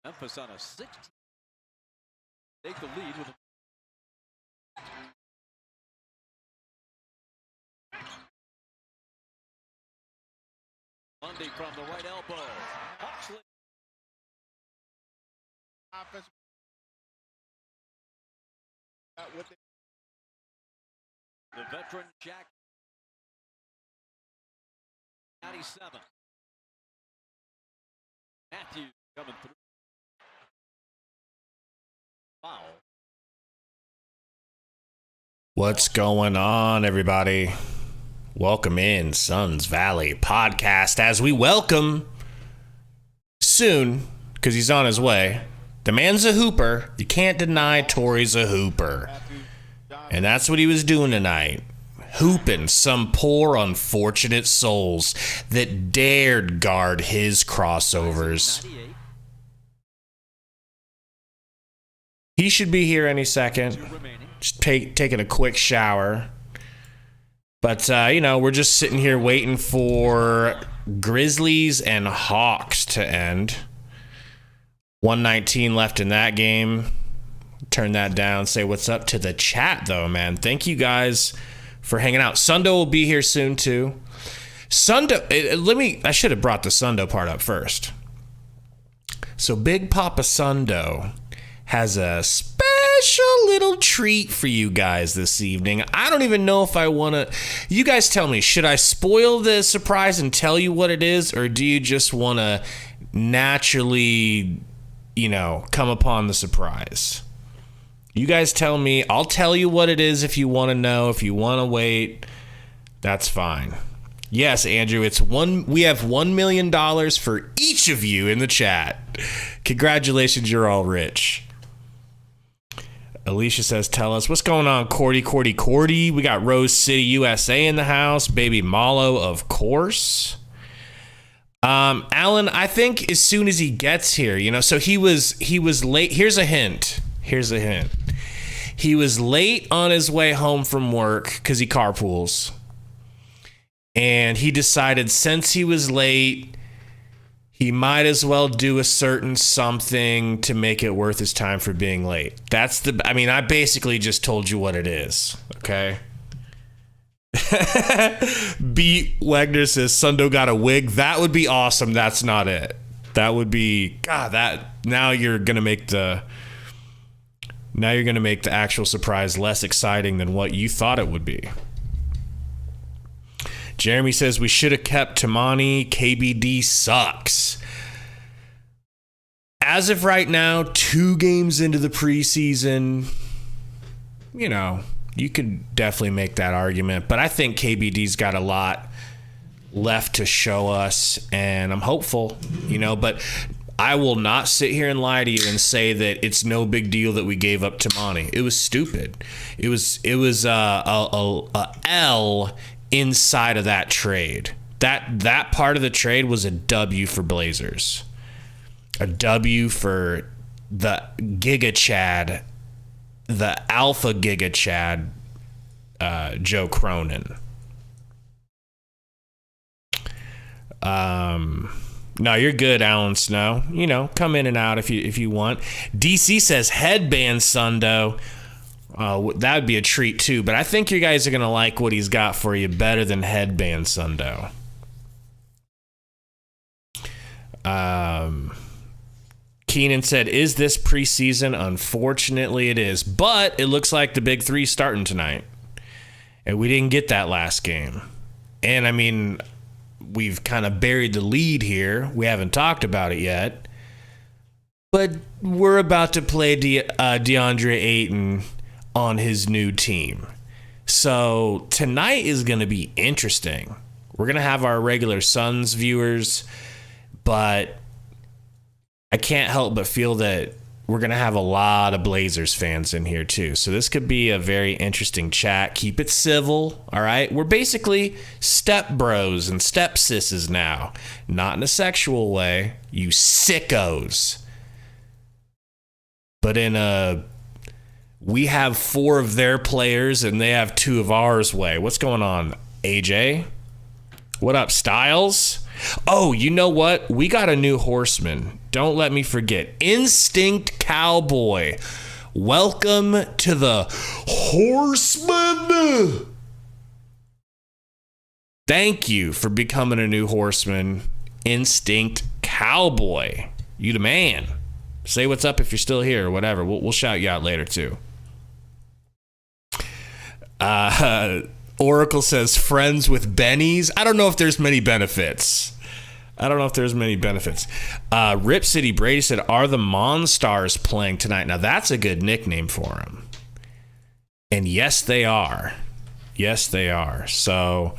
Memphis on a 6. Take the lead with Monday from the right elbow. The veteran Jack 97. Matthews coming through. Foul. What's going on, everybody? Welcome in Suns Valley podcast as we welcome soon, because he's on his way. The man's a hooper. You can't deny Torey's a hooper. And that's what he was doing tonight. Hooping some poor unfortunate souls that dared guard his crossovers. He should be here any second. Just taking a quick shower. But, we're just sitting here waiting for Grizzlies and Hawks to end. 119 left in that game. Turn that down. Say what's up to the chat, though, man. Thank you guys for hanging out. Sundo will be here soon, too. Sundo, I should have brought the Sundo part up first. So Big Papa Sundo has a special little treat for you guys this evening. I don't even know if I want to. You guys tell me, should I spoil the surprise and tell you what it is, or do you just want to naturally, come upon the surprise? You guys tell me. I'll tell you what it is if you want to know. If you want to wait, that's fine. Yes, Andrew, we have $1 million for each of you in the chat. Congratulations, you're all rich. Alicia says, tell us what's going on, Cordy. We got Rose City, USA in the house. Baby Malo, of course. Alan, I think as soon as he gets here, so he was late. Here's a hint. He was late on his way home from work because he carpools. And he decided since he was late, he might as well do a certain something to make it worth his time for being late. I basically just told you what it is, okay? B. Wagner says, Sundo got a wig. That would be awesome. That's not it. That would be, now you're going to make the actual surprise less exciting than what you thought it would be. Jeremy says we should have kept Tamani. KBD sucks. As of right now, 2 games into the preseason, you could definitely make that argument. But I think KBD's got a lot left to show us, and I'm hopeful, but I will not sit here and lie to you and say that it's no big deal that we gave up Tamani. It was stupid. It was a L inside of that trade. That part of the trade was a W for Blazers. A W for the Giga Chad, the Alpha Giga Chad, Joe Cronin. No, you're good, Alan Snow. Come in and out if you want. DC says headband Sundo. That would be a treat too, but I think you guys are going to like what he's got for you better than headband Sundo. Keenan said, is this preseason? Unfortunately, it is, but it looks like the big 3 starting tonight, and we didn't get that last game. And we've kind of buried the lead here. We haven't talked about it yet, but we're about to play Deandre Ayton on his new team. So tonight is going to be interesting. We're going to have our regular Suns viewers, but I can't help but feel that we're going to have a lot of Blazers fans in here too. So this could be a very interesting chat. Keep it civil, all right? We're basically step bros and step sisses now. Not in a sexual way, you sickos. But we have 4 of their players and they have 2 of ours way. What's going on, AJ? What up, Styles? Oh, you know what? We got a new horseman. Don't let me forget. Instinct Cowboy. Welcome to the Horseman. Thank you for becoming a new Horseman. Instinct Cowboy. You the man. Say what's up if you're still here or whatever. We'll shout you out later too. Oracle says friends with Bennies. I don't know if there's many benefits. Rip City Brady said, are the Monstars playing tonight? Now that's a good nickname for him. And yes, they are. So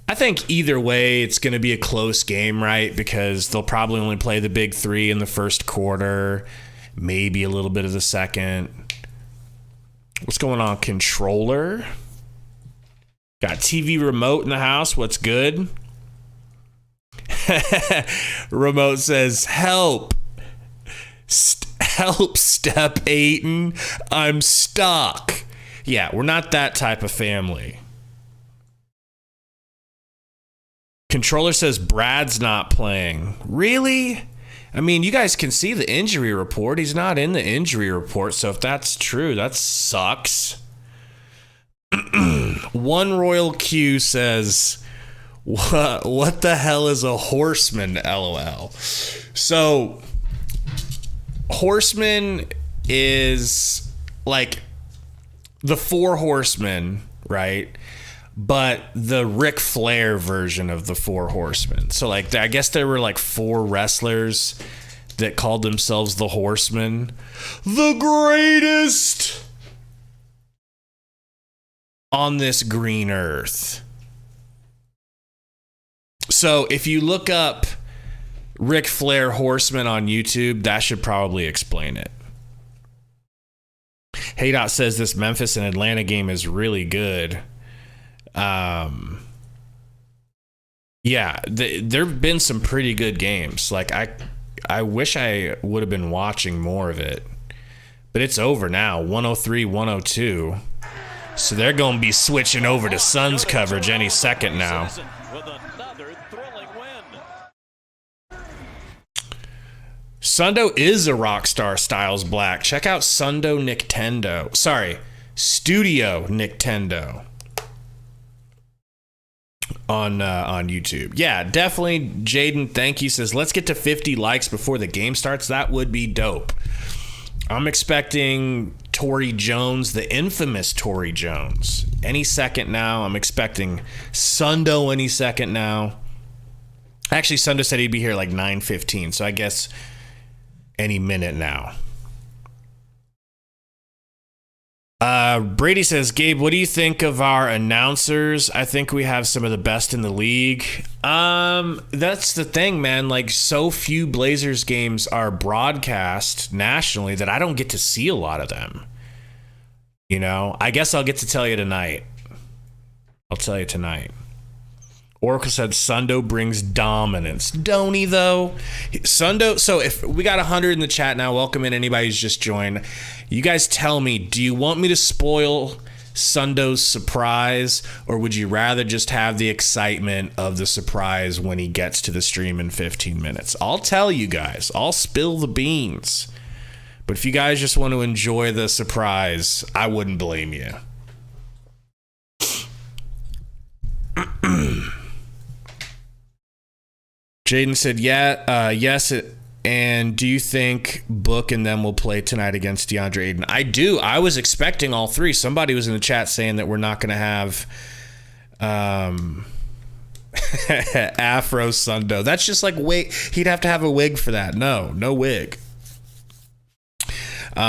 I think either way, it's going to be a close game, right? Because they'll probably only play the big three in the first quarter, maybe a little bit of the second. What's going on, controller? Got TV remote in the house. What's good? Remote says, help. Help, Step Ayton. I'm stuck. Yeah, we're not that type of family. Controller says Brad's not playing. Really? I mean, you guys can see the injury report. He's not in the injury report, so if that's true, that sucks. One Royal Q says, what the hell is a horseman, LOL? So, horseman is like the Four Horsemen, right? But the Ric Flair version of the Four Horsemen. So, like, I guess there were like four wrestlers that called themselves the Horsemen. The greatest on this green earth. So, if you look up Ric Flair Horseman on YouTube, that should probably explain it. Haydot says this Memphis and Atlanta game is really good. Yeah, there have been some pretty good games. Like I wish I would have been watching more of it, but it's over now. 103-102. So they're going to be switching over to Suns coverage any second now. Sundo is a Rockstar Styles Black. Check out Sundo Nintendo. Sorry, Studio Nintendo. On YouTube. Yeah, definitely. Jaden, thank you. Says, let's get to 50 likes before the game starts. That would be dope. I'm expecting Torey Jones, the infamous Torey Jones, any second now. I'm expecting Sundo any second now. Actually, Sundo said he'd be here like 9:15, so I guess any minute now. Brady says, Gabe, what do you think of our announcers? I think we have some of the best in the league. That's the thing, man. Like, so few Blazers games are broadcast nationally that I don't get to see a lot of them. You know, I guess I'll get to tell you tonight. I'll tell you tonight. Oracle said Sundo brings dominance. Don't he, though? Sundo, so if we got 100 in the chat now, welcome in anybody who's just joined. You guys tell me, do you want me to spoil Sundo's surprise, or would you rather just have the excitement of the surprise when he gets to the stream in 15 minutes? I'll tell you guys. I'll spill the beans. But if you guys just want to enjoy the surprise, I wouldn't blame you. Jaden said, yes. And do you think Book and them will play tonight against Deandre Ayton? I do. I was expecting all three. Somebody was in the chat saying that we're not going to have Afro Sundo. That's just like, wait, he'd have to have a wig for that. No wig. Do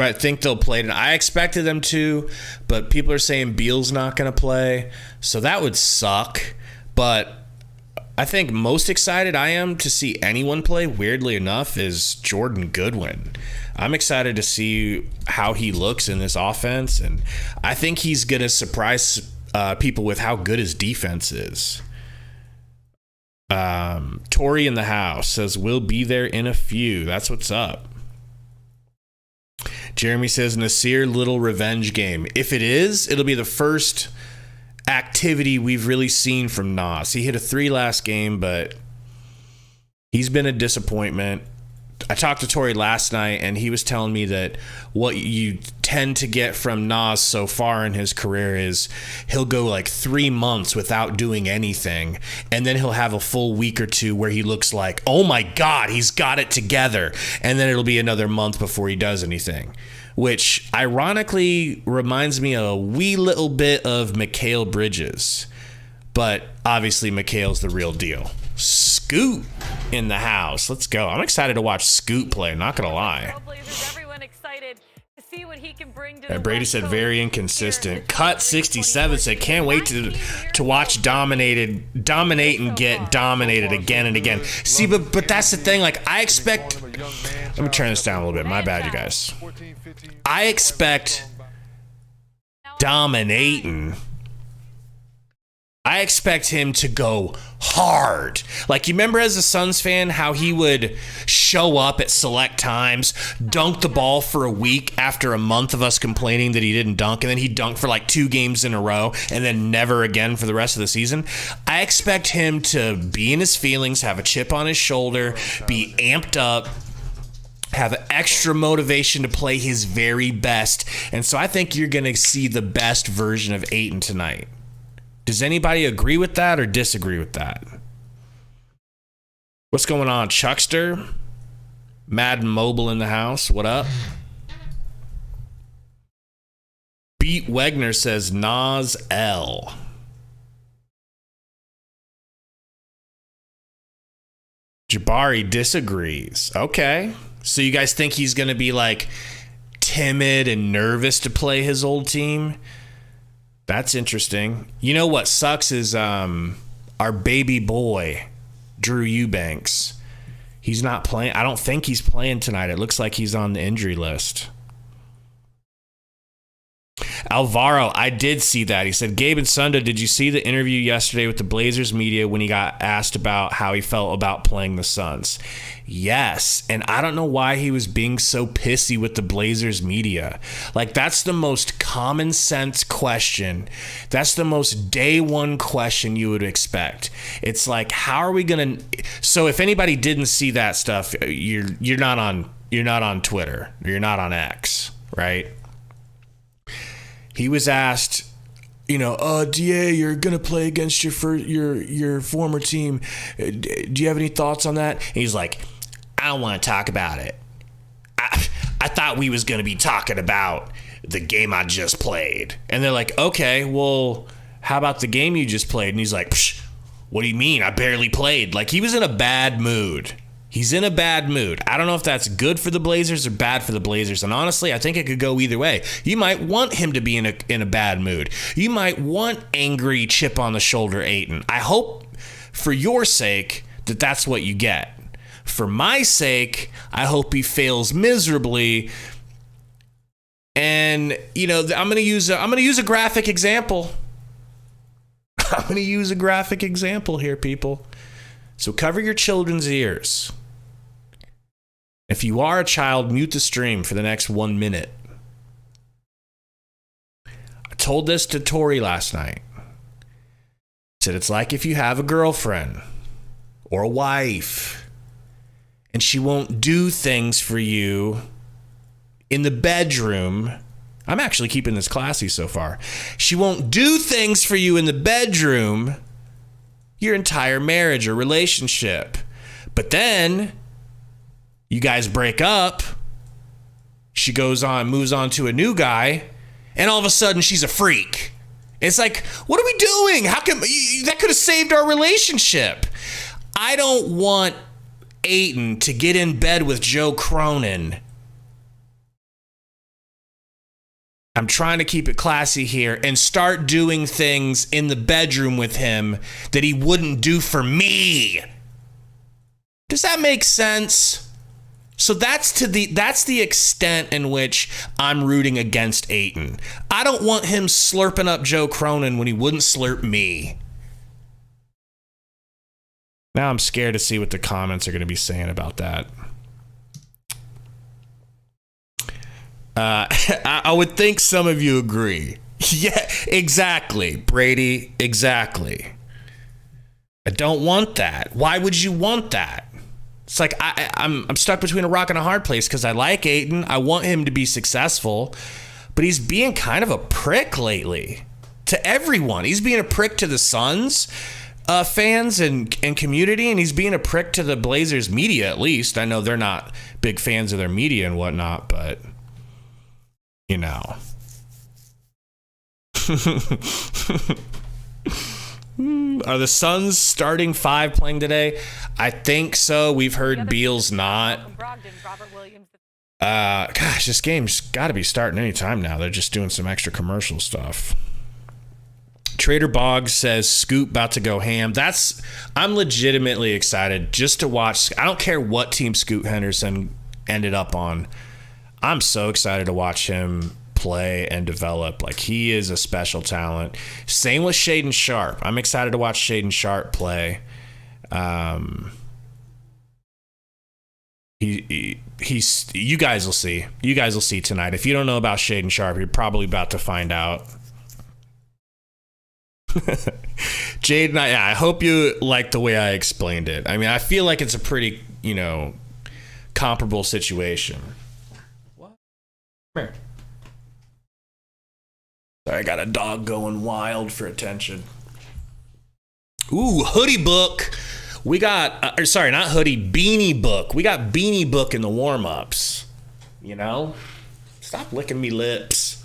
I think they'll play tonight? I expected them to, but people are saying Beal's not going to play. So that would suck. But I think most excited I am to see anyone play, weirdly enough, is Jordan Goodwin. I'm excited to see how he looks in this offense, and I think he's going to surprise people with how good his defense is. Torey in the house says, we'll be there in a few. That's what's up. Jeremy says, Nasir little revenge game. If it is, it'll be the first activity we've really seen from Nas. He hit a 3 last game, but He's been a disappointment. I talked to Torey last night, and he was telling me that what you tend to get from Nas so far in his career is he'll go like 3 months without doing anything, and then he'll have a full week or two where he looks like, oh my God, he's got it together, and then it'll be another month before he does anything, which ironically reminds me a wee little bit of Mikal Bridges, but obviously Mikal's the real deal. Scoot in the house. Let's go. I'm excited to watch Scoot play, not gonna lie. Everyone excited to see what he can bring to Brady said very inconsistent. Cut 67 said can't wait to watch dominate and get dominated again and again. See, but that's the thing. Like, I expect. Let me turn this down a little bit. My bad, you guys. I expect dominating. I expect him to go hard. Like, you remember as a Suns fan how he would show up at select times, dunk the ball for a week after a month of us complaining that he didn't dunk, and then he'd dunk for like 2 games in a row and then never again for the rest of the season? I expect him to be in his feelings, have a chip on his shoulder, be amped up, have extra motivation to play his very best. And so I think you're going to see the best version of Ayton tonight. Does anybody agree with that or disagree with that? What's going on, Chuckster? Madden Mobile in the house. What up? Beat Wegner says Nas L. Jabari disagrees. Okay. So you guys think he's going to be like timid and nervous to play his old team? That's interesting. You know what sucks is our baby boy, Drew Eubanks. He's not playing. I don't think he's playing tonight. It looks like he's on the injury list. Alvaro, I did see that. He said, Gabe and Sundo, did you see the interview yesterday with the Blazers media when he got asked about how he felt about playing the Suns? Yes, and I don't know why he was being so pissy with the Blazers media. Like, that's the most common sense question. That's the most day one question you would expect. It's like, how are we gonna? So if anybody didn't see that stuff, you're not on Twitter, you're not on X, right? He was asked, DA, you're gonna play against your former team. Do you have any thoughts on that? And he's like, I don't want to talk about it. I thought we was gonna be talking about the game I just played. And they're like, okay, well, how about the game you just played? And he's like, what do you mean? I barely played. Like, he was in a bad mood. He's in a bad mood. I don't know if that's good for the Blazers or bad for the Blazers. And honestly, I think it could go either way. You might want him to be in a bad mood. You might want angry, chip on the shoulder Ayton. I hope for your sake that that's what you get. For my sake, I hope he fails miserably. And, I'm going to use a graphic example. I'm going to use a graphic example here, people. So cover your children's ears. If you are a child, mute the stream for the next 1 minute. I told this to Torey last night. I said, it's like if you have a girlfriend or a wife and she won't do things for you in the bedroom. I'm actually keeping this classy so far. She won't do things for you in the bedroom your entire marriage or relationship. But then you guys break up. She moves on to a new guy, and all of a sudden she's a freak. It's like, what are we doing? How come that could have saved our relationship? I don't want Ayton to get in bed with Joe Cronin. I'm trying to keep it classy here and start doing things in the bedroom with him that he wouldn't do for me. Does that make sense? So that's the extent in which I'm rooting against Ayton. I don't want him slurping up Joe Cronin when he wouldn't slurp me. Now I'm scared to see what the comments are going to be saying about that. I would think some of you agree. Yeah, exactly, Brady, exactly. I don't want that. Why would you want that? It's like I'm stuck between a rock and a hard place because I like Ayton. I want him to be successful, but he's being kind of a prick lately to everyone. He's being a prick to the Suns fans and community, and he's being a prick to the Blazers media, at least. I know they're not big fans of their media and whatnot, but, you know. Are the Suns starting 5 playing today? I think so. We've heard Beal's not. Gosh, this game's got to be starting anytime now. They're just doing some extra commercial stuff. Trader Boggs says Scoop about to go ham. I'm legitimately excited just to watch. I don't care what team Scoot Henderson ended up on. I'm so excited to watch him play and develop. Like, he is a special talent. Same with Shaedon Sharpe. I'm excited to watch Shaedon Sharpe play. He's you guys will see. You guys will see tonight. If you don't know about Shaedon Sharpe, you're probably about to find out. Jaden, I hope you like the way I explained it. I mean, I feel like it's a pretty, comparable situation. What? Come here. Sorry, I got a dog going wild for attention. Ooh, hoodie book. We got, sorry, not hoodie, beanie book. We got beanie book in the warm-ups. Stop licking me lips.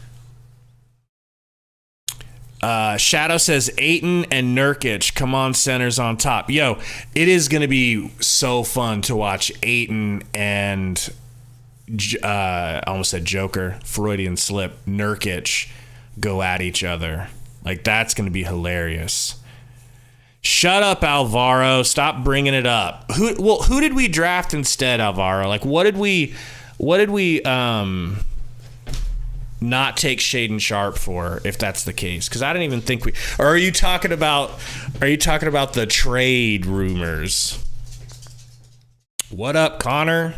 Shadow says Ayton and Nurkic, come on, centers on top. Yo, it is going to be so fun to watch Ayton and I almost said Joker, Freudian slip, Nurkic go at each other. Like, that's going to be hilarious. Shut up, Alvaro. Stop bringing it up. Who did we draft instead, Alvaro? Like, what did we not take Shaedon Sharpe for, if that's the case? Because I didn't even think or are you talking about the trade rumors? What up, Connor?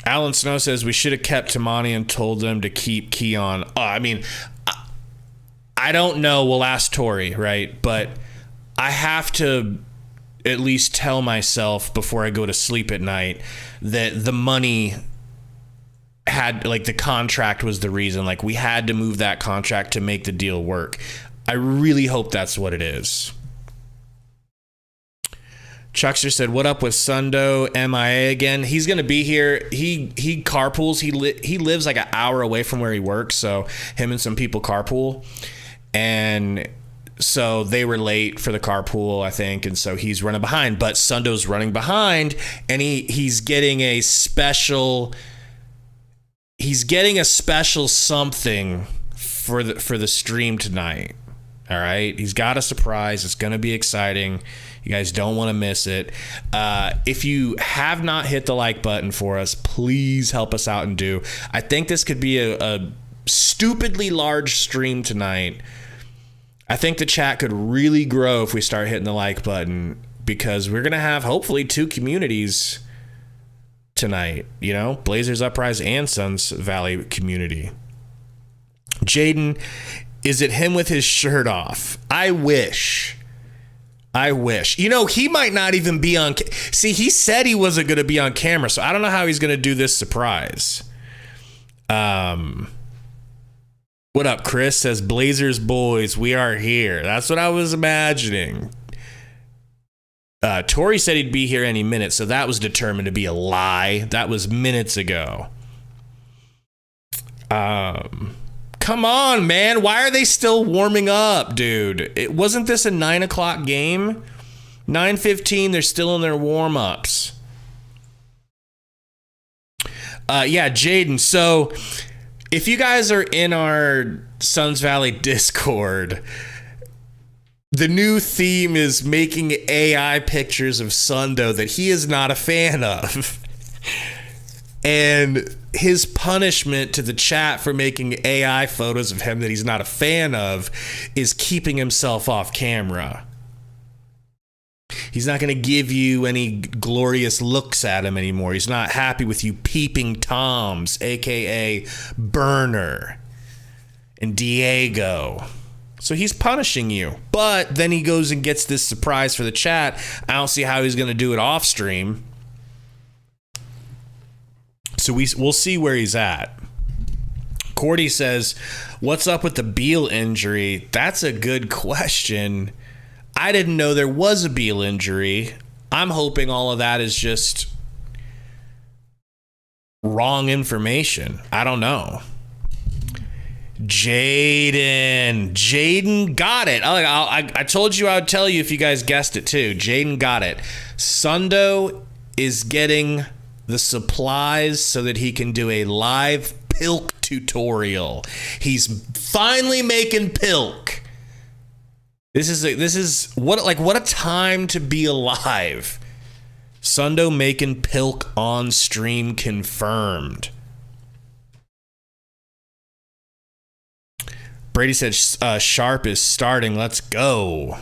Alan Snow says we should have kept Tamani and told them to keep Keon. I don't know. We'll ask Torey, right? But I have to at least tell myself before I go to sleep at night that the money had, like, the contract was the reason. Like, we had to move that contract to make the deal work. I really hope that's what it is. Chuckster said, what up with Sundo MIA again? He's going to be here. He carpools. He lives like an hour away from where he works, so him and some people carpool. And so they were late for the carpool, I think, and so he's running behind. But Sundo's running behind, and he's getting a special something for the stream tonight. All right, he's got a surprise. It's going to be exciting. You guys don't want to miss it. If you have not hit the like button for us, please help us out and do. I think this could be a stupidly large stream tonight. I think the chat could really grow if we start hitting the like button, because we're going to have hopefully 2 communities tonight, Blazers Uprise and Suns Valley community. Jaden, is it him with his shirt off? I wish. He might not even be on. See, he said he wasn't going to be on camera, so I don't know how he's going to do this surprise. What up, Chris? Says Blazers boys, we are here. That's what I was imagining. Torey said he'd be here any minute, so that was determined to be a lie. That was minutes ago. Come on, man. Why are they still warming up, dude? Wasn't this a 9 o'clock game? 9:15, they're still in their warm-ups. Yeah, Jaden, so if you guys are in our Suns Valley Discord, the new theme is making AI pictures of Sundo that he is not a fan of. And his punishment to the chat for making AI photos of him that he's not a fan of is keeping himself off camera. He's not going to give you any glorious looks at him anymore. He's not happy with you peeping Toms, a.k.a. Burner and Diego. So he's punishing you. But then he goes and gets this surprise for the chat. I don't see how he's going to do it off stream. So we'll see where he's at. Cordy says, what's up with the Beal injury? That's a good question. I didn't know there was a Beal injury. I'm hoping all of that is just wrong information. I don't know. Jaden got it. I told you I would tell you if you guys guessed it too. Jaden got it. Sundo is getting the supplies so that he can do a live pilk tutorial. He's finally making pilk. This is what a time to be alive. Sundo making pilk on stream confirmed. Brady said Sharp is starting. Let's go.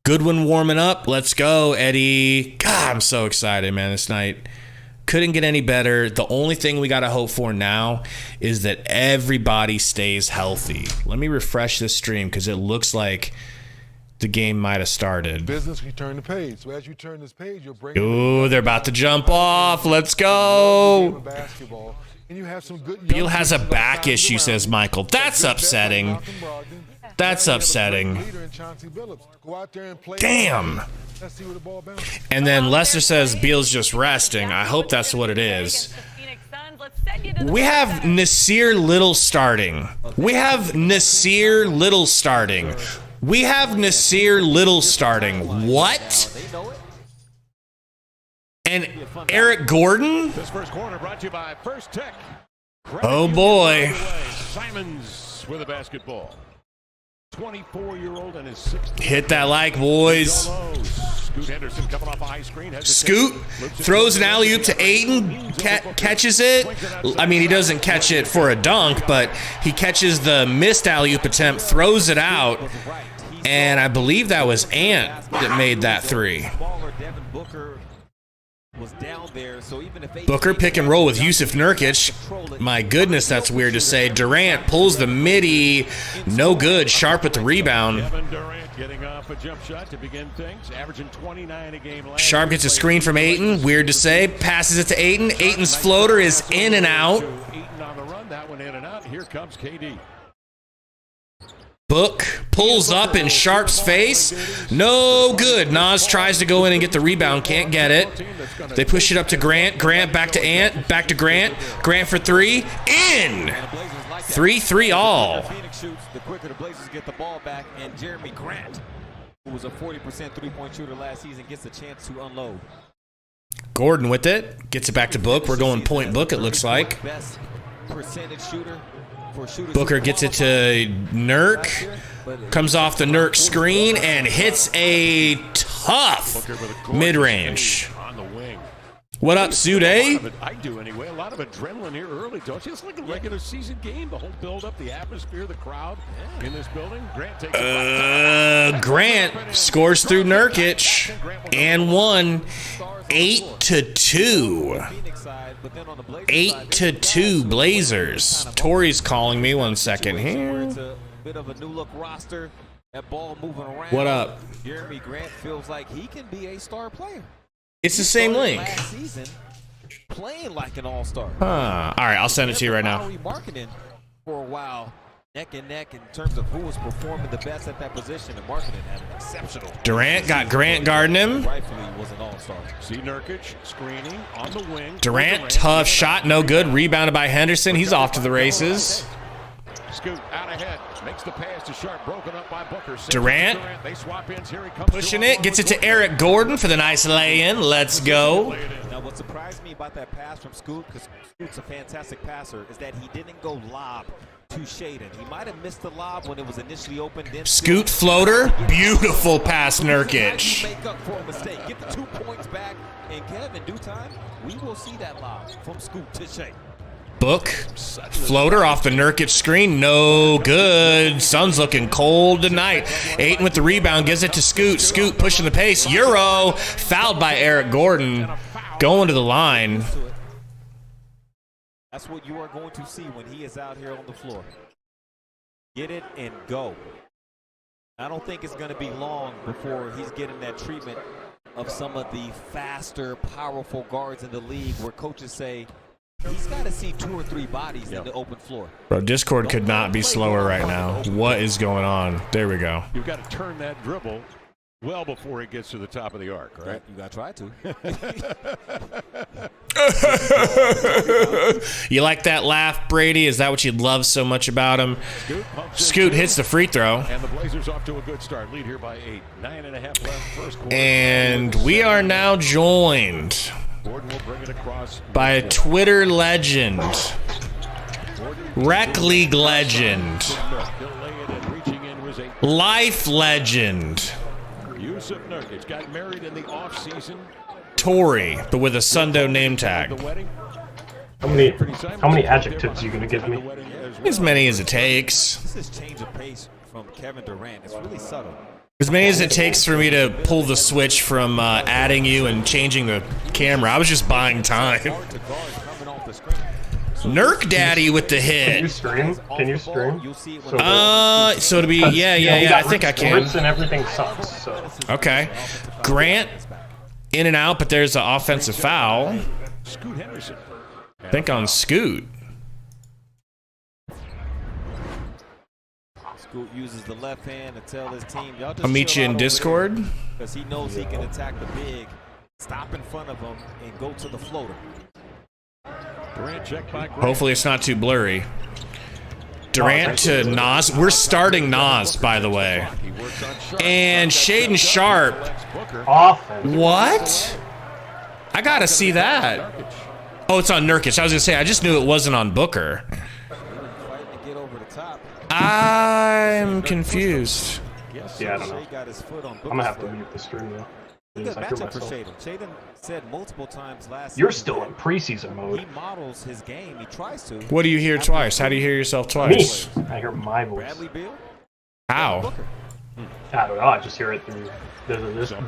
Goodwin warming up. Let's go, Eddie. God, I'm so excited, man, this night. Couldn't get any better. The only thing we got to hope for now is that everybody stays healthy. Let me refresh this stream because it looks like the game might have started. Business, you turn the page. So as you turn this page, you'll bring. Ooh, they're about to jump off. Let's go. Basketball. And you have some good. Beal has a back issue, says Michael. That's upsetting. That's upsetting. Damn. And then Lester says Beal's just resting. I hope that's what it is. We have Nasir Little starting. We have Nasir Little starting. We have Nasir Little starting. What? And Eric Gordon? This first quarter brought to you by First Tech. Oh boy. Simons with a basketball. 24-year-old and his 16th. Hit that like, boys. Scoot Henderson coming off a high screen. Scoot throws an alley-oop to Ayton, catches it. I mean, he doesn't catch it for a dunk, but he catches the missed alley-oop attempt, throws it out, and I believe that was Ant that made that three. Booker pick and roll with Yusuf Nurkic. My goodness, that's weird to say. Durant pulls the midi. No good. Sharp with the rebound. Sharp gets a screen from Ayton. Weird to say. Passes it to Ayton. Ayton's floater is in and out. Here comes KD. Book pulls up in Sharp's face. No good. Nas tries to go in and get the rebound. Can't get it. They push it up to Grant. Grant back to Ant. Back to Grant. Grant for three. In. 3-3 all. The quicker the Blazers get the ball back, and Jeremy Grant, who was a 40% three-point shooter last season, gets a chance to unload. Gordon with it. Gets it back to Book. We're going point Book, it looks like. Best percentage shooter. Booker gets it to Nurk, comes off the Nurk screen and hits a tough mid-range. What up, Sude? I do anyway. A lot of adrenaline here early, don't you? It's like a regular season game. The whole build-up, the atmosphere, the crowd in this building. Grant takes Grant scores through Nurkic and won 8-2. 8-2 Blazers. Torey's calling me 1 second here. What up? Jeremy Grant feels like he can be a star player. It's the same link. Last season, playing like an all-star. Huh. All right, I'll send it to you right now. Marketing for a while, neck and neck in terms of who was performing the best at that position, and marketing had an exceptional. Durant got Grant guarding him. Rightfully was an all-star. See Nurkic screening on the wing. Durant, tough shot, no good. Rebounded by Henderson. He's off to the races. Scoot out ahead. Makes the pass to Sharp, broken up by Booker. Durant They swap ins. Here he comes. pushing it, gets it to Eric Gordon for the nice lay-in. Let's go. Now, what surprised me about that pass from Scoot, because Scoot's a fantastic passer, is that he didn't go lob to Shaden. He might have missed the lob when it was initially open. Then Scoot floater, beautiful pass, Nurkic. Make up for a mistake. Get the 2 points back, and Kev, in due time, we will see that lob from Scoot to Shaden. Book, floater off the Nurkic screen, no good. Sun's looking cold tonight. Ayton with the rebound, gives it to Scoot. Scoot pushing the pace. Euro, fouled by Eric Gordon. Going to the line. That's what you are going to see when he is out here on the floor. Get it and go. I don't think it's going to be long before he's getting that treatment of some of the faster, powerful guards in the league where coaches say he's got to see 2 or 3 bodies in the open floor. Bro, Discord could not be slower right now. What is going on? There we go. You've got to turn that dribble well before it gets to the top of the arc, right? You got to try to. You like that laugh, Brady? Is that what you love so much about him? Scoot hits the free throw. And the Blazers off to a good start. Lead here by 8. 9.5 left first quarter. And we are now joined Gordon will bring it across by a Twitter legend, Rec League legend, He'll lay it in, reaching in was 8. life legend, Yusuf Nurkic got married in the offseason. Torey, but with a Sundo name tag. The wedding. How many adjectives are you gonna give me? As many as it takes. This is change of pace from Kevin Durant. It's really subtle. As many as it takes for me to pull the switch from adding you and changing the camera. I was just buying time. Nurk Daddy with the Can you hit. stream? Can you stream? So to be, yeah, I think I can. And everything sucks. So Okay. Grant in and out, but there's an offensive foul. Scoot Henderson. I think on Scoot. Scoot uses the left hand to tell his team, y'all just I'll meet you in Discord. because he knows he can attack the big, stop in front of him, and go to the floater. Durant checked by Grant. Hopefully it's not too blurry. Durant to Nas. We're starting Nas, by the way. He works on Sharp. And Shaden Sharp. Booker. offense. What? I gotta see that. Oh, it's on Nurkic. I was gonna say, I just knew it wasn't on Booker. Fighting to get over the top. I'm confused. Yeah, I don't know. Shea got his foot on I'm gonna have to Booker's mute the stream though. Good Because I hear matchup for myself. Shaden. Shaden said multiple times last You're season still in preseason mode. he models his game. He tries to. What do you hear twice? How do you hear yourself Me. twice? I hear my voice. Bradley Beal. How? Booker. I don't know. I just hear it through the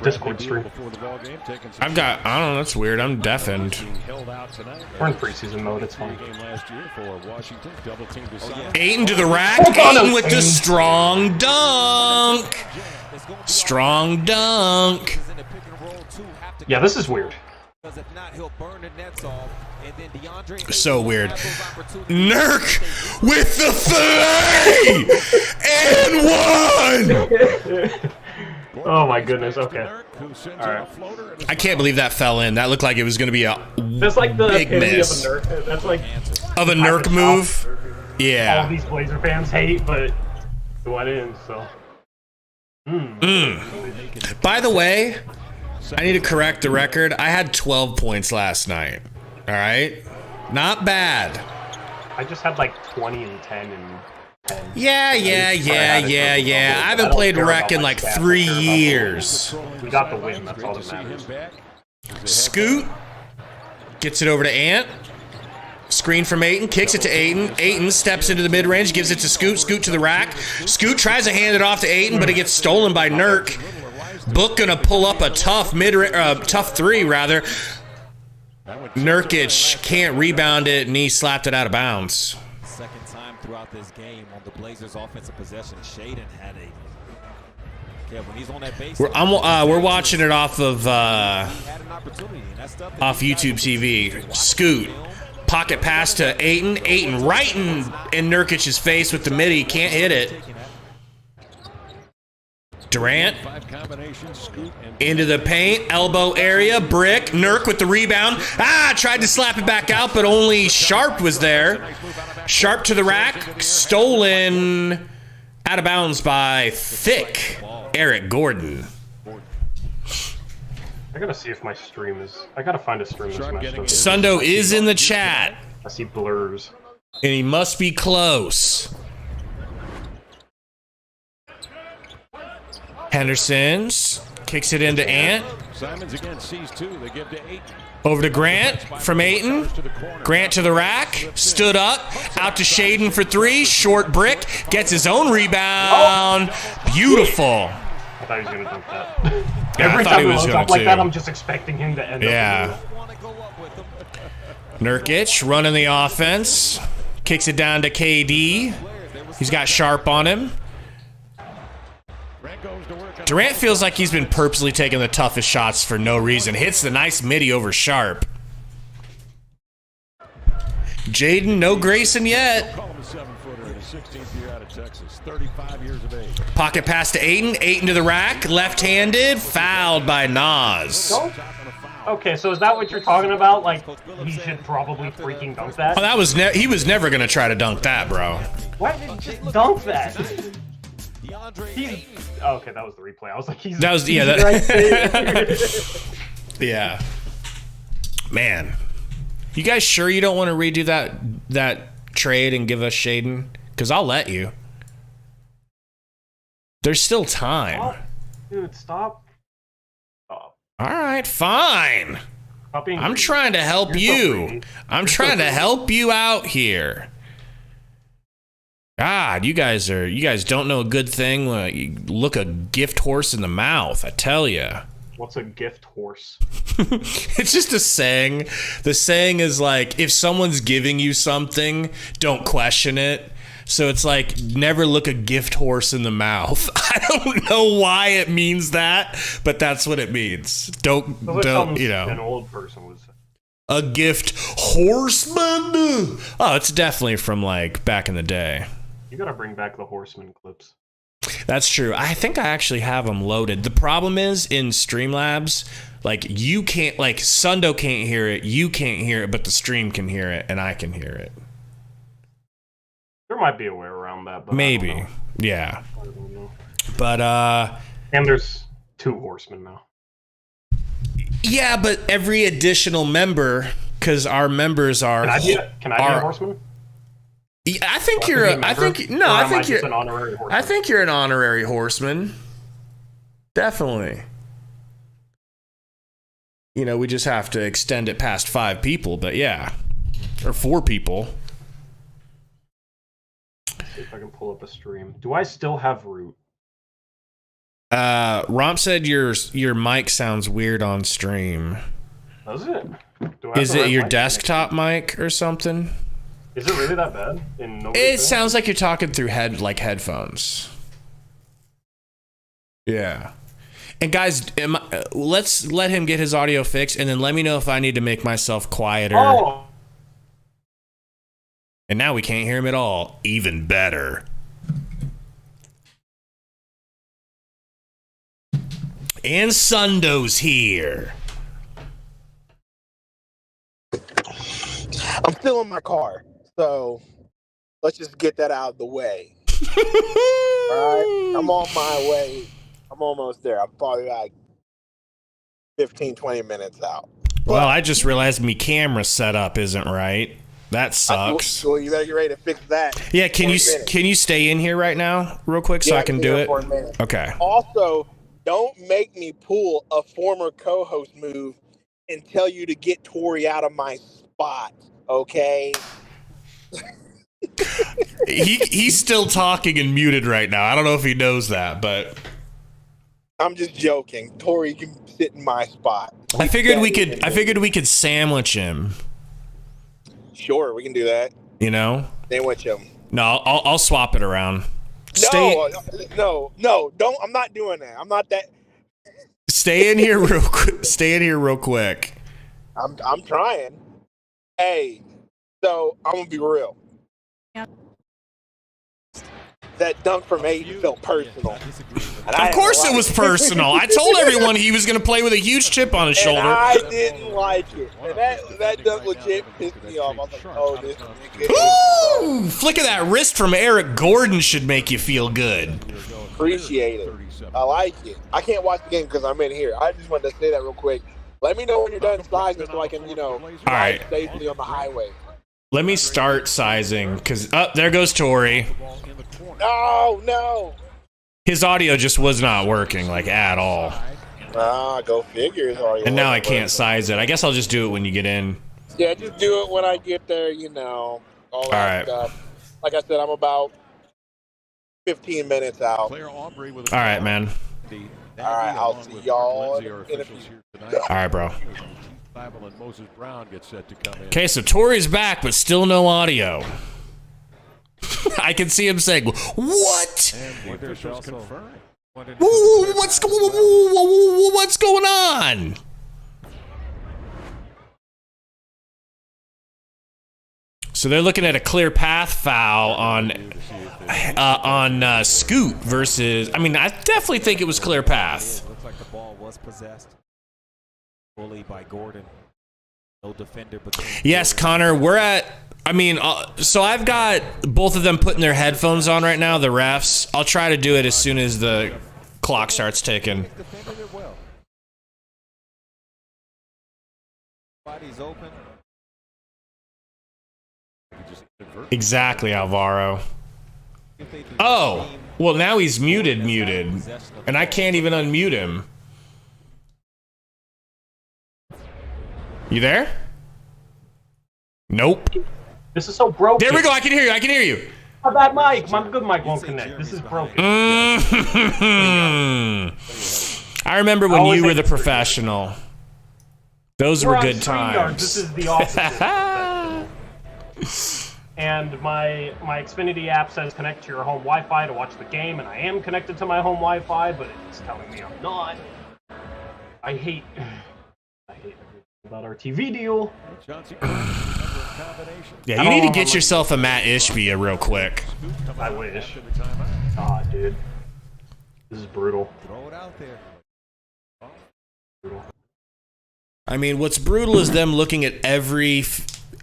Discord stream. Before the ball game, taking some I've got, I don't know, that's weird. I'm deafened. being held out tonight. We're in preseason mode. It's fine. Game last year for Washington. Double team to Simon. Ayton to the rack. Oh, God, Ayton no. with the strong dunk. It's going to be Strong dunk. in the pick and roll too. Have to Yeah, this is weird. because if not, he'll burn the nets off. And then Deandre So weird. have those opportunities. Nurk with the 3 and 1. Oh my goodness. Okay. Who sends All out right. a floater and I can't believe that fell in. That looked like it was going to be a That's like the big epitome miss of a nerd. That's like of a Nurk move. all Yeah. these Blazer fans hate, but it went in. So. By the way, I need to correct the record. I had 12 points last night. All right? Not bad. I just had like 20 and 10 and 10. Yeah. I haven't played rec in like 3 years. We got the win. That's all to that see him matters. back. Scoot gets it over to Ant. Screen from Ayton, kicks it to Ayton. Ayton steps into the mid-range, gives it to Scoot. Scoot to the rack. Scoot tries to hand it off to Ayton, but it gets stolen by Nurk. Book gonna pull up a tough tough 3 rather. Nurkic can't rebound it, and he slapped it out of bounds. Second time throughout this game on the Blazers' offensive possession, Shaden had a. Yeah, when he's on that base, We're watching it off of he had an opportunity. And that stuff that off these guys YouTube will TV. do. Scoot. Pocket pass to Ayton. Ayton right in Nurkic's face with the midi. Can't hit it. Durant Five combinations, Scoot and into the paint. Elbow area. Brick. Nurk with the rebound. Tried to slap it back out, but only Sharp was there. Sharp to the rack. Stolen out of bounds by thick Eric Gordon. I gotta see if my stream is. I gotta find a stream that's messed up. Sundo is in the chat, I see blurs. and he must be close. Henderson's kicks it into Ant. Simons again sees 2. They give to 8. Over to Grant from Ayton. Grant to the rack. Stood up. Out to Shaden for 3. Short brick. Gets his own rebound. Beautiful. I thought he was gonna dunk that. Yeah, I Every thought time he it was goes going up like that, to. I'm just expecting him to end Yeah. Nurkic running the offense. Kicks it down to KD. He's got Sharp on him. Durant feels like he's been purposely taking the toughest shots for no reason. Hits the nice midi over Sharp. Jaden, no Grayson yet. Pocket pass to Ayton. Ayton to the rack. Left-handed. Fouled by Nas. Okay, so is that what you're talking about? Like, he should probably freaking dunk that? Oh, that was he was never going to try to dunk that, bro. Why did he just dunk that? Okay, that was the replay. I was like, he's right there. Yeah. Man. You guys sure you don't want to redo that trade and give us Shaden? Because I'll let you. There's still time. Oh, dude, stop. All right, fine. I'm trying to help you. I'm trying to help you out here. God, you guys don't know a good thing. You look a gift horse in the mouth, I tell you. What's a gift horse? It's just a saying. The saying is like, if someone's giving you something, don't question it. So it's like, never look a gift horse in the mouth. I don't know why it means that, but that's what it means. Don't, you know. An old person was. A gift horseman. Oh, it's definitely from like back in the day. You gotta bring back the horseman clips. That's true. I think I actually have them loaded. The problem is in Streamlabs, like you can't, like Sundo can't hear it, you can't hear it, but the stream can hear it, and I can hear it. There might be a way around that, but maybe, yeah. I don't know. But and there's 2 horsemen now. Yeah, but every additional member, because our members are. Can I be a horseman? I think you're. I think you're an honorary horseman. I think you're an honorary horseman. Definitely. You know, we just have to extend it past 5 people, but yeah, or 4 people. Let's see if I can pull up a stream. Do I still have root? Romp said your mic sounds weird on stream. Does it? Is it your desktop mic or something? Is it really that bad? It sounds like you're talking through headphones. Yeah. And guys, let's let him get his audio fixed, and then let me know if I need to make myself quieter. Oh. And now we can't hear him at all. Even better. And Sundo's here. I'm still in my car, so let's just get that out of the way. All right? I'm on my way. I'm almost there. I'm probably like 15, 20 minutes out. Well, I just realized my camera setup isn't right. That sucks. Well, you better get ready to fix that. Yeah, can you stay in here right now real quick so I can do it? For a minute. Okay. Also, don't make me pull a former co-host move and tell you to get Torey out of my spot, okay? He's still talking and muted right now. I don't know if he knows that, but I'm just joking. Torey can sit in my spot. I figured we could sandwich him. Sure, we can do that. You know? Sandwich him. No, I'll swap it around. No, don't. I'm not doing that. I'm not that. Stay in here real quick. Stay in here real quick. I'm trying. Hey, so I'm gonna be real. Yep. That dunk from Ayton felt personal. Of course it was personal. I told everyone he was going to play with a huge chip on his shoulder. I didn't like it. And that dunk legit pissed me off. I was like, oh, this nigga. Ooh, flick of that wrist from Eric Gordon should make you feel good. Appreciate it. I like it. I can't watch the game because I'm in here. I just wanted to say that real quick. Let me know when you're done sizing so I can, ride safely on the highway. Let me start sizing because there goes Torey. No. His audio just was not working like at all. Go figure. His audio and now I can't size it. I guess I'll just do it when you get in. Yeah, just do it when I get there. All that stuff. Like I said, I'm about 15 minutes out. All right, man. All right, I'll see y'all in a few. All right, bro. Okay, so Torey's back, but still no audio. I can see him saying, "What? And the officials confirming. What's going on?" So they're looking at a clear path foul on Scoot versus. I mean, I definitely think it was clear path. Looks like the ball was possessed fully by Gordon. No defender between. Yes, Connor, we're at. I mean, so I've got both of them putting their headphones on right now. The refs. I'll try to do it as soon as the clock starts ticking. Defended it well. Body's open. Exactly, Alvaro. Oh, well, now he's muted, and I can't even unmute him. You there? Nope. This is so broken. There we go. I can hear you. My bad mic. My good mic won't connect. This is broken. I remember when you were the professional. Those were good StreamYard. times. This is the opposite. And my Xfinity app says connect to your home Wi-Fi to watch the game, and I am connected to my home Wi-Fi, but it's telling me I'm not. I hate everything about our TV deal. Yeah, you need to get yourself a Matt Ishbia real quick. I wish. Ah, dude. This is brutal. Throw it out there. Brutal. I mean, what's brutal is them looking at every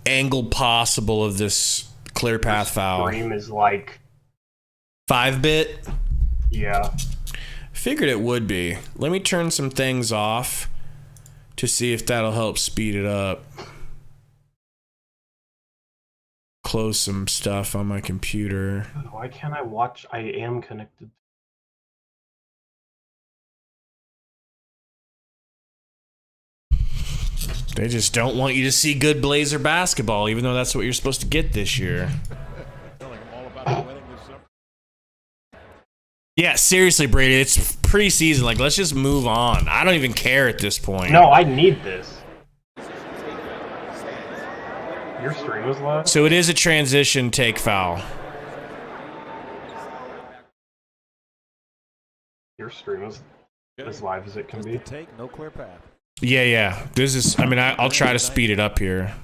angle possible of this clear path foul. Stream is like 5-bit? Yeah. Figured it would be. Let me turn some things off to see if that'll help speed it up. Close some stuff on my computer. Why can't I watch? I am connected. They just don't want you to see good Blazer basketball, even though that's what you're supposed to get this year. Yeah, seriously, Brady, it's preseason. Like, let's just move on. I don't even care at this point. No, I need this. Your stream was live? So it is a transition take foul. Your stream is as live as it can be. Take no clear path. Yeah. This is. I mean, I'll try to speed it up here.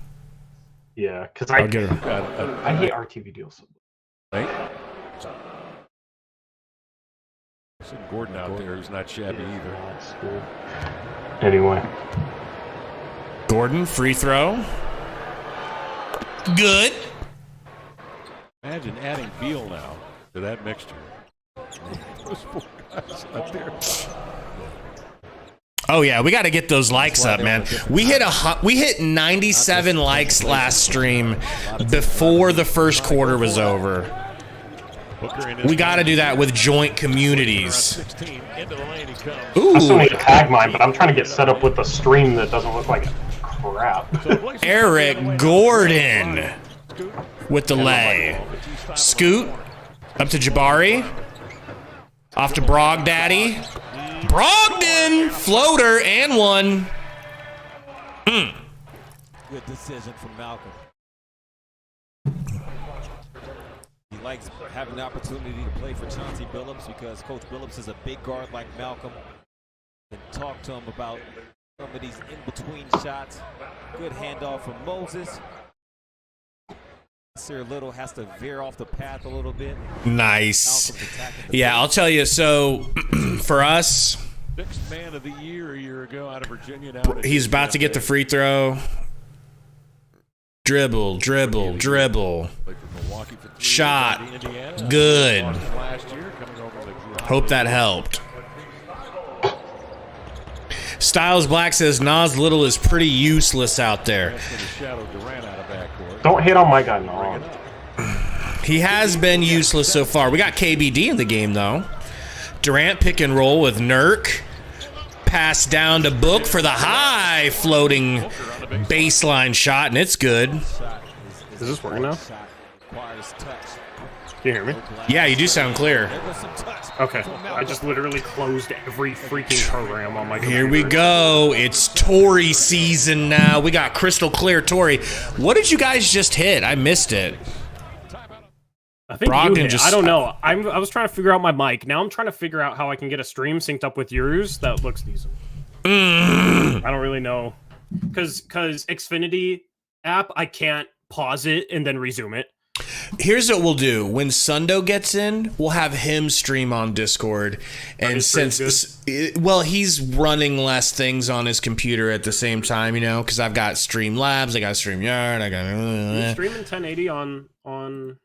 Yeah, because I'll get it. I hate RTV deals. Right? Gordon out there is not shabby either. That's cool. Anyway. Gordon, free throw. Good. Imagine adding Beal now to that mixture. Those four guys out there. Oh yeah, we got to get those likes up, man. We hit 97 likes last stream before the first quarter was over. We got to do that with joint communities. I still need to tag mine, but I'm trying to get set up with a stream that doesn't look like crap. Eric Gordon with the lay. Scoot up to Jabari. Off to Brogdaddy. Brogdon! Floater and one. Good decision from Malcolm. He likes having the opportunity to play for Chauncey Billups because Coach Billups is a big guard like Malcolm. And talk to him about some of these in-between shots. Good handoff from Moses. Sir Little has to veer off the path a little bit. Nice. Yeah, I'll tell you. So, for us, Sixth man of the year a year ago out of Virginia. Now he's about to get the free throw. Dribble. Shot. Good. Hope that helped. Styles Black says Nas Little is pretty useless out there. Don't hit on my guy, no. He has been useless so far. We got KBD in the game, though. Durant pick and roll with Nurk. Pass down to Book for the high floating baseline shot, and it's good. Is this working now? Can you hear me? Yeah, you do sound clear. Okay. I just literally closed every freaking program on my computer. Here we go. It's Torey season now. We got crystal clear Torey. What did you guys just hit? I missed it. I think Brogdon you hit. just- I don't know. I was trying to figure out my mic. Now I'm trying to figure out how I can get a stream synced up with yours that looks decent. I don't really know. Because Xfinity app, I can't pause it and then resume it. Here's what we'll do. When Sundo gets in, we'll have him stream on Discord. And well, he's running less things on his computer at the same time, you know, because I've got Streamlabs, I got StreamYard, I got You streaming 1080 on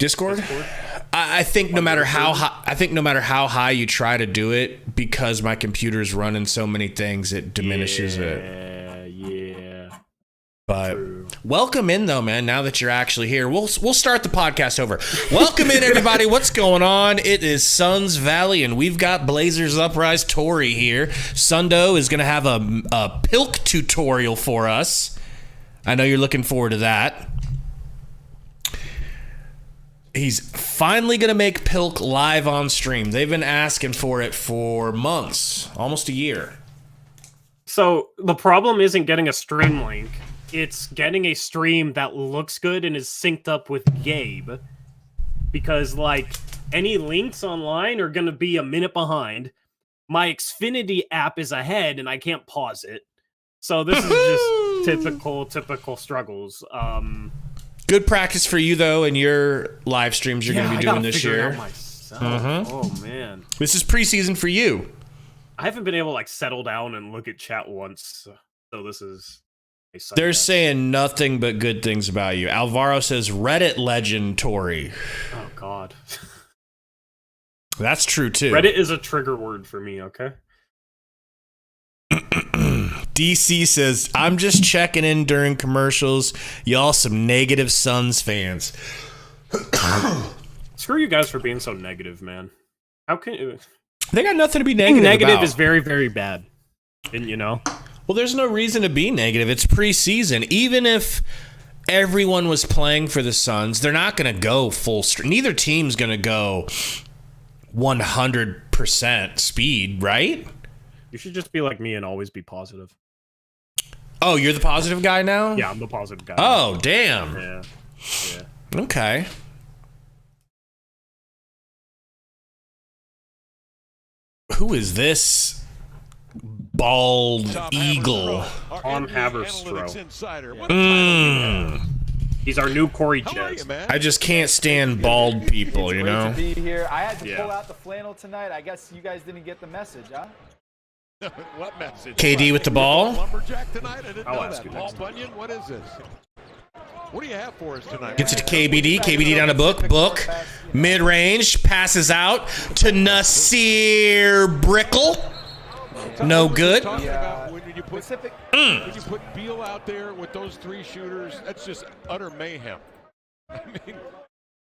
Discord. I think no matter how high you try to do it, because my computer's running so many things, it diminishes it. Yeah. But welcome in though, man. Now that you're actually here, we'll start the podcast over. Welcome in, everybody. What's going on? It is Suns Valley, and we've got Blazers Uprise Torey here. Sundo is going to have a pilk tutorial for us. I know you're looking forward to that. He's finally going to make pilk live on stream. They've been asking for it for months, almost a year. So the problem isn't getting a stream link. It's getting a stream that looks good and is synced up with Gabe. Because, like, any links online are going to be a minute behind. My Xfinity app is ahead, and I can't pause it. So this is just typical struggles. Good practice for you, though, in your live streams you're going to be doing this year. Oh, man. This is preseason for you. I haven't been able to, like, settle down and look at chat once. So this is... They're saying nothing but good things about you. Alvaro says Reddit legend Torey. Oh God. That's true too. Reddit is a trigger word for me, okay? DC says, I'm just checking in during commercials. Y'all some negative Suns fans. Screw you guys for being so negative, man. How can you... They got nothing to be negative about. Is very, very bad. And you know? Well, there's no reason to be negative. It's preseason. Even if everyone was playing for the Suns, they're not going to go full stream. Neither team's going to go 100% speed, right? You should just be like me and always be positive. Oh, you're the positive guy now? Yeah, I'm the positive guy. Oh, damn. Yeah. Okay. Who is this? Bald eagle. Tom Haverstro. He's our new Corey Jets. I just can't stand bald people, you know? Great to be here. I had to pull out the flannel tonight. I guess you guys didn't get the message, huh? What message? KD with the ball. Lumberjack tonight? I didn't I'll know ask that. you Paul next time. Bunyan, what is this? What do you have for us tonight? Gets it to KBD. KBD down to Book. Mid-range. Passes out to Nasir Brickle. No good. When you put Beal out there with those three shooters, that's just utter mayhem. I mean,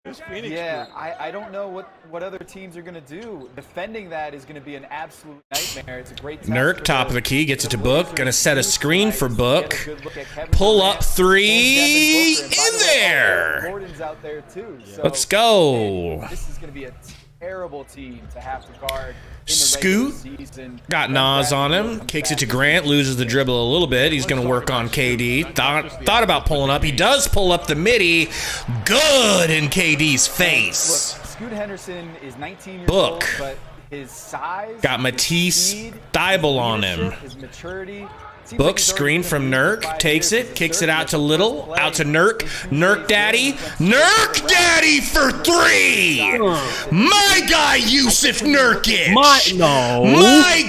this Phoenix Yeah, group. I don't know what other teams are going to do. Defending that is going to be an absolute nightmare. It's a great test Nurk, for top of the key, gets it to Blazers Book. Gonna set a screen for tonight. Book. Get a good look at Kevin Pull Durant up three. and Devin Booker. And by In the way, there. Gordon's out there too. So Let's go. This is going to be a terrible team to have to guard in the Scoot. regular season. Got Nas on him. Kicks it to Grant. Loses the dribble a little bit. He's going to work on KD. Thought about pulling up. He does pull up the midi. Good in KD's face. Look, Scoot Henderson is 19 years Book. old, but his size, Got Matisse Thybulle on him. his maturity. Seems Book like he's already screen been from in the league Nurk. for 5 Takes years. it. He's Kicks a it out to Little. play Out to Nurk. in 2 Nurk days Daddy. against Nurk the Daddy for three. My guy, Yusuf Nurkic. My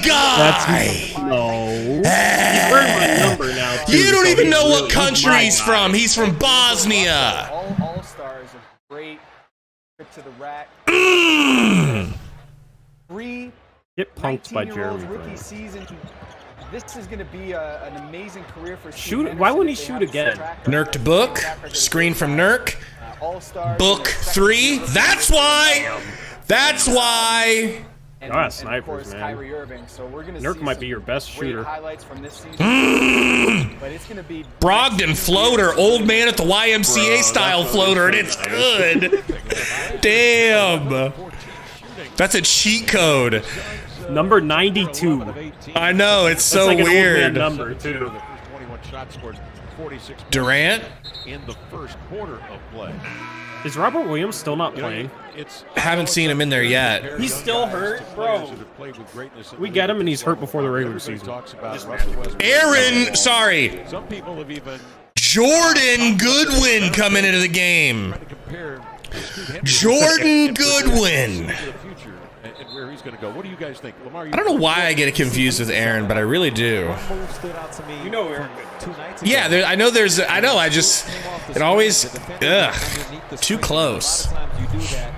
guy. No. He's wearing my number now, too, You don't so even he's know what really- country my he's guy. from. He's from Bosnia. All stars, a great trip to the rack. Three Get punked by 19-year-olds Jeremy rookie Grant. season. This is going to be an amazing career for Shoot- Scoot why wouldn't he Henderson. shoot They have again? a track Nurk record. to Book. Track record. Screen from Nurk. All-stars. Book three. That's why. That's why. And, Ah, and snipers, of course, man. Kyrie Irving. So we're going to Nurk see might some be your best great shooter. highlights from this season. But it's going to be Brogdon floater. Old man at the YMCA style floater, and it's good. Damn. That's a cheat code. Number 92. I know, it's so That's like an old weird. man number, too. 21 shots scored, 46 Durant. in the first quarter of play. Is Robert Williams still not playing? Haven't seen him in there yet. He's still hurt, bro. We get him and he's hurt before the regular season. Aaron, sorry. Some people have even Jordan Goodwin coming into the game. Jordan Goodwin. And where he's going to go. What do you guys think? Lamar, I don't know why I get confused with Aaron, but I really do. You know Aaron. Yeah, I know. I just it always too close. A lot of times you do that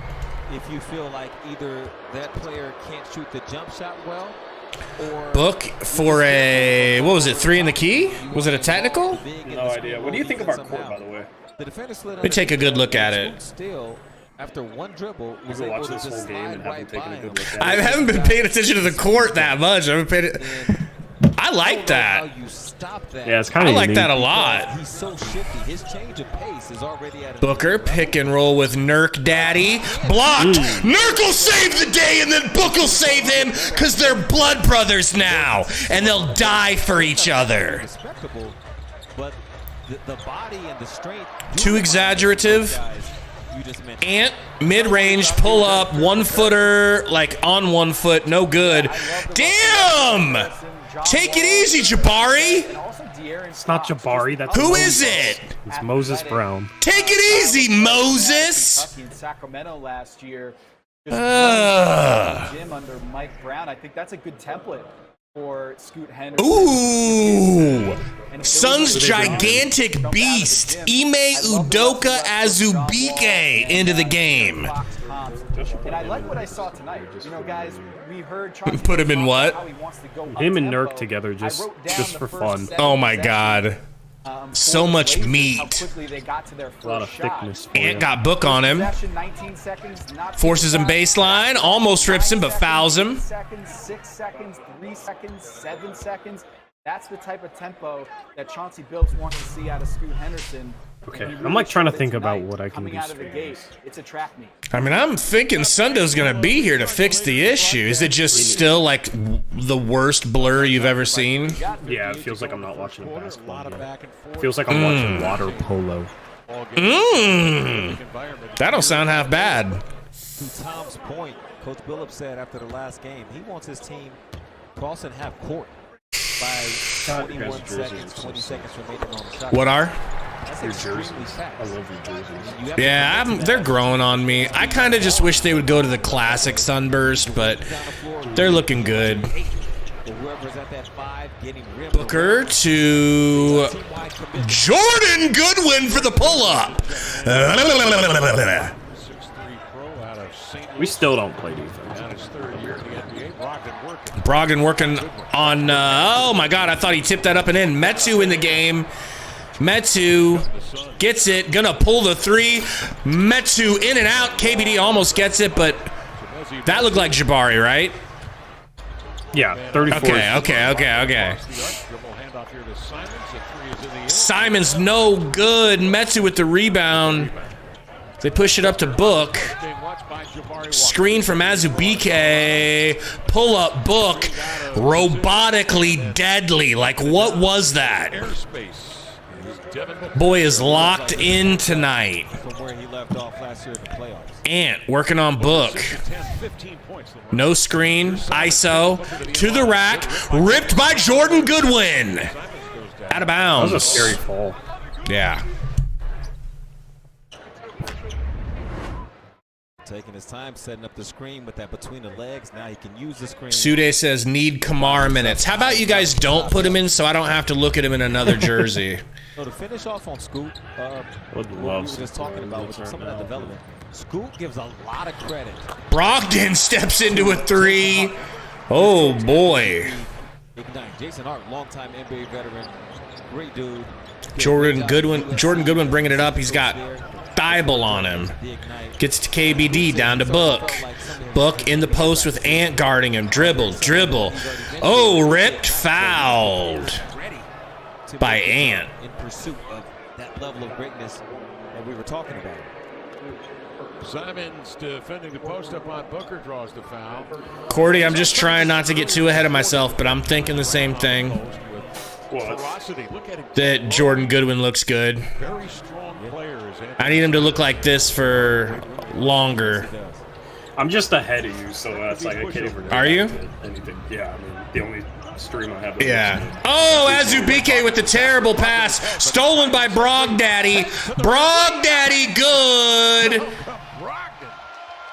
if you feel like either that player can't shoot the jump shot well, or Book for a what was it? 3 in the key? Was it a technical? No idea. What do you think of our court, by the way? Let me take a good look at it. Still, after one dribble, was Go able watch to this just whole game slide and haven't right taken by a good him. look at I it. haven't been paying attention to the court that much. I like that. Yeah, it's kind of I like that a lot. He's so shifty. His change of pace is already at Booker pick and roll with Nurk Daddy. Blocked. Nurk will save the day and then Book will save him because they're blood brothers now and they'll die for each other. Respectable, but the body and the strength. Too exaggerative. Ant, mid-range, pull up, 1-footer, like on 1 foot, no good. Damn! Take it easy, Jabari. It's not Jabari. That's Who Moses. is it? It's Moses Brown. Take it easy, Moses. In Sacramento last year. Ugh. Jim under Mike Brown. I think that's a good template for Scoot Henderson. Ooh. Suns gigantic beast. Ime Udoka Azubike into the game. And I like what I saw tonight. You know, guys, we heard Put him in what? Him and Nurk together just for fun. Oh my god. So much meat. A lot of thickness. Ant got Book on him. Forces him baseline. Almost rips him, but fouls him. 6 seconds, 3 seconds, 7 seconds. That's the type of tempo that Chauncey Billups wants to see out of Scoot Henderson. Okay, I'm like trying to think about what I can do. Out of the gate, it's a track meet. I mean, I'm thinking Sundo's gonna be here to fix the issue. Is it just still like the worst blur you've ever seen? Yeah, it feels like I'm not watching a basketball game. It feels like I'm watching water polo. That don't sound half bad. To Tom's point, Coach Billups said after the last game, he wants his team crossing half court by 21 seconds, 20 seconds remaining on the shot. What are? That's Your extremely jerseys. fast. I love your jerseys. Yeah, they're growing on me. I kind of just wish they would go to the classic Sunburst, but they're looking good. Whoever's at that 5 getting ripped. Booker to Jordan Goodwin for the pull-up. We still don't play defense. Brogdon working on, oh my god, I thought he tipped that up and in. Metu in the game. Metu gets it, gonna pull the 3. Metu in and out. KBD almost gets it, but that looked like Jabari, right? Yeah, 34. Okay. Simon's no good. Metu with the rebound. They push it up to Book. Screen from Azubike. Pull up Book. Robotically deadly. Like, what was that? Boy is locked in tonight. Ant working on Book. No screen. ISO. To the rack. Ripped by Jordan Goodwin. Out of bounds. That was a scary fall. Yeah. Taking his time, setting up the screen with that between the legs. Now he can use the screen. Sude says, need Kamara minutes. How about you guys don't put him in so I don't have to look at him in another jersey? So to finish off on Scoot, Would what we love were just talking about with some of that development, Scoot gives a lot of credit. Brogdon steps into a 3. Oh, boy. Ignite. Jason Hart, longtime NBA veteran, great dude. Jordan Goodwin bringing it up. He's got Thibault on him. Gets to KBD, down to Book. Book in the post with Ant guarding him. Dribble. Oh, ripped, fouled by Ant. In pursuit of that level of greatness that we were talking about. Simons defending the post up on Booker, draws the foul. Cordy, I'm just trying not to get too ahead of myself, but I'm thinking the same thing. Ferocity. Look at it. That Jordan Goodwin looks good. Very strong I need him to look like this for longer. I'm just ahead of you, so that's like I can't even. Are you? Anything? Yeah, I mean the only stream I have. Yeah. Oh, Azubike with the terrible pass, stolen by Brogdaddy. Brogdaddy, good.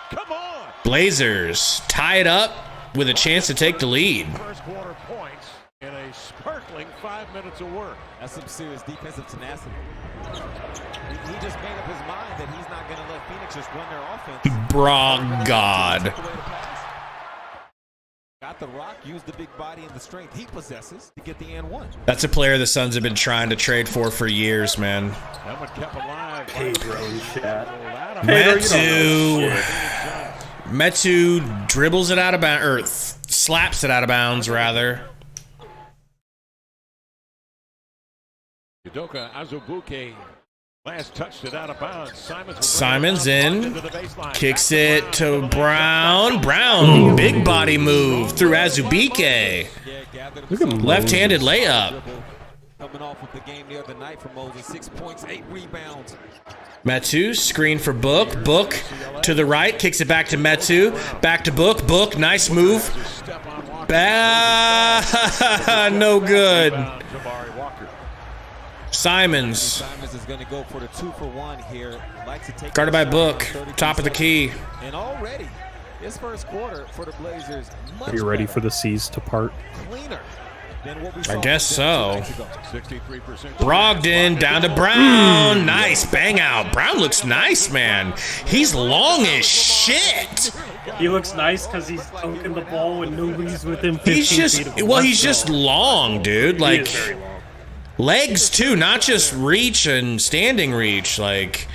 Come on. Blazers tie it up with a chance to take the lead. First quarter points in a sparkling 5 minutes of work. That's some serious defensive tenacity. He just made up his mind that he's not going to let Phoenix just run their offense. Brogdad. Got the rock, used the big body and the strength he possesses to get the and one. That's a player the Suns have been trying to trade for years, man. That one kept alive. Pedro chat. Metu dribbles it out of bounds, or slaps it out of bounds, rather. Udoka Azubuike last touched it out of bounds. Simon's in, kicks it to Brown. Brown, big body move through Azubike. Left-handed layup. Coming off of the game the other night for Moses, 6 points, 8 rebounds. Metu, screen for Book. Book to the right, kicks it back to Metu. Back to Book. Book, nice move. No good. Simons. Is going to go for the 2-for-1 here. Likes to take Guarded by Book. Top of the key. And already, this first quarter for the Blazers, much Are you ready for the seas to part? cleaner than what we I saw guess so. 63%. Brogdon down to Brown. Nice bang out. Brown looks nice, man. He's long as shit. He looks nice because he's dunking the ball and nobody's within 15 He's just, feet of him. well, he's just long, dude. He Like, is very long. legs too, not just reach and standing reach. Like,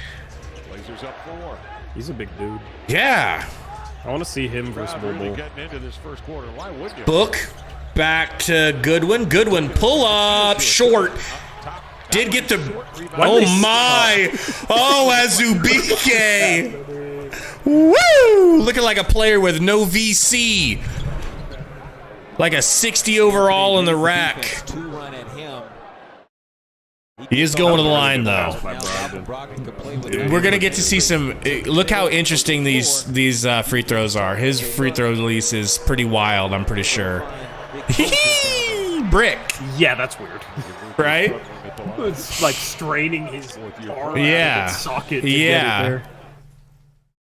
Blazers up 4. He's a big dude. yeah. I want to see him versus Really Bobo. getting into this first quarter. Why wouldn't you? Book back to Goodwin. Goodwin pull up short. Did get the. Oh my! Oh, Azubike! Woo! Looking like a player with no VC. Like a 60 overall in the rack. 2-run at him. He is going to the line though. We're gonna get to see some. Look how interesting these free throws are. His free throw release is pretty wild. I'm pretty sure. Brick, Yeah, that's weird. right? It's like straining his arm Yeah. out of its socket to Yeah. get it there.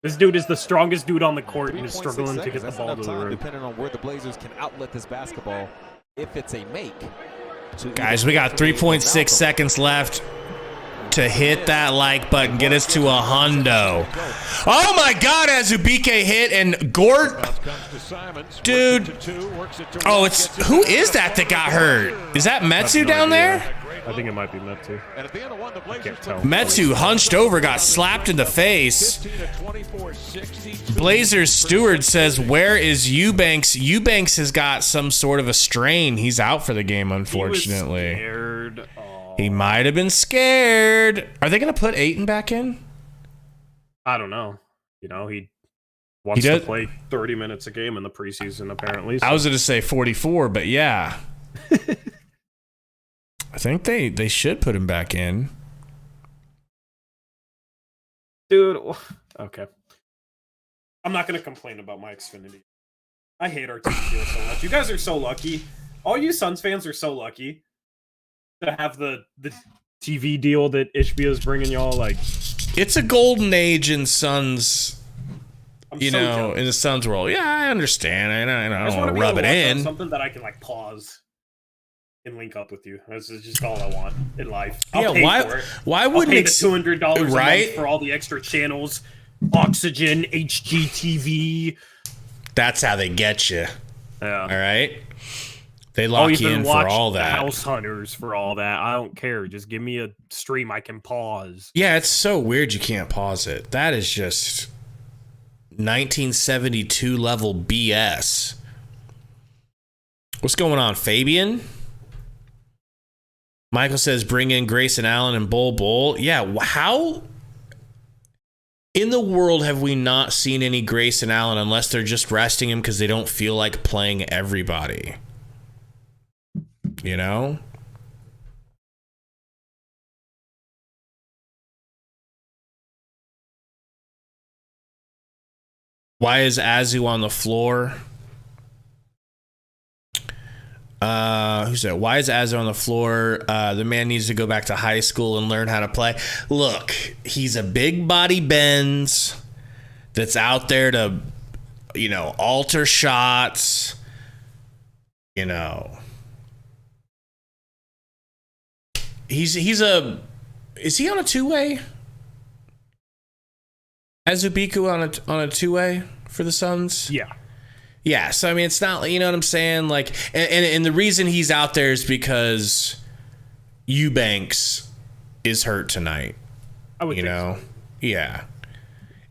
This dude is the strongest dude on the court and is struggling to get the ball to the rim. Depending on where the Blazers can outlet this basketball, if it's a make. Guys, we got 3.6 seconds left to hit that like button. Get us to a hundo. Oh my God, Azubike hit and Gort. Dude. Oh, it's who is that got hurt? Is that Metsu down there? I think it might be Metu. And at the end of one, the Blazers Can't tell. Metsu hunched over, got slapped in the face. 15-24-60. Blazers steward says, "Where is Eubanks? Eubanks has got some sort of a strain. He's out for the game, unfortunately. He was scared. Oh. He might have been scared. Are they going to put Ayton back in? I don't know. You know, he wants to play 30 minutes a game in the preseason, apparently. So. I was going to say 44, but yeah. I think they should put him back in. Dude, okay. I'm not going to complain about my Xfinity. I hate our TV deal so much. You guys are so lucky. All you Suns fans are so lucky to have the TV deal that HBO is bringing y'all. Like, it's a golden age in Suns, I'm you so know, jealous. in the Suns world. Yeah, I understand. I I don't just want want to rub it in. Something that I can like pause and link up with you. This is just all I want in life. Yeah, I'll pay why? for it. Why I'll wouldn't pay it? the $200 a right? month for all the extra channels, Oxygen, HGTV. That's how they get you. Yeah. All right. They lock you in for all The that. House Hunters for all that. I don't care. Just give me a stream I can pause. Yeah, it's so weird you can't pause it. That is just 1972 level BS. What's going on, Fabian? Michael says bring in Grayson Allen and Bull. Yeah, how in the world have we not seen any Grayson Allen unless they're just resting him because they don't feel like playing everybody? You know? Why is Azu on the floor? Who said, why is Azu on the floor? The man needs to go back to high school and learn how to play. Look, he's a big body Benz that's out there to, you know, alter shots, you know. Is he on a two-way? Azubiku on a two-way for the Suns? Yeah, so I mean, it's not, you know what I'm saying? Like, and the reason he's out there is because Eubanks is hurt tonight. I would think so. Yeah.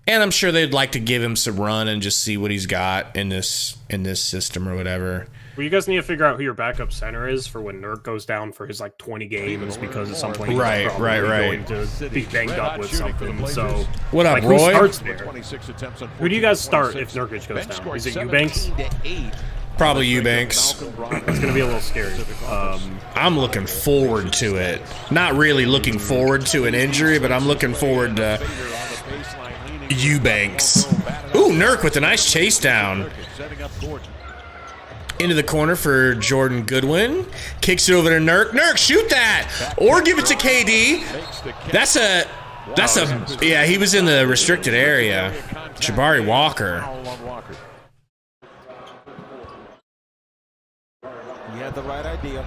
And I'm sure they'd like to give him some run and just see what he's got in this system or whatever. Well, you guys need to figure out who your backup center is for when Nurk goes down for his like 20 games because at some point he's probably going to be banged up with something. So what up, like, Roy? Who starts there? Who do you guys start if Nurkic goes down? Is it Eubanks? Probably Eubanks. It's going to be a little scary. I'm looking forward to it. Not really looking forward to an injury, but I'm looking forward to Eubanks. Ooh, Nurk with a nice chase down. Into the corner for Jordan Goodwin. Kicks it over to Nurk. Nurk, shoot that! Or give it to KD. Yeah, he was in the restricted area. Jabari Walker. He had the right idea.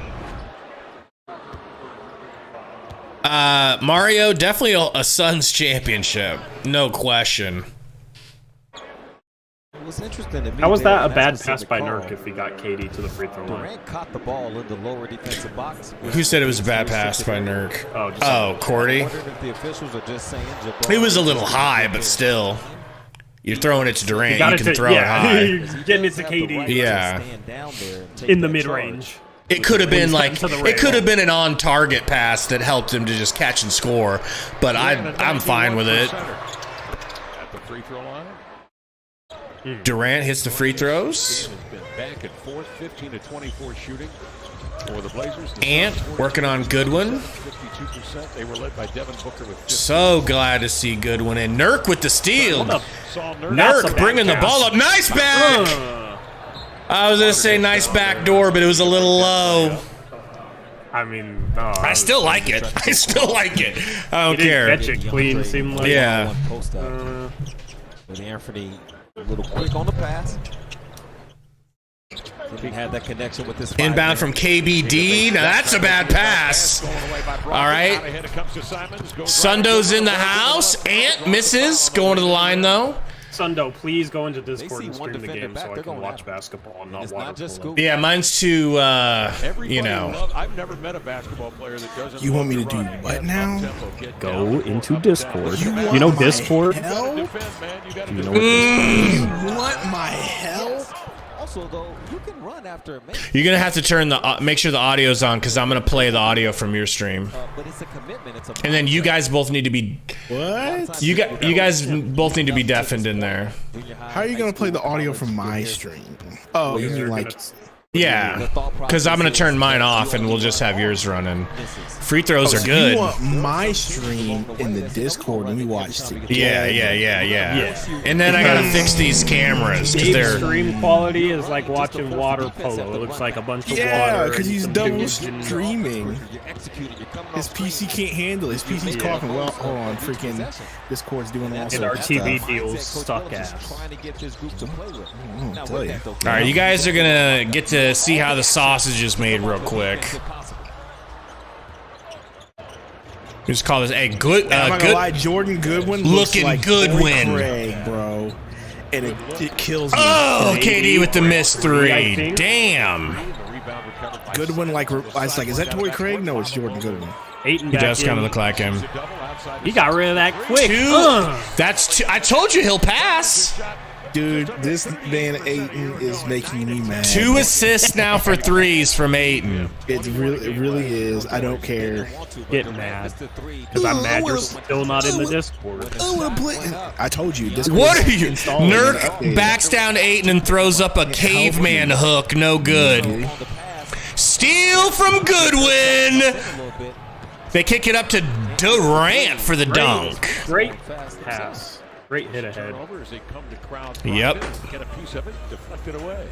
Mario, definitely a Suns championship. No question. What's interesting to me, how was that a bad pass by Nurk if he got KD to the free throw line? Durant caught the ball in the lower defensive box. Who said it was a bad pass by Nurk? Oh, Cordy. It was a little high, but still. You're throwing it to Durant. You can throw it high. You're getting it to KD. Yeah. In the mid-range. It could have been like it could have been an on-target pass that helped him to just catch and score, but I'm fine with it. At the free throw line. Durant hits the free throws. Back and forth, 15 to 24 shooting for the Blazers. Ant working on Goodwin. 52%. They were led by Devin Booker with 50. So glad to see Goodwin and Nurk with the steal. Nurk bringing the ball up. Nice back. I was gonna say nice back door, but it was a little low. I mean, I still like it. I still like it. I don't care. Catch it clean, seemed like. Yeah. With Anthony a little quick on the pass. He had that connection with this inbound from KBD. Now that's a bad pass. All right. Sundo's in the house. Ant misses. Going to the line though. Sundo, please go into Discord and stream the game so I can watch basketball and not water polo. Yeah, mine's too, you know. I've never met a basketball player that doesn't. You want me to do what now? Go into Discord. You know Discord? You know what Discord is? What my hell? Also, though, you can run after a minute. You're gonna have to turn make sure the audio's on because I'm gonna play the audio from your stream. But it's a commitment. It's a and then you guys both need to be. What? You guys both need to be deafened in there. How are you gonna play the audio from my stream? Oh, you mean like? Yeah, because I'm gonna turn mine off and we'll just have yours running. Free throws are good. You want my stream in the Discord and we watch together. Yeah. And then I gotta fix these cameras because Gabe's stream quality is like watching water polo. It looks like a bunch of water. Yeah, because he's double streaming. His PC can't handle it. His PC's coughing. Well, hold on, freaking Discord's doing all sorts of And our stuff. TV deals suck ass. I'll tell you. All right, you guys are gonna get to see how the sausage is made real quick. Just call this a good. I'm not gonna good. lie, Jordan Goodwin Looking looks like Goodwin. Craig, bro, and it kills me. Oh, KD with the missed three. Damn. Goodwin, like I was like, is that Torey Craig? No, it's Jordan Goodwin. Ayton He back does in. kind of look like him. He got rid of that quick. That's two. I told you he'll pass. Dude, this man Ayton is making me mad. 2 assists now for threes from Ayton. It really is. I don't care. Get mad. Because I'm mad you're still not in the Discord. I told you. Discord What are you? installing an Nurk update. backs down Ayton and throws up a caveman hook. No good. Steal from Goodwin. They kick it up to Durant for the dunk. Great pass. Great hit ahead. Turnover as they come to crowd. Yep. Get a piece of it, deflect it away.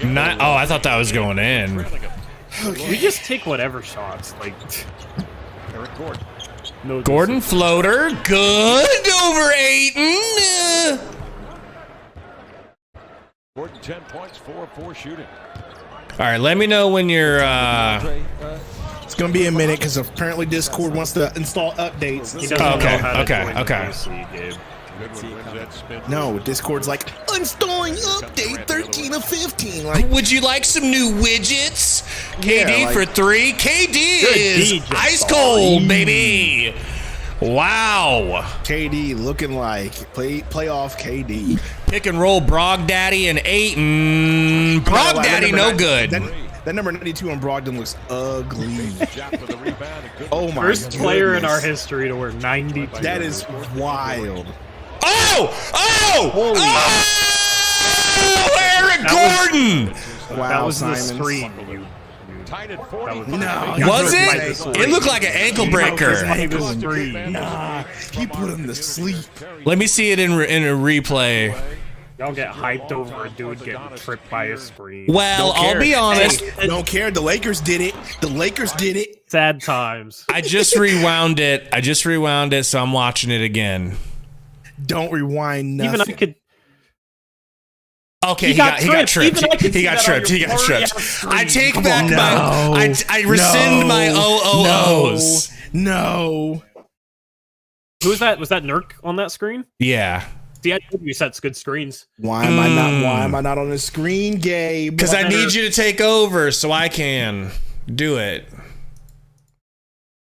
Not. Oh, I thought that was going in. We just take whatever shots. Like. Eric Gordon. No Gordon floater, good over Ayton. Gordon 10 points, 4 of 4 shooting. All right, let me know when you're. It's gonna be a minute because apparently Discord wants to install updates. He doesn't know how to join the okay. PC, Gabe. No, Discord's like installing update 13 of 15. Like, Would you like some new widgets? KD like- for 3. KD Good is DJ, ice Paul. cold, baby. Wow. KD looking like playoff KD. Pick and roll Brogdaddy and Ayton. Brogdaddy no good. That number 92 on Brogdon looks ugly. Oh my First player in our goodness. history to wear 92. That is wild. Eric Gordon. Wow, That was Simons. the stream. You Tied at 40. No, Was it? It looked like an ankle breaker. Nah, he put him to sleep. Let me see it in a replay. Y'all get hyped over a dude getting tripped by a screen. Well, Don't I'll care. be honest. Hey, don't care. The Lakers did it. The Lakers did it. Sad times. I just rewound it, so I'm watching it again. Don't rewind nothing. Even I could. Okay, He he got got tripped. tripped. Even I can He see got that on tripped. your He got blurry tripped. ass screen. I take Come back on. my. I rescind my OOOs. No. Who was that? Was that Nurk on that screen? Yeah, See, I told you sets good screens. Why am I not? Why am I not on the screen, Gabe? because I need you to take over so I can do it.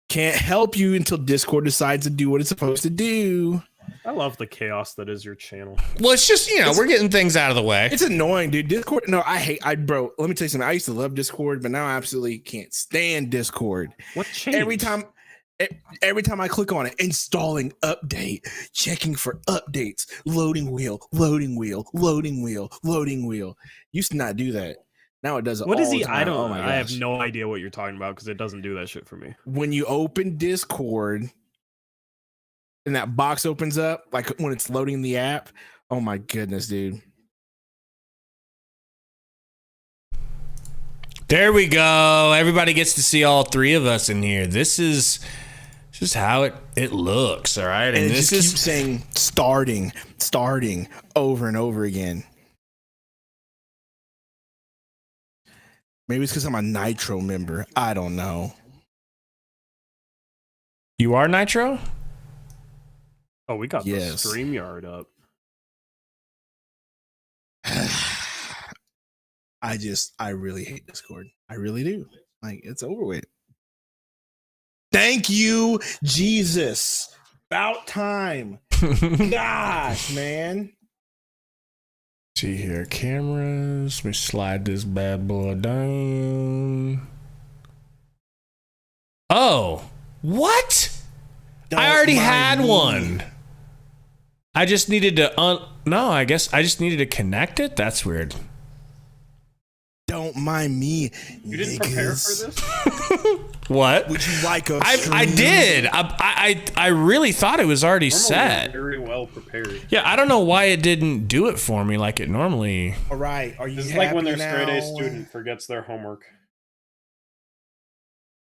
Can't help you until Discord decides to do what it's supposed to do. I love the chaos that is your channel. Well, it's just we're getting things out of the way. It's annoying, dude. Discord. No, bro. Let me tell you something. I used to love Discord, but now I absolutely can't stand Discord. What changed? Every time I click on it, installing update, checking for updates, loading wheel. Used to not do that. Now it does it. What all is he? the time. I don't. Oh my I have gosh. no idea what you're talking about because it doesn't do that shit for me. When you open Discord and that box opens up, like when it's loading the app. Oh my goodness, dude. There we go. Everybody gets to see all three of us in here. This is just how it looks. All right, And it this just is keeps saying starting over and over again. Maybe it's because I'm a Nitro member. I don't know. You are Nitro? Oh, we got Yes. the StreamYard up. I really hate Discord. I really do. Like, it's over with. Thank you, Jesus. About time. Gosh, man. See here, cameras. Let me slide this bad boy down. Oh, what? I already had one. I just needed to no, I guess I just needed to connect it. That's weird. Don't mind me. You didn't prepare for this? What? Would you like a I did. I really thought it was already set. Very well prepared. Yeah, I don't know why it didn't do it for me like it normally. All right. Are you This is happy like when their now? straight A student forgets their homework.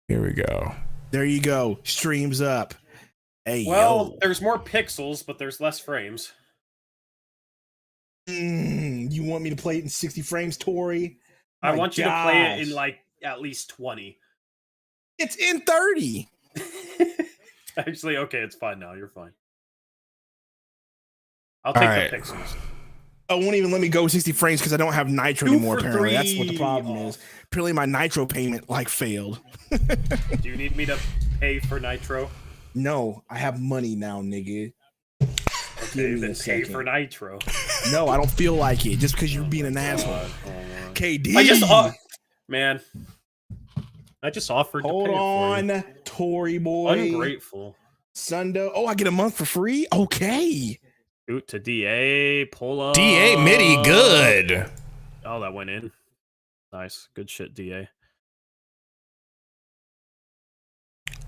Here we go. There you go. Streams up. Hey, Well, yo. there's more pixels, but there's less frames. You want me to play it in 60 frames, Torey? I My want you to play it gosh. in like at least 20. It's in 30. Actually, okay, it's fine now. You're fine. I'll take right. the pixels. Oh, it won't even let me go 60 frames because I don't have Nitro 2 anymore, for apparently. That's what the 3 problem off. is. Apparently my Nitro payment, failed. Do you need me to pay for Nitro? No, I have money now, nigga. Okay, me a then pay second. for Nitro. No, I don't feel like it just because you're being an asshole. KD. I just man. I just offered Hold to pay on, for you. Tory boy. Ungrateful. Sundo. Oh, I get a month for free? Okay. Shoot to DA, pull up. DA MIDI good. Oh, that went in. Nice. Good shit, DA.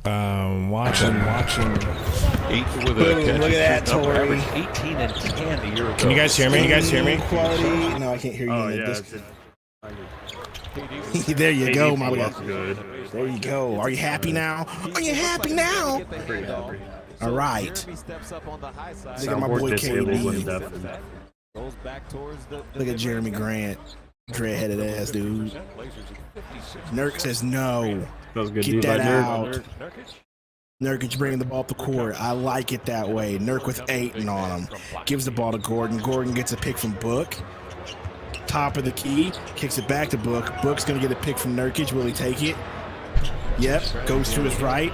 Watching. Ayton with Boom, look at that, Torey. 18 and 10 a year ago. Can you guys hear me? Quality. No, I can't hear you. Oh, in the yeah. Discord. There you go, my boy. Good. There you go. Are you happy now? Are you happy now? All right. Look at my boy KD. Look at Jeremy Grant. Dread-headed ass dude. Nurk says no. Get that out. Nurkic bringing the ball up the court. I like it that way. Nurk with Ayton on him. Gives the ball to Gordon. Gordon gets a pick from Book. Top of the key. Kicks it back to Book. Book's going to get a pick from Nurkic. Will he take it? Yep. Goes to his right.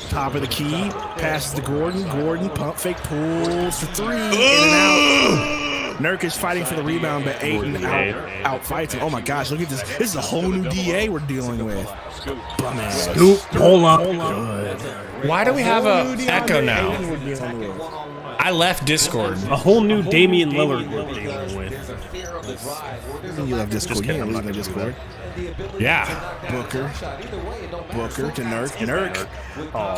Top of the key. Passes to Gordon. Gordon pump fake. Pulls for three. In and out. Nurkic fighting for the rebound, but Ayton out fights him. Oh my gosh, look at this. This is a whole new DA we're dealing with. Bum ass. Scoop. Hold up. Why do we have a echo now? I left Discord. A whole new Damian Lillard we're dealing with. You left Discord. You ain't leaving Discord. Yeah. Booker to Nurk. Nurk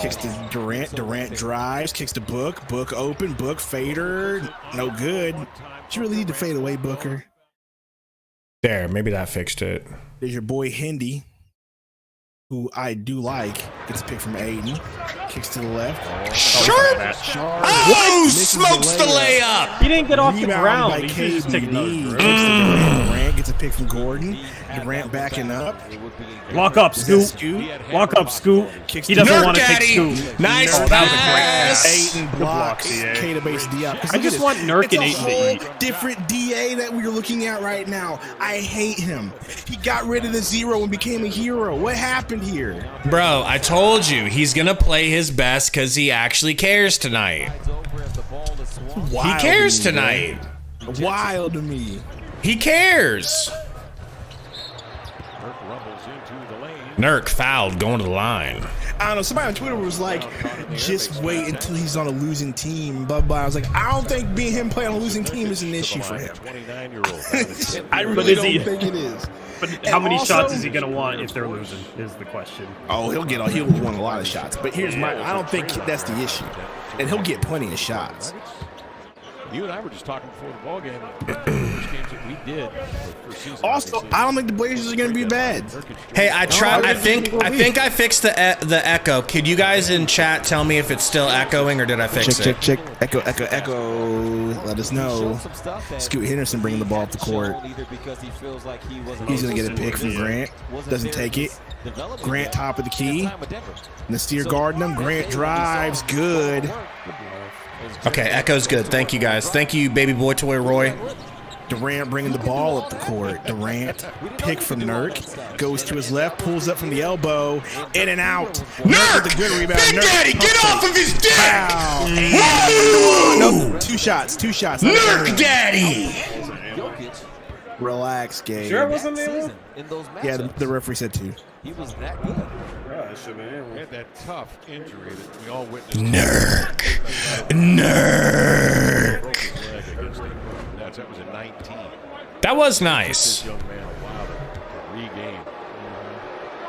kicks to Durant. Durant drives. Kicks to Book. Book open. Book fader. No good. You really need to fade away, Booker. There, maybe that fixed it. There's your boy Hendy, who I do like. Gets a pick from Ayton. Kicks to the left. Sharp! Oh, smokes the layup! He didn't get off the Rebound ground. by He just took KD. those. Kicks to Durant. Durant gets a pick from Gordon. Durant backing up. Lock up, Scoop. Lock up, Scoop. He doesn't want to take Scoop. Nice Oh, that was a great pass. Ayton blocks K to base D up. I just want Nurk and Ayton to eat. Different DA that we're looking at right now. I hate him. He got rid of the zero and became a hero. What happened here? Bro, I told you, he's going to play his best because he actually cares tonight. He cares tonight. Wild to me. He cares. Nurk fouled going to the line. I don't know. Somebody on Twitter was like, just wait until he's on a losing team. Blah, blah. I was like, I don't think being him playing on a losing team is an issue for him. I really don't think it is. But how many shots is he going to want if they're losing is the question. Oh, he'll want a lot of shots. But here's I don't think that's the issue. And he'll get plenty of shots. You and I were just talking before the ball game. First games that we did. Also, I don't think the Blazers are going to be bad. Hey, I tried. I think I fixed the echo. Could you guys in chat tell me if it's still echoing or did I fix it? Check. Echo. Let us know. Scoot Henderson bringing the ball up the court. He's going to get a pick from Grant. Doesn't take it. Grant top of the key. Nasir guarding him. Grant drives. Good. Okay, echo's good. Thank you, guys. Thank you, baby boy toy Roy. Durant bringing the ball up the court. Durant, pick from Nurk, goes to his left, pulls up from the elbow, in and out. Nurk with a good rebound. Big Daddy, get off of his dick! Wow. No, two shots. Nurk Daddy! Relax, Gabe. Sure it wasn't the Yeah, the referee said two. He was that good. We had that tough injury that we all witnessed. Nurk. That was a 19. That was nice. Young man allowed to regain.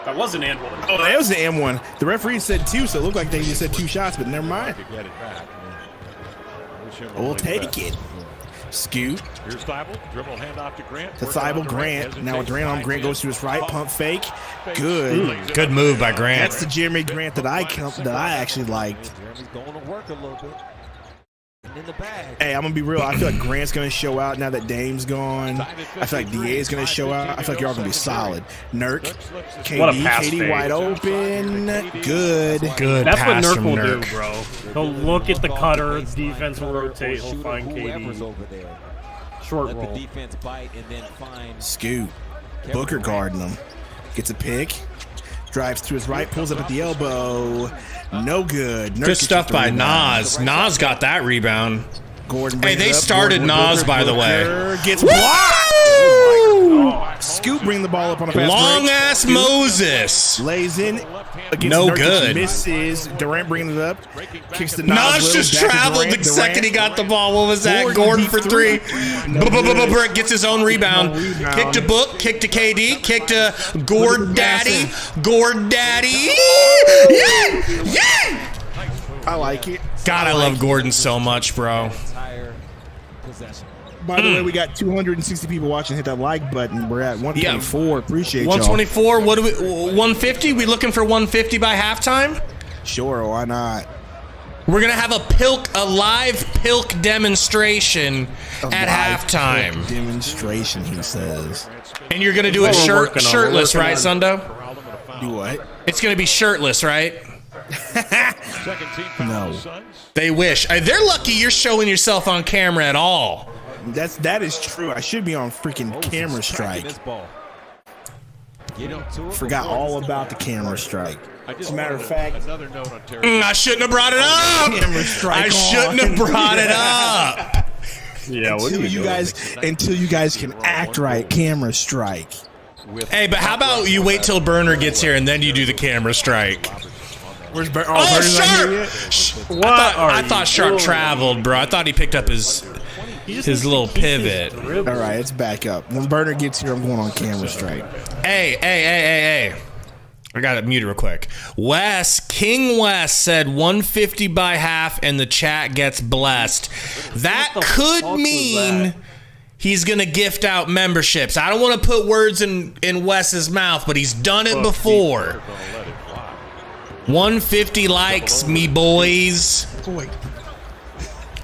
That was an and one. Oh, that was the M1. The referee said two, so it looked like they just said two shots, but never mind. To get it back. We'll take it. Scoot. Here's Thibault. Dribble handoff to Grant. To Thibault, Grant. Now with Durant on, Grant goes to his right. Pump fake. Good. Good move by Grant. That's the Jeremy Grant that I actually liked. Jeremy's going to work a little bit. And in the bag. Hey, I'm going to be real. I feel like Grant's going to show out now that Dame's gone. I feel like DA is going to show out. I feel like you're all going to be solid. Nurk. KD wide open. Good. That's what pass Nurk from will Nurk. do, bro. He'll look at the cutter, defense will rotate, he'll find KD. Over there. Short Let roll. the defense bite and then find Scoot. Booker guarding him. Gets a pick. Drives to his right. Pulls up at the elbow. No good. Good stuff by Nas. Nas got that rebound. Gordon. Hey, they started Nas, by the way. Gets blocked. Oh Scoot bringing the ball up on a fast Long break. ass Moses. Lays in. Against No Nurkic, good. Misses. Durant bringing it up. Kicks the Nas just traveled the second he got the ball. What was that? Gordon for three. Brick gets his own rebound. Kick to Book. Kick to KD. Kick to Gord Daddy. Gord Daddy. Yeah! I like it. God, I love Gordon so much, bro. By the way, we got 260 people watching. Hit that like button. We're at 124. Appreciate y'all. 124. What do we? 150? We looking for 150 by halftime? Sure, why not? We're gonna have a live pilk demonstration at halftime. Demonstration, he says. And you're gonna do it shirtless, right, Sundo? Do what? It's gonna be shirtless, right? No. They wish. They're lucky you're showing yourself on camera at all. That is true. I should be on freaking camera strike. Forgot all about the camera strike. As a matter of fact, another note on Terry. I shouldn't have brought it up. I shouldn't have brought it up. Yeah, until you guys can act right, camera strike. Hey, but how about you wait till Burner gets here and then you do the camera strike? Where's Sharp! I thought Sharp traveled, bro. I thought he picked up his little pivot. All right, it's back up. When Burner gets here, I'm going on camera strike. Hey. I got it muted real quick. King West said 150 by half and the chat gets blessed. That could mean he's going to gift out memberships. I don't want to put words in Wes's mouth, but he's done it before. 150 likes, me boys.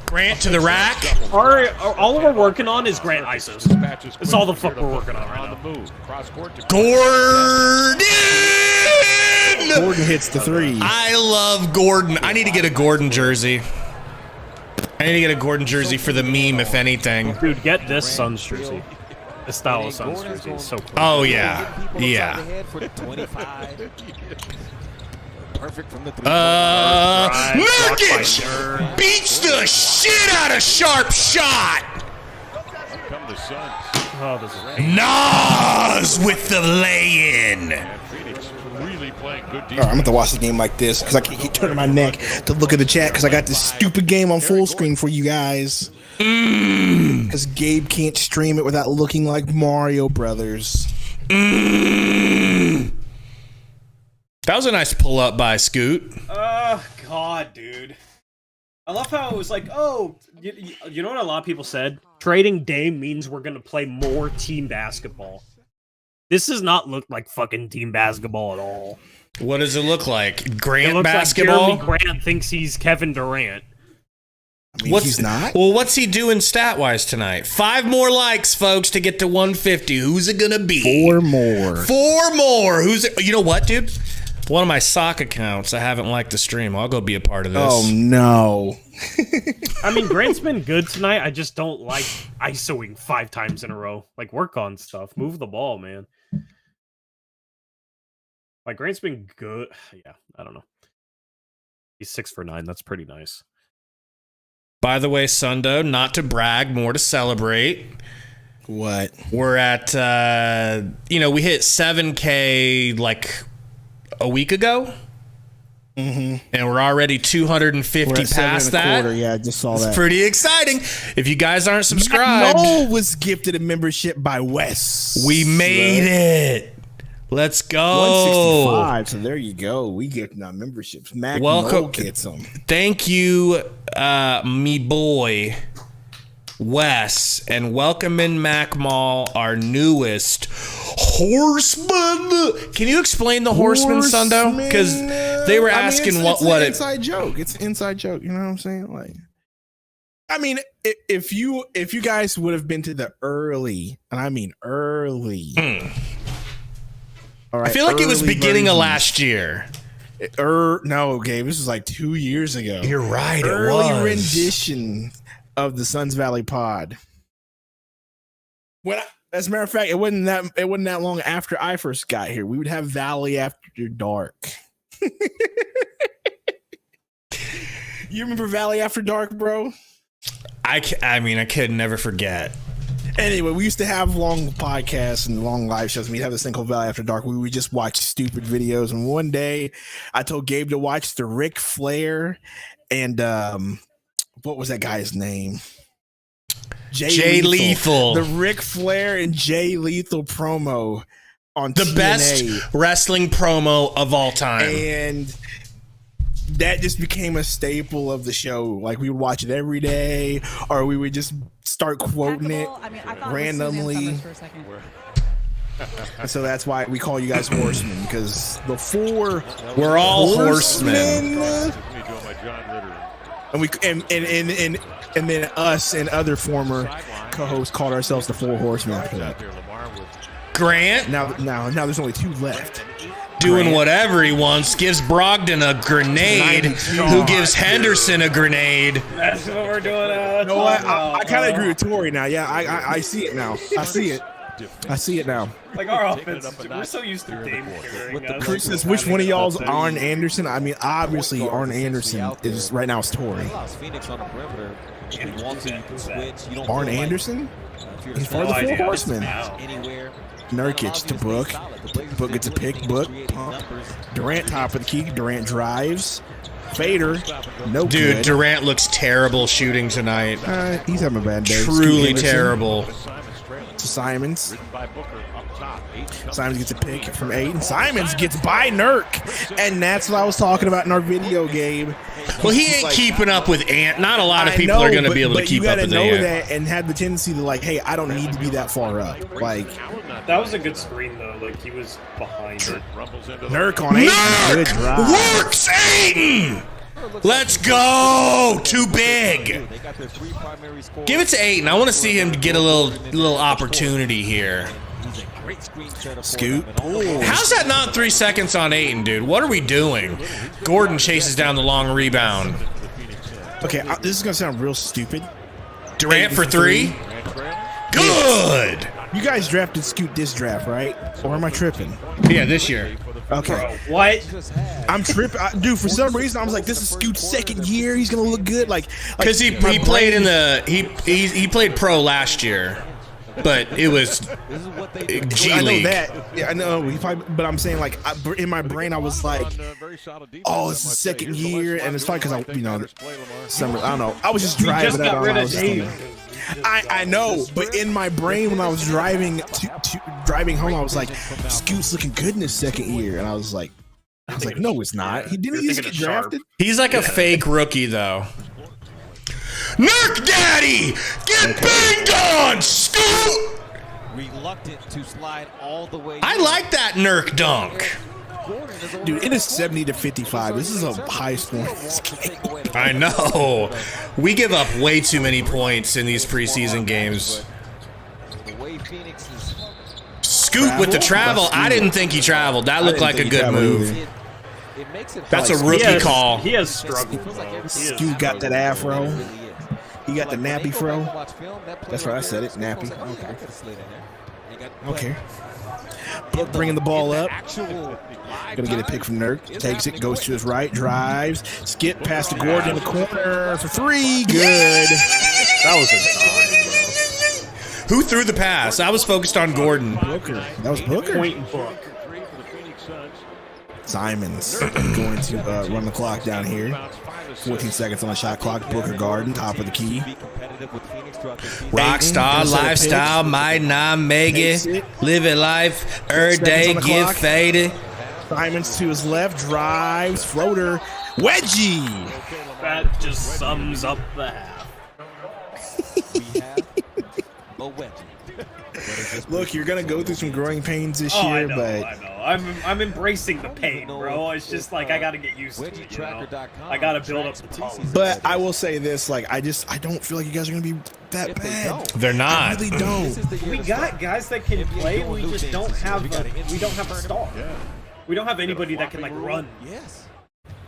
Grant to the rack. All we're working on is Grant ISOs. That's all the fuck we're working on right now. Gordon! Gordon hits the three. I love Gordon. I need to get a Gordon jersey. I need to get a Gordon jersey for the meme, if anything. Dude, get this Suns jersey. The style of Suns jersey is so cool. Oh, yeah. Perfect from the Nurkic beats the shit out of Sharp shot. Nas with the lay-in. All right, I'm going to have to watch the game like this because I keep turning my neck to look at the chat because I got this stupid game on full screen for you guys. Because Gabe can't stream it without looking like Mario Brothers. That was a nice pull up by Scoot. God, dude. I love how it was like, oh, you know what a lot of people said? Trading Dame means we're going to play more team basketball. This does not look like fucking team basketball at all. What does it look like? Grant it looks basketball? Like Jeremy Grant thinks he's Kevin Durant. I mean, he's not. Well, what's he doing stat-wise tonight? 5 more likes, folks, to get to 150. Who's it going to be? 4 more. 4 more. Who's it? You know what, dude? One of my sock accounts, I haven't liked the stream. I'll go be a part of this. Oh, no. I mean, Grant's been good tonight. I just don't like ISOing 5 times in a row. Like, work on stuff. Move the ball, man. Like, Grant's been good. Yeah, I don't know. He's 6 for 9. That's pretty nice. By the way, Sundo, not to brag, more to celebrate. What? We're at, we hit 7K like a week ago. Mm-hmm. And we're already 250 past that. Yeah, I just saw that. It's pretty exciting. If you guys aren't subscribed, Noel was gifted a membership by Wes. We made it. Let's go. 165. So there you go. We get our memberships. Mac Noel gets them. Thank you, me boy, Wes, and welcome in Mac Mall, our newest horseman. Can you explain the horseman, Sundo? Because they were asking what it's an inside joke. It's an inside joke. You know what I'm saying? Like, I mean, if you guys would have been to the early, and I mean early. All right, I feel like it was beginning of last year. No, Gabe, this was like 2 years ago. You're right. Early rendition of the Suns Valley Pod. As a matter of fact, it wasn't that long after I first got here. We would have Valley After Dark. You remember Valley After Dark, bro? I mean, I could never forget. Anyway, we used to have long podcasts and long live shows. We'd have this thing called Valley After Dark. We would just watch stupid videos. And one day, I told Gabe to watch the Ric Flair and what was that guy's name? Jay Lethal. The Ric Flair and Jay Lethal promo on the TNA. Best wrestling promo of all time. And that just became a staple of the show. Like, we would watch it every day, or we would just start quoting it randomly. So that's why we call you guys horsemen, because the four we're all horsemen. And we and then us and other former co-hosts called ourselves the Four Horsemen after that. Grant now there's only 2 left. Doing Grant. Whatever he wants, gives Brogdon a grenade, who gives Henderson a grenade. That's what we're doing. No, I kind of agree with Torey now. Yeah, I see it now. I see it now. Like, our offense, we're so used to Dame carrying us. Chris says, which one of y'all's Arn Anderson? I mean, obviously, Arn Anderson is right now. It's Torey. Arn Anderson? He's part of the Four Horsemen. Nurkic to Book. Book gets a pick. Book. Pump. Durant top of the key. Durant drives. Fader. No Dude, good. Durant looks terrible shooting tonight. He's having a bad day. Truly terrible. To Simons. Simons gets a pick from Ayton. Simons gets by Nurk. And that's what I was talking about in our video game. Well, he ain't keeping up with Ant. Not a lot of people are going to be able to keep up with Ant. You got to know that and have the tendency to, like, hey, I don't need to be that far up. Like, that was a good screen, though. Like, he was behind it. Nurk on Ayton. Good drive. Works Ayton! Let's go! Too big. Give it to Ayton. I want to see him get a little opportunity here. Scoot. How's that not 3 seconds on Ayton, dude? What are we doing? Gordon chases down the long rebound. Okay, this is going to sound real stupid. Durant for 3? Good! You guys drafted Scoot this draft, right? Or am I tripping? Yeah, this year. Okay. What? I'm tripping. Dude, for some reason, I was like, this is Scoot's second year. He's going to look good. Like, because he played in the... He played pro last year. But it was G League. I know that. Yeah, I know. But I'm saying, like, in my brain, I was like, "Oh, it's the second year," and it's fine because summer. I don't know. I was just driving that on. I know, but in my brain, when I was driving driving home, I was like, "Scoot's looking good in his second year," and I was like, "No, it's not. He didn't just get drafted." He's like a fake rookie, though. Nurk Daddy! Get banged on, Scoot! Reluctant to slide all the way. I like that Nurk dunk. Dude, it is 70-55. This is a high scoring game. I know. We give up way too many points in these preseason games. Scoot with the travel. I didn't think he traveled. That looked like a good move. That's a rookie call. He has struggled. Scoot got that afro. He got the nappy fro. That's right, I said it. Nappy. Okay. Book bringing the ball up. Gonna get a pick from Nurk. Takes it, goes to his right, drives. Skip past the Gordon in the corner for 3. Good. That was a time. Who threw the pass? I was focused on Gordon. Booker. That was Booker. Point and Book. Simons going to run the clock down here. 14 seconds on the shot clock. Booker Garden, top of the key. Rockstar lifestyle, might not make it. Living life, every day get faded. Simons to his left, drives, floater, wedgie. That just sums up the half. Look, you're gonna go through some growing pains this year, but I know. I'm embracing the pain, bro. It's just like I gotta get used to it. You know? I gotta build up the tolerance. But I will say this: like, I don't feel like you guys are gonna be that bad. They're not. I really don't. We got guys that can play. We just don't have a star. We don't have anybody that can like run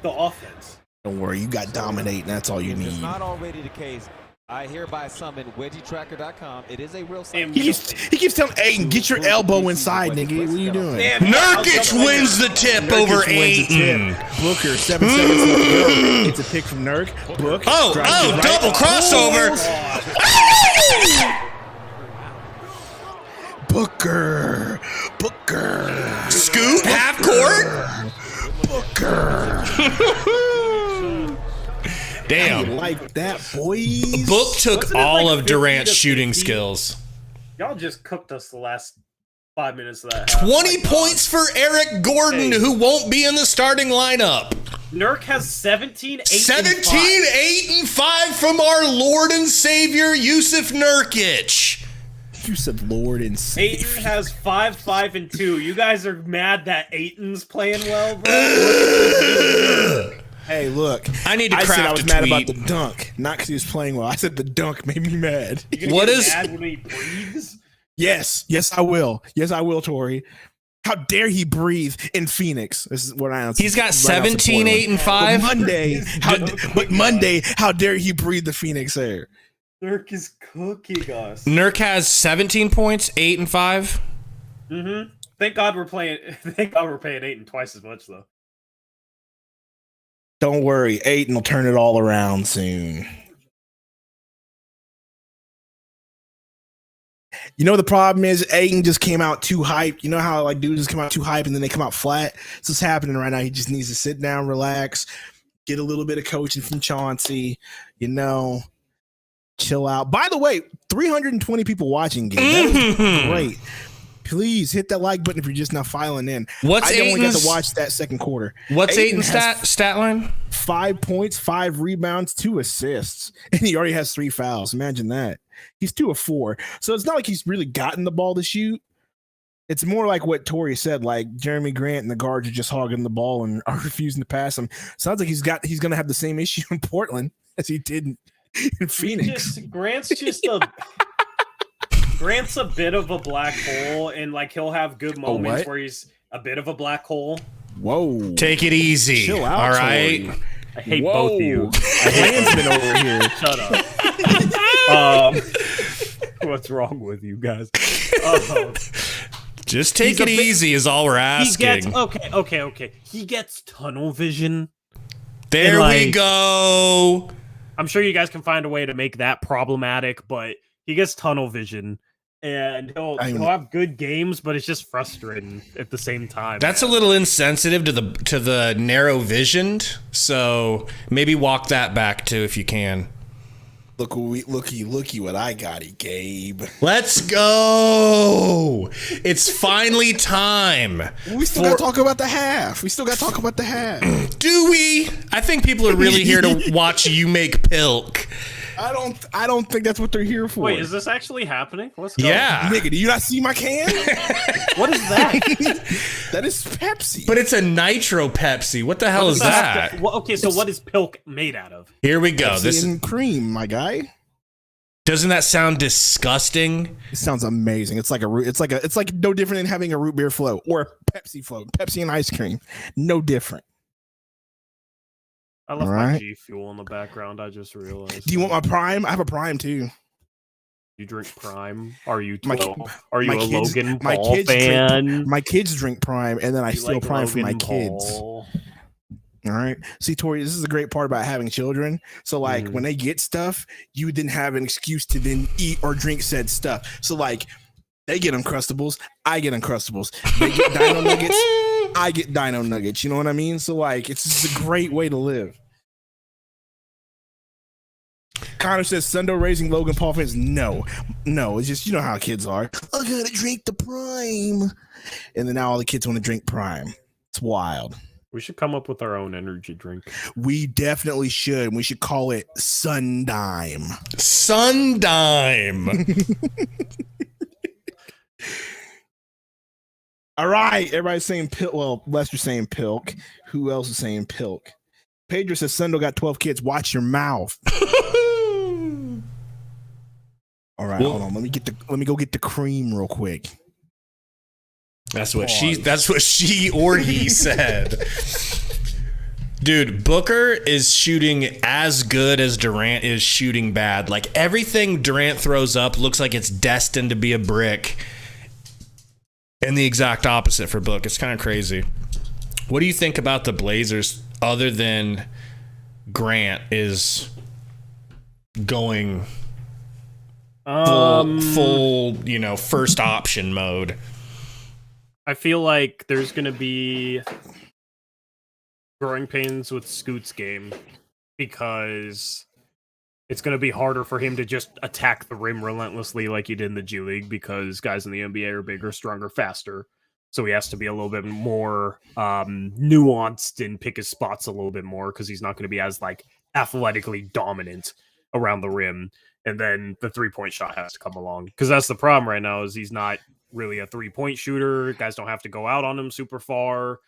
the offense. Don't worry, you got dominate, and that's all you need. It's not already the case. I hereby summon WedgieTracker.com. It is a real site. He keeps telling Ayton, get your elbow inside, nigga. What are you doing? Nurkic wins the tip over Ayton. Booker, 7 seconds left to go. It's a pick from Nurk. Book. Oh, double crossover. Booker. Scoot half court. Booker. Damn. I like that, boys. Book took Wasn't it all like of Durant's 50 to shooting 50? skills. Y'all just cooked us the last 5 minutes of that. 20 points for Eric Gordon, Hey. who won't be in the starting lineup. Nurk has 17, 8, 17, and 5. 8, and 5 from our Lord and Savior, Yusuf Nurkic. You said Lord and Savior. Ayton has 5, 5, and 2. You guys are mad that Ayton's playing well, bro? Hey, look. I need to I said I craft was a mad tweet. about the dunk, not because he was playing well. I said the dunk made me mad. You gonna What get is- mad when he breathes? Yes, I will. Yes, I will, Torey. How dare he breathe in Phoenix? This is what I announced. He's got 17, 8, and 5. But Monday, how dare he breathe the Phoenix air? Nurk is cooking us. Nurk has 17 points, 8, and 5. Mm-hmm. Thank God we're paying Ayton twice as much though. Don't worry, Ayton will turn it all around soon. You know the problem is Ayton just came out too hyped. You know how like dudes just come out too hyped and then they come out flat. It's what's happening right now. He just needs to sit down, relax, get a little bit of coaching from Chauncey. You know, chill out. By the way, 320 people watching. Game. That is great. Please hit that like button if you're just now filing in. What's I only got Ayton's- to watch that second quarter. What's Ayton Ayton's has stat line? 5 points, 5 rebounds, 2 assists, and he already has 3 fouls. Imagine that. He's 2 of 4. So it's not like he's really gotten the ball to shoot. It's more like what Torey said, like Jeremy Grant and the guards are just hogging the ball and are refusing to pass him. Sounds like he's going to have the same issue in Portland as he did in Phoenix. Grant's a bit of a black hole, and like he'll have good moments what? where he's a bit of a black hole. Whoa. Take it easy. Chill out, all right. Torey. I hate Whoa. both of you. Land's been over here. Shut up. What's wrong with you guys? Just take it easy is all we're asking. Okay. He gets tunnel vision. There And, we like, go. I'm sure you guys can find a way to make that problematic, but he gets tunnel vision, and he'll have good games, but it's just frustrating at the same time. That's a little insensitive to the narrow visioned. So maybe walk that back too if you can. Looky what I got, Gabe. Let's go. It's finally time. We still got to talk about the half. Do we? I think people are really here to watch you make pilk. I don't think that's what they're here for. Wait, is this actually happening? What's going Yeah. Nigga, do you not see my can? What is that? That is Pepsi. But it's a nitro Pepsi. What the hell is that? Well, okay, so what is pilk made out of? Here we go. Pepsi This and cream, my guy. doesn't that sound disgusting? It sounds amazing. It's like it's like no different than having a root beer float or a Pepsi float. Pepsi and ice cream. No different. I left All my right. G Fuel in the background. I just realized. Do you want my Prime? I have a Prime too. You drink Prime? Are you My- 12? Are you my a kids- Logan my Paul kids fan? drink- My kids drink Prime, and then I You steal like Prime from my Logan kids. Paul? All right. See, Tori, this is the great part about having children. So, like, when they get stuff, you didn't have an excuse to then eat or drink said stuff. So, like, they get Uncrustables, I get Uncrustables. They get Dino Nuggets, I get Dino Nuggets. You know what I mean? So, like, it's just a great way to live. Connor says Sundo raising Logan Paul fans. No, it's just, you know how kids are. I gotta drink the Prime. And then now all the kids want to drink Prime. It's wild. We should come up with our own energy drink. We definitely should. We should call it Sundime. Sundime. All right. Everybody's saying pilk. Well, Lester's saying pilk. Who else is saying pilk? Pedro says Sundo got 12 kids. Watch your mouth. All right, hold on. Let me go get the cream real quick. That's what she or he said. Dude, Booker is shooting as good as Durant is shooting bad. Like, everything Durant throws up looks like it's destined to be a brick. And the exact opposite for Book. It's kind of crazy. What do you think about the Blazers other than Grant is going full, first option mode. I feel like there's going to be growing pains with Scoot's game because it's going to be harder for him to just attack the rim relentlessly like he did in the G League because guys in the NBA are bigger, stronger, faster. So he has to be a little bit more nuanced and pick his spots a little bit more because he's not going to be as athletically dominant around the rim. And then the 3-point shot has to come along because that's the problem right now is he's not really a 3-point shooter. Guys don't have to go out on him super far.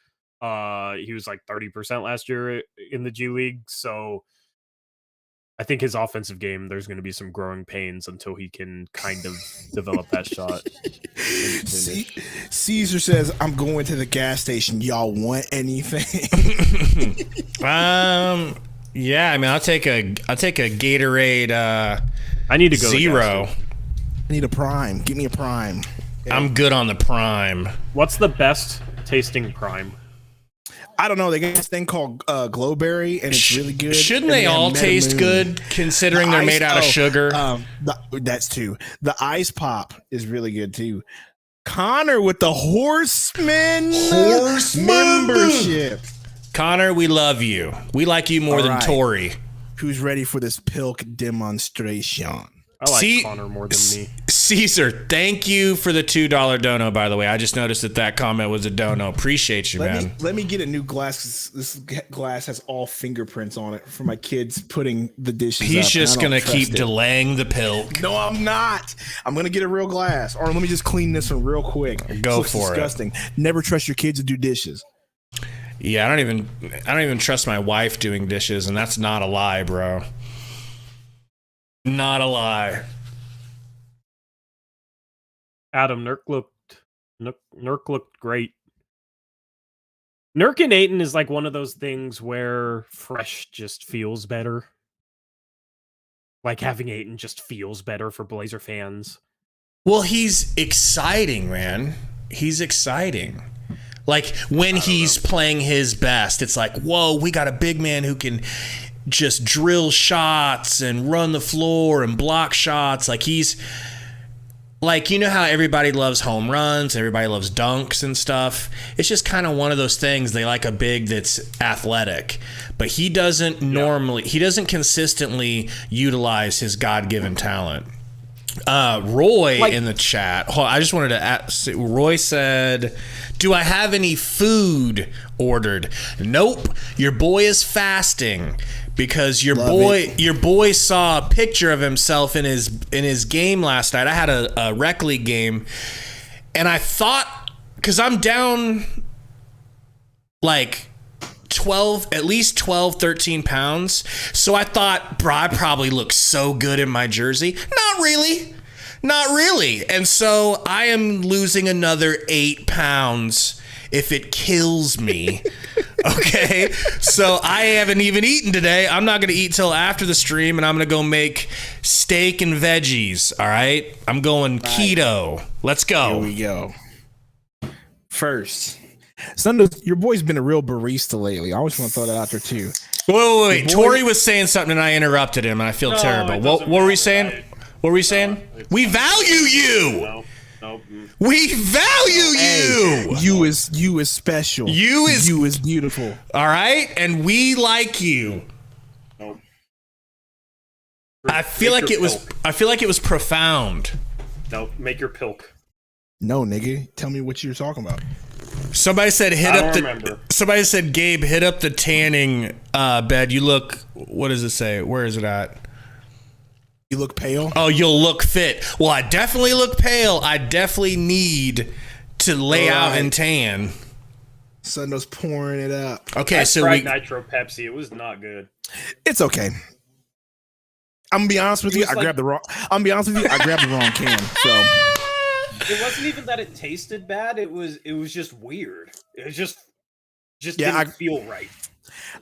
He was 30% last year in the G League. So I think his offensive game, there's going to be some growing pains until he can kind of develop that shot. Caesar says, I'm going to the gas station. Y'all want anything? Yeah, I mean, I'll take a Gatorade. I need to go Zero. I need a Prime. Give me a Prime. Yeah. I'm good on the Prime. What's the best tasting Prime? I don't know. They got this thing called Glowberry, and it's really good. Shouldn't they all taste good, considering they're made out of sugar? That's too. The Ice Pop is really good too. Connor with the Horseman membership. Connor, we love you. We like you more than Torey. Who's ready for this pilk demonstration? I like Connor more than me. Caesar, thank you for the $2 dono, by the way. I just noticed that comment was a dono. Appreciate you, man. Let me get a new glass. This glass has all fingerprints on it for my kids putting the dishes He's up, just going to keep delaying the pilk. No, I'm not. I'm going to get a real glass. Or let me just clean this one real quick. Go for disgusting. Never trust your kids to do dishes. Yeah, I don't even trust my wife doing dishes, and that's not a lie, bro. Not a lie. Adam, Nurk looked great. Nurk and Ayton is one of those things where fresh just feels better. Having Ayton just feels better for Blazer fans. Well, he's exciting, man. He's exciting. When he's playing his best, it's whoa, we got a big man who can just drill shots and run the floor and block shots. He's you know how everybody loves home runs, everybody loves dunks and stuff. It's just kind of one of those things. They like a big that's athletic, but he doesn't consistently utilize his God-given talent. Roy in the chat. I just wanted to ask. Roy said, "Do I have any food ordered?" Nope. Your boy is fasting because your boy saw a picture of himself in his game last night. I had a rec league game, and I thought, because I'm down 12, 13 pounds. So I thought, bro, I probably look so good in my jersey. Not really. And so I am losing another 8 pounds if it kills me. Okay? So I haven't even eaten today. I'm not going to eat till after the stream, and I'm going to go make steak and veggies. All right? I'm going keto. Let's go. Here we go. First, Sundo, your boy's been a real barista lately. I always want to throw that out there too. Wait. Torey was saying something and I interrupted him and I feel terrible. What were we saying? We value you. No. We value you. You is special. You is beautiful. All right, and we like you. Nope. I feel like it was profound. No, make your pilk. No, nigga. Tell me what you're talking about. Somebody said Somebody said, Gabe, hit up the tanning bed. You look. What does it say? Where is it at? You look pale. Oh, you'll look fit. Well, I definitely look pale. I definitely need to lay out and tan. Sundo's pouring it up. Okay, I so tried Nitro Pepsi. It was not good. It's okay. I'm gonna be honest with you. I grabbed the wrong can. So. It wasn't even that it tasted bad. It was just weird. It was just didn't feel right.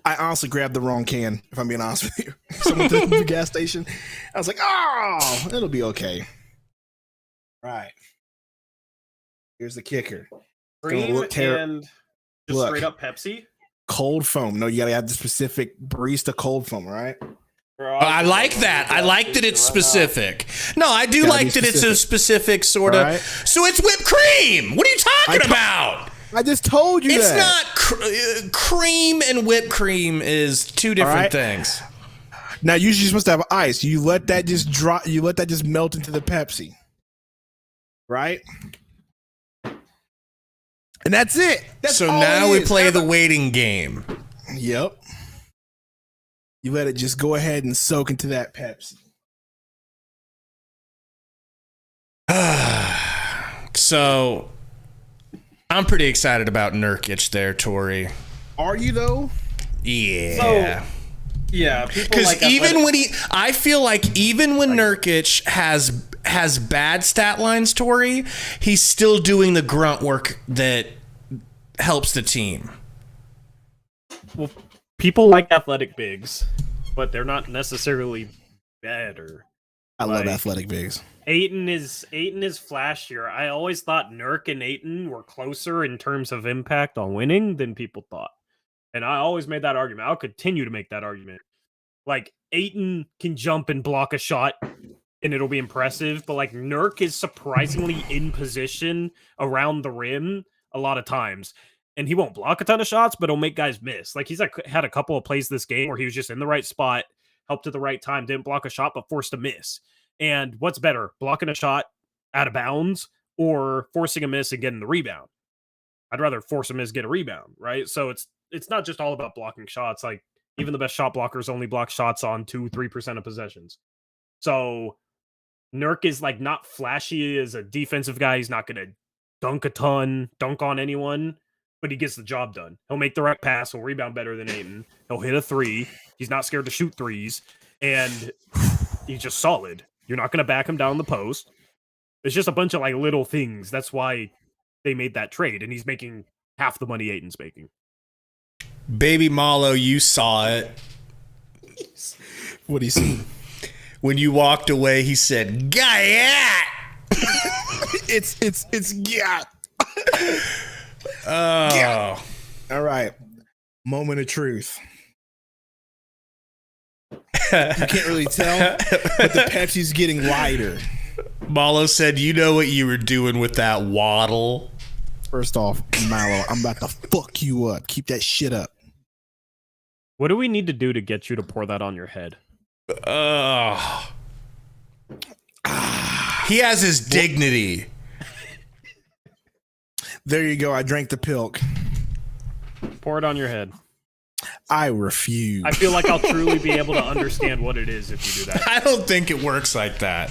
I honestly grabbed the wrong can, if I'm being honest with you. Someone took the gas station. I was like, oh, it'll be okay. Right. Here's the kicker. Cream and just straight up Pepsi? Cold foam. No, you gotta have the specific barista cold foam, right? I like that. I like that it's specific. No, I do like that it's a specific sort of. Right. So it's whipped cream. What are you talking about? I just told you it's that. It's not cream and whipped cream is two different things. Now, usually you're supposed to have ice. You let that just drop. You let that just melt into the Pepsi. Right? And that's it. That's so now we play the waiting game. Yep. You let it just go ahead and soak into that Pepsi. So, I'm pretty excited about Nurkic there, Torey. Are you though? Yeah. So, yeah, because I feel like even when Nurkic has bad stat lines, Torey, he's still doing the grunt work that helps the team. Well, people like athletic bigs, but they're not necessarily better. I love athletic bigs. Ayton is flashier. I always thought Nurk and Ayton were closer in terms of impact on winning than people thought. And I always made that argument. I'll continue to make that argument. Like, Ayton can jump and block a shot, and it'll be impressive. But, like, Nurk is surprisingly in position around the rim a lot of times. And he won't block a ton of shots, but he'll make guys miss. Like, he's had a couple of plays this game where he was just in the right spot, helped at the right time, didn't block a shot, but forced a miss. And what's better, blocking a shot out of bounds or forcing a miss and getting the rebound? I'd rather force a miss, get a rebound, right? So it's not just all about blocking shots. Like, even the best shot blockers only block shots on 2-3% of possessions. So Nurk is like not flashy as a defensive guy. He's not going to dunk on anyone, but he gets the job done. He'll make the right pass. He'll rebound better than Ayton. He'll hit a three. He's not scared to shoot threes. And he's just solid. You're not going to back him down the post. It's just a bunch of like little things. That's why they made that trade. And he's making half the money Ayton's making. Baby Malo, you saw it. What do you see? When you walked away, he said, "Gayat." It's yeah. Oh. All right. Moment of truth. You can't really tell, but the Pepsi's getting wider. Malo said, "You know what you were doing with that waddle." First off, Malo, I'm about to fuck you up. Keep that shit up. What do we need to do to get you to pour that on your head? He has his dignity. There you go. I drank the pilk. Pour it on your head. I refuse. I feel like I'll truly be able to understand what it is if you do that. I don't think it works like that.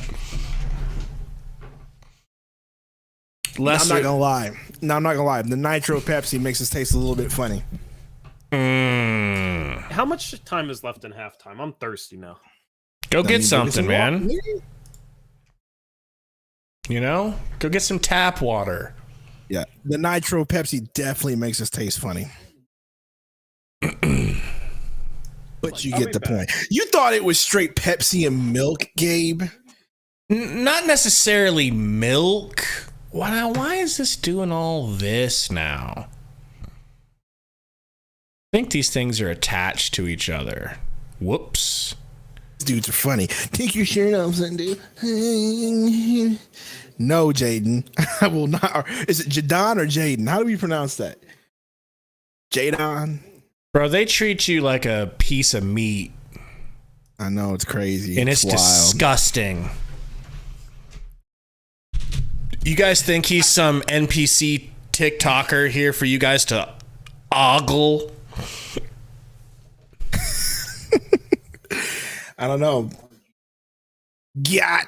I'm not gonna lie. No, I'm not gonna lie. The Nitro Pepsi makes this taste a little bit funny. How much time is left in halftime? I'm thirsty now. Go get something, man. You know? Go get some tap water. Yeah. The Nitro Pepsi definitely makes this taste funny. But you get the point. You thought it was straight Pepsi and milk, Gabe? Not necessarily milk. Why is this doing all this now? I think these things are attached to each other. Whoops. These dudes are funny. Take your shirt off, Sundo. No, Jaden. I will not. Is it Jadon or Jaden? How do we pronounce that? Jadon? Bro, they treat you like a piece of meat. I know, it's crazy. And it's disgusting. You guys think he's some NPC TikToker here for you guys to ogle? I don't know. Yeah.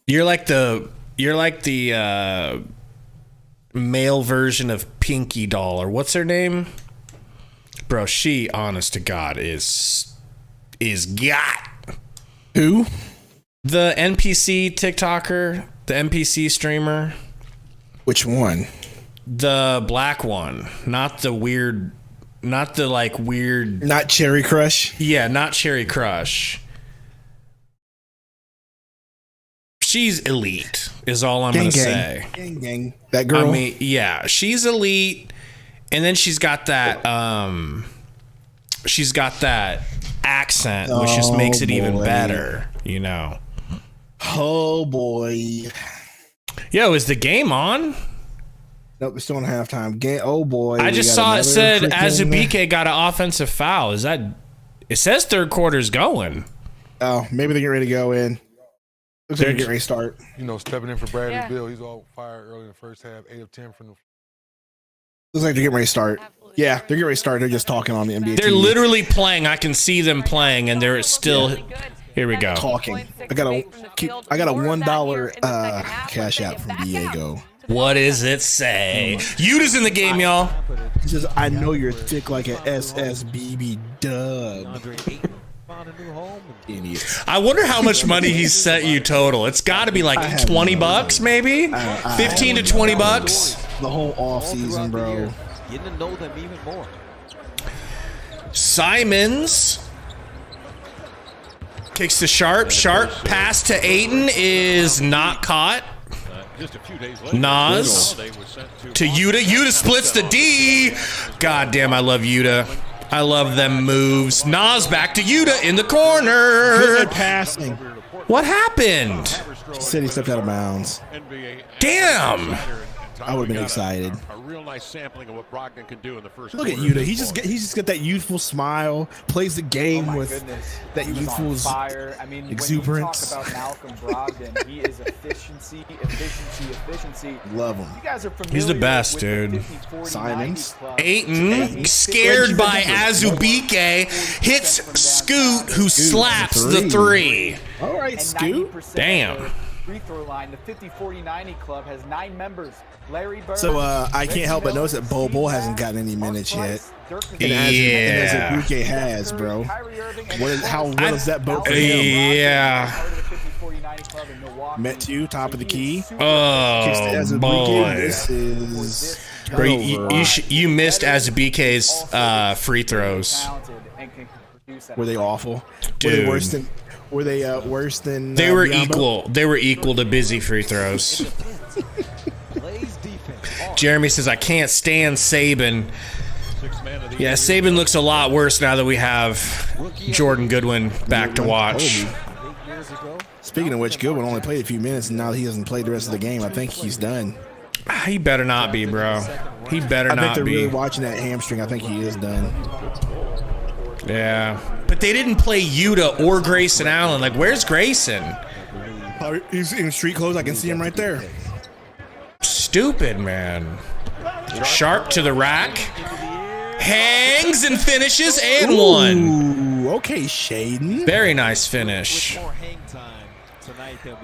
You're like the male version of Pinky Doll, or what's her name? Bro, she, honest to God, is got. Who? The NPC TikToker, the NPC streamer. Which one? The black one, not the weird, not the like weird. Not Cherry Crush? Yeah, not Cherry Crush. She's elite, is all I'm going to say. Gang, gang. That girl? I mean, yeah, she's elite. And then she's got that accent, which just makes it even boy. better, you know. Oh boy. Yo, is the game on? Nope, we're still in halftime. Oh boy. I just saw it said Azubike got an offensive foul. Is that? It says third quarter's going. Oh, maybe they're getting ready to go in. Looks like they're getting ready to start. You know, stepping in for Bradley Beal. He's all fired early in the first half. 8 of 10 from the. Looks like they're getting ready to start. Yeah, they're getting ready to start. They're just talking on the NBA. They're TV. literally playing. I can see them playing, and they're still. Here we go. Talking. I got a $1 cash out from Diego. What does it say? Yuta's in the game, y'all. He says, "I know you're thick like an SSBB dub." Idiot. I wonder how much money he sent you total. It's got to be like $20, maybe 15 to $20. The whole off season, bro. Getting to know them even more. Simons kicks to Sharp. Sharp pass to Ayton is not caught. Just a few days later, Nas to Yuta. Yuta splits the D. God damn, I love Yuta. I love them moves. Nas back to Yuta in the corner. Good passing. What happened? He said he stepped out of bounds. Damn. I would have been excited. A real nice sampling of what Brogdon can do in the first Look at quarter. Yuta. He's just got that youthful smile. Plays the game with that youthful fire. I mean, exuberance. When you talk about Malcolm Brogdon, he is efficiency. Love him. You guys are familiar He's the best, with dude. the 50, 40, Simons. 90 club. Ayton, scared by Azubike, hits Scoot, who slaps the three. All right, And Scoot. 90% Damn. of the free throw line. The 50-40-90 club has 9 members. Larry Bird. So I can't help but notice that Bobo hasn't gotten any minutes yet. Yeah. And Azubike has, bro. How well is that boat for him? Yeah. Met you, top of the key. Oh, boy. This is Bro, you missed Azubike's free throws. Were they awful? Dude. Were they worse than They were Biombo? equal. They were equal to busy free throws. Jeremy says, I can't stand Saban. Yeah, Saban looks a lot worse now that we have Jordan Goodwin back to watch. Speaking of which, Goodwin only played a few minutes, and now he hasn't played the rest of the game. I think he's done. He better not be, bro. He better I think not they're really be. watching that hamstring. I think he is done. Yeah. But they didn't play Yuta or Grayson Allen. Like, where's Grayson? He's in street clothes. I can see him right there. Stupid, man. Sharp to the rack. Hangs and finishes and one. Ooh, okay, Shaden. Very nice finish.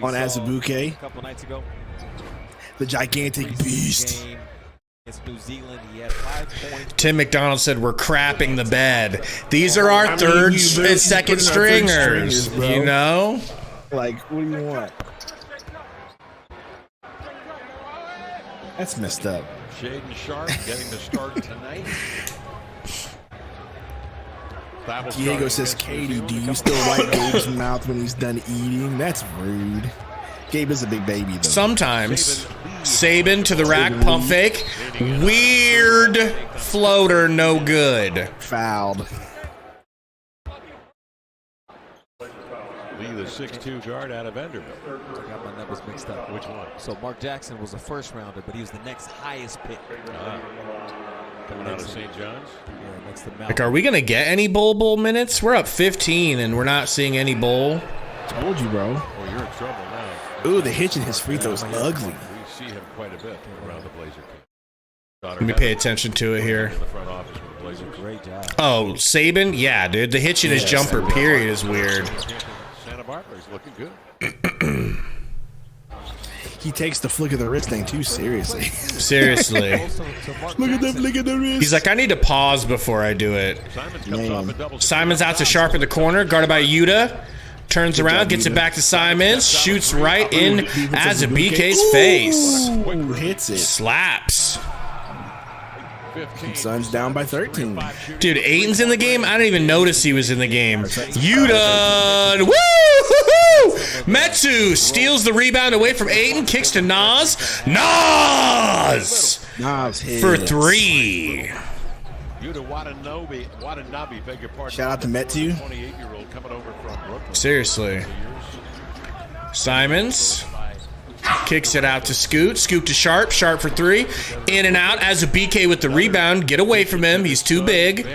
On Azubuike. A couple nights ago. The gigantic beast. Against New Zealand, he had 5 points. Tim McDonald said we're crapping the bed. These are our third and second stringers, bro. you know? Like, what do you want? That's messed up. Shaden Sharp getting the start tonight. Diego says, Katie, do you still wipe Gabe's mouth when he's done eating? That's rude. Gabe is a big baby, though. Sometimes. Saban to the rack, pump fake. Weird floater, no good. Fouled. Lee, the 6'2 guard out of Vanderbilt. I got my numbers mixed up. Which one? So Mark Jackson was a first rounder, but he was the next highest pick. Coming out of St. John's. Yeah, next to Malcolm. Like, are we going to get any bowl minutes? We're up 15 and we're not seeing any bowl. Told you, bro. Oh, you're in trouble now. Ooh, the hitch in his free throw is ugly. We see him quite a bit around the Blazer camp. Let me pay attention to it here. In the front office with the Blazer. Great job. Oh, Saban? Yeah, dude. The hitch in his jumper period is weird. Santa Barbara's looking good. He takes the flick of the wrist thing too seriously. Seriously. Look at the flick of the wrist. He's like, I need to pause before I do it. Simons comes off a double. Simons out to Sharp in the corner, guarded by Yuta. Turns around, gets it back to Simons, shoots right in Azubike's face. Ooh, hits it. Slaps. Suns down by 13. Dude, Ayton's in the game? I didn't even notice he was in the game. Yuta! Woo! Metsu steals the rebound away from Ayton, kicks to Nas. Nas! Nas hits. For 3. Yuta Watanabe, beg your pardon. Shout out to Metu. 28-year-old coming over from Brooklyn. Seriously. Simons kicks it out to Scoot. Scoot to Sharp. Sharp for three. In and out. Azubike with the rebound. Get away from him. He's too big.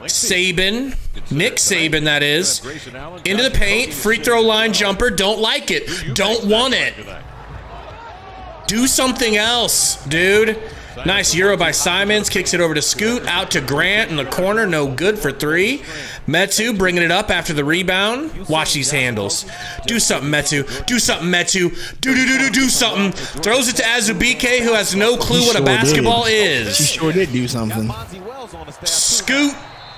Saban. Nick Saban, that is. Into the paint. Free throw line jumper. Don't like it. Don't want it. Do something else, dude. Nice Euro by Simons. Kicks it over to Scoot. Out to Grant in the corner. No good for three. Metu bringing it up after the rebound. Watch these handles. Do something, Metu. Do something, Metu. Do something. Throws it to Azubike, who has no clue what a basketball is. She sure did do something. Scoot.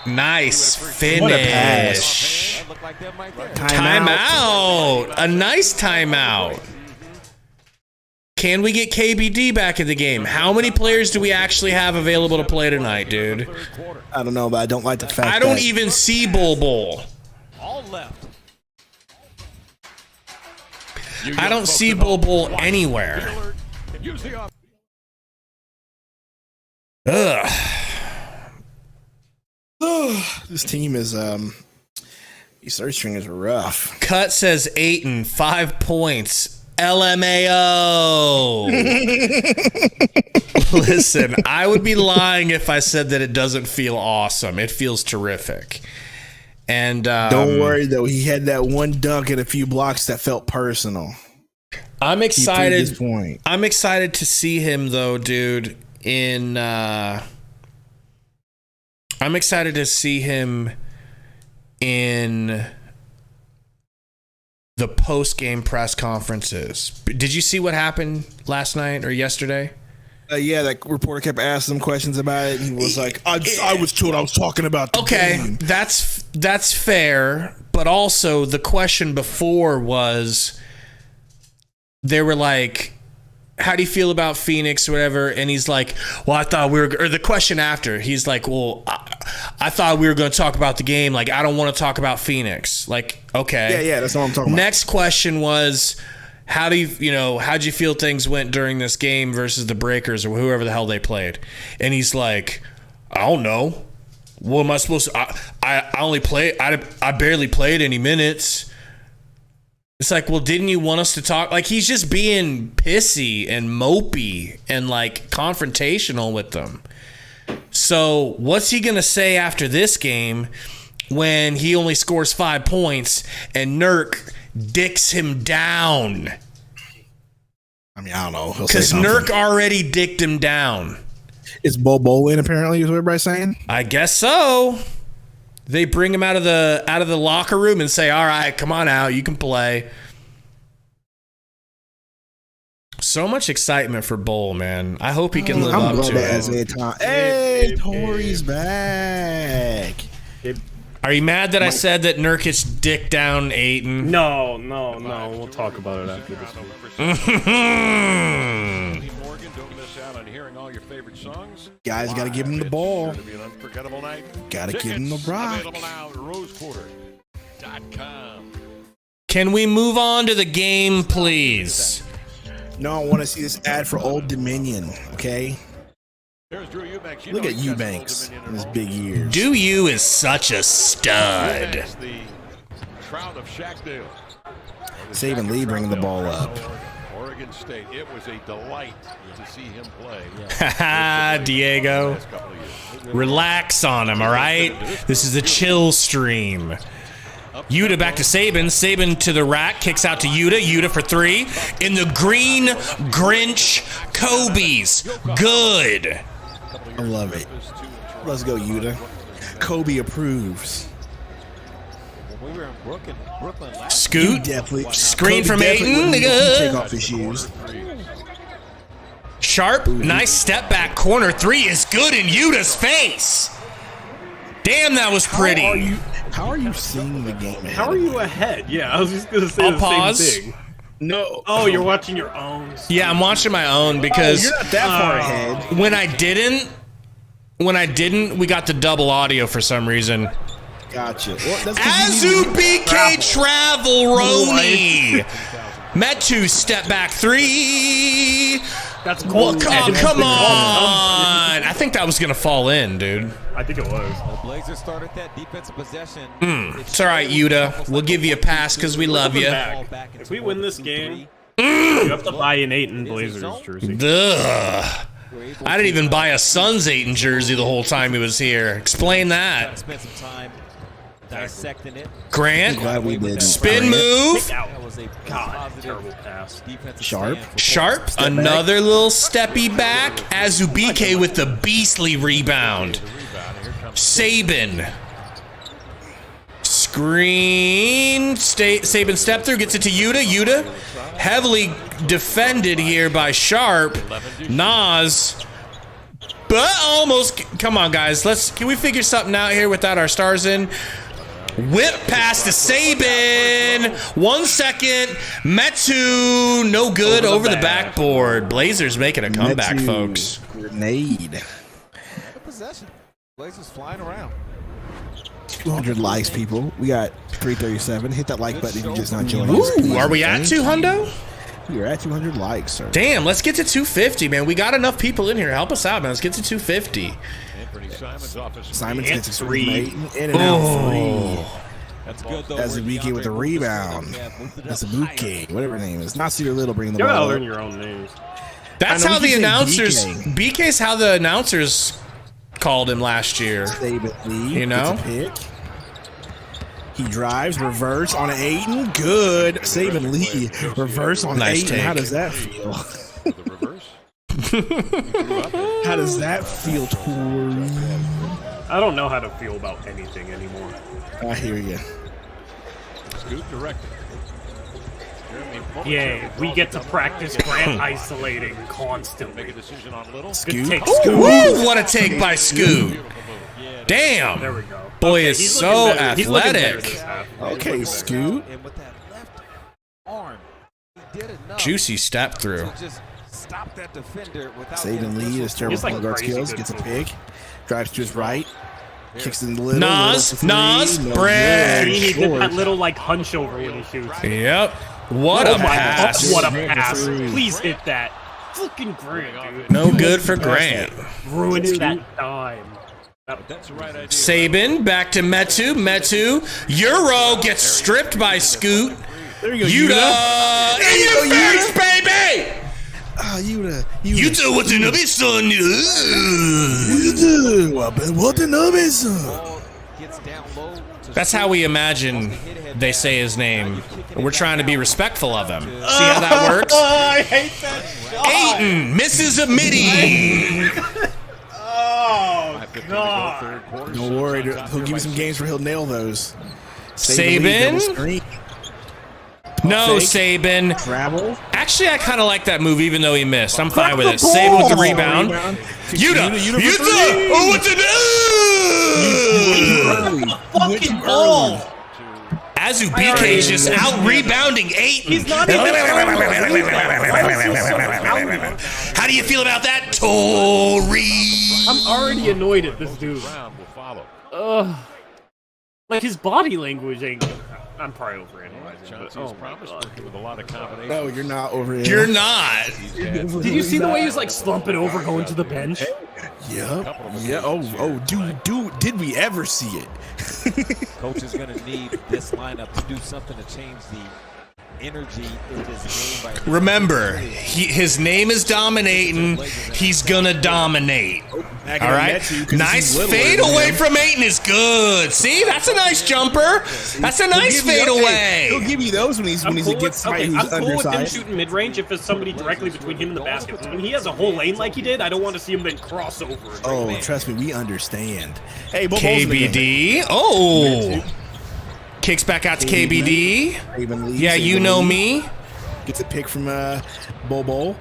Nice finish. Timeout. A nice timeout. Can we get KBD back in the game? How many players do we actually have available to play tonight, dude? I don't know, but I don't like the fact I don't even see Bull. All left. I don't see Bull anywhere. Ugh. This team is these third stringers are rough. Cut says Ayton, 5 points. LMAO. Listen, I would be lying if I said that it doesn't feel awesome. It feels terrific. And don't worry though, he had that one dunk and a few blocks that felt personal. I'm excited. I'm excited to see him though, dude. I'm excited to see him in the post-game press conferences. Did you see what happened last night or yesterday? Yeah, that reporter kept asking him questions about it. And he was like, I was told I was talking about the game. That's fair. But also the question before was, they were like, how do you feel about Phoenix or whatever? And he's like, well, I thought we were, or the question after, he's like, well, I thought we were going to talk about the game. Like, I don't want to talk about Phoenix. Like, okay. Yeah, that's all I'm talking about. Next question was, how'd you feel things went during this game versus the Breakers or whoever the hell they played? And he's like, I don't know. What am I supposed to, I barely played any minutes. It's like, well, didn't you want us to talk? Like, he's just being pissy and mopey and, like, confrontational with them. So what's he going to say after this game when he only scores 5 points and Nurk dicks him down? I mean, I don't know. Because Nurk already dicked him down. It's Bobo in, apparently, is what everybody's saying? I guess so. They bring him out of the locker room and say, all right, come on out. You can play. So much excitement for Bull, man. I hope he can live up to it. Hey, Torey's back. Are you mad that I said that Nurkic's dick down Ayton? No. We'll talk about it after this week. Guys, got to give him the ball. Got to give him the rock. Can we move on to the game, please? No, I want to see this ad for Old Dominion, okay? Look at Eubanks in his big ears. Do is such a stud. Saving Lee bringing the ball up. Oregon State. It was a delight to see him play. Haha, Diego. Relax on him, all right? This is a chill stream. Yuta back to Saban. Saban to the rack. Kicks out to Yuta. Yuta for three. In the green Grinch Kobe's. Good. I love it. Let's go, Yuta. Kobe approves. When we were in Brooklyn last Scoot. Screen from Ayton. Take off his shoes. Sharp. Nice step back corner. Three is good in Yuta's face. Damn, that was pretty. How are you seeing the game ahead? How are you ahead? Yeah, I was just going to say the pause. same thing. No. Oh, you're watching your own. Yeah, I'm watching my own because you're not that far ahead. When I didn't, we got the double audio for some reason. Gotcha. Well, Azubike travel, Roni. Metu step back three. That's cold. Come on. I think that was going to fall in, dude. I think it was. The Blazers started that defensive possession. It's all right, Yuta. We'll give you a pass because we love you. If we win this game, you have to buy an Ayton Blazers jersey. Ugh. I didn't even buy a Suns Ayton jersey the whole time he was here. Explain that. Spend some time dissecting it. Grant, Glad we did. spin move. That was a Terrible pass. Sharp, another little steppy back. Azubike with the beastly rebound. Saban. Screen. Saban step through, gets it to Yuta. Yuta, heavily defended here by Sharp. Nas. But almost. Come on, guys. Can we figure something out here without our stars in? Whip pass to Saban. 1 second. Metu, no good, over the backboard. Blazers making a comeback, folks. Grenade. Possession. Blazers flying around. 200 likes, people. We got 337. Hit that like button if you're just not joining us. Ooh, are we at 200? You're at 200 likes, sir. Damn, let's get to 250, man. We got enough people in here. Help us out, man. Let's get to 250. Simon's gets a three. In and out three. That's good, though. That's a Azubike with a rebound. That's a Buke, whatever her name is. Nasir Little bringing the You gotta ball. learn your own names. That's how the announcers. BK's how the announcers called him last year. You know? He drives, reverse on Ayton. Good. Saban Lee. Reverse on Nice Ayton. take. How does that feel? How does that feel, Torey? I don't know how to feel about anything anymore. I hear you. Scoot directed. Yay, we get to practice Grant isolating constantly. Make a decision on Little. Scoot. Take Ooh, Scoot. what a take by Scoot. Damn. There we go. Boy Okay, is he's so looking better. He's looking better athletic. this half. Okay, Scoot. And with that left arm, he did enough Juicy step through. to just stop that defender without Saban Lee is terrible He's like point guard crazy skills. good Gets a football. pick. Drives to his right. Kicks in the little. Nas, little for Nas, three. No Brad. good. He did Short. that little like hunch over when he shoots. Yep. What a pass. What a pass. Please hit that. Fucking Grant, dude. No good for Grant. Ruining that dime. That's the right idea. Saban back to Metu. Metu. Euro gets stripped by Scoot. There you go, Yuta. In your face, baby. Ah, Yuta. Yuta, what's in the son? Yuta. What the name, son? gets down low. That's how we imagine they say his name. We're trying to be respectful of him. See how that works? I hate that shot. Ayton misses a midi. Oh, God. Don't worry, he'll give you some games where he'll nail those. Saban? No, Saban. Travel. Actually, I kind of like that move, even though he missed. I'm fine with it. Saban with the rebound. Yuta! Yuta! Oh, what to do? Fucking ball. Azubike is just out rebounding Ayton. He's not even. How do you feel about that, Torey? I'm already annoyed at this dude. Ugh. Like his body language ain't. I'm probably over analyzing, but oh my God. With a lot of combinations. No, you're not over it. You're not. Did you see the way he was like slumping over going to the bench? Yep. Yeah. Oh, dude. Did we ever see it? Coach is going to need this lineup to do something to change the energy in this game. Remember, his name is Dominating. He's gonna dominate. All right. Nice fade away from Ayton is good. See, that's a nice jumper. That's a nice fade away. He'll give you those when he gets somebody who's I'm cool with him undersized. shooting mid range if it's somebody directly between him and the basket. When he has a whole lane like he did, I don't want to see him then cross over. Oh, trust me, we understand. Hey, Bobo's in the game. KBD. Oh. Kicks back out to KBD. Yeah, you know me. Gets a pick from Bobo.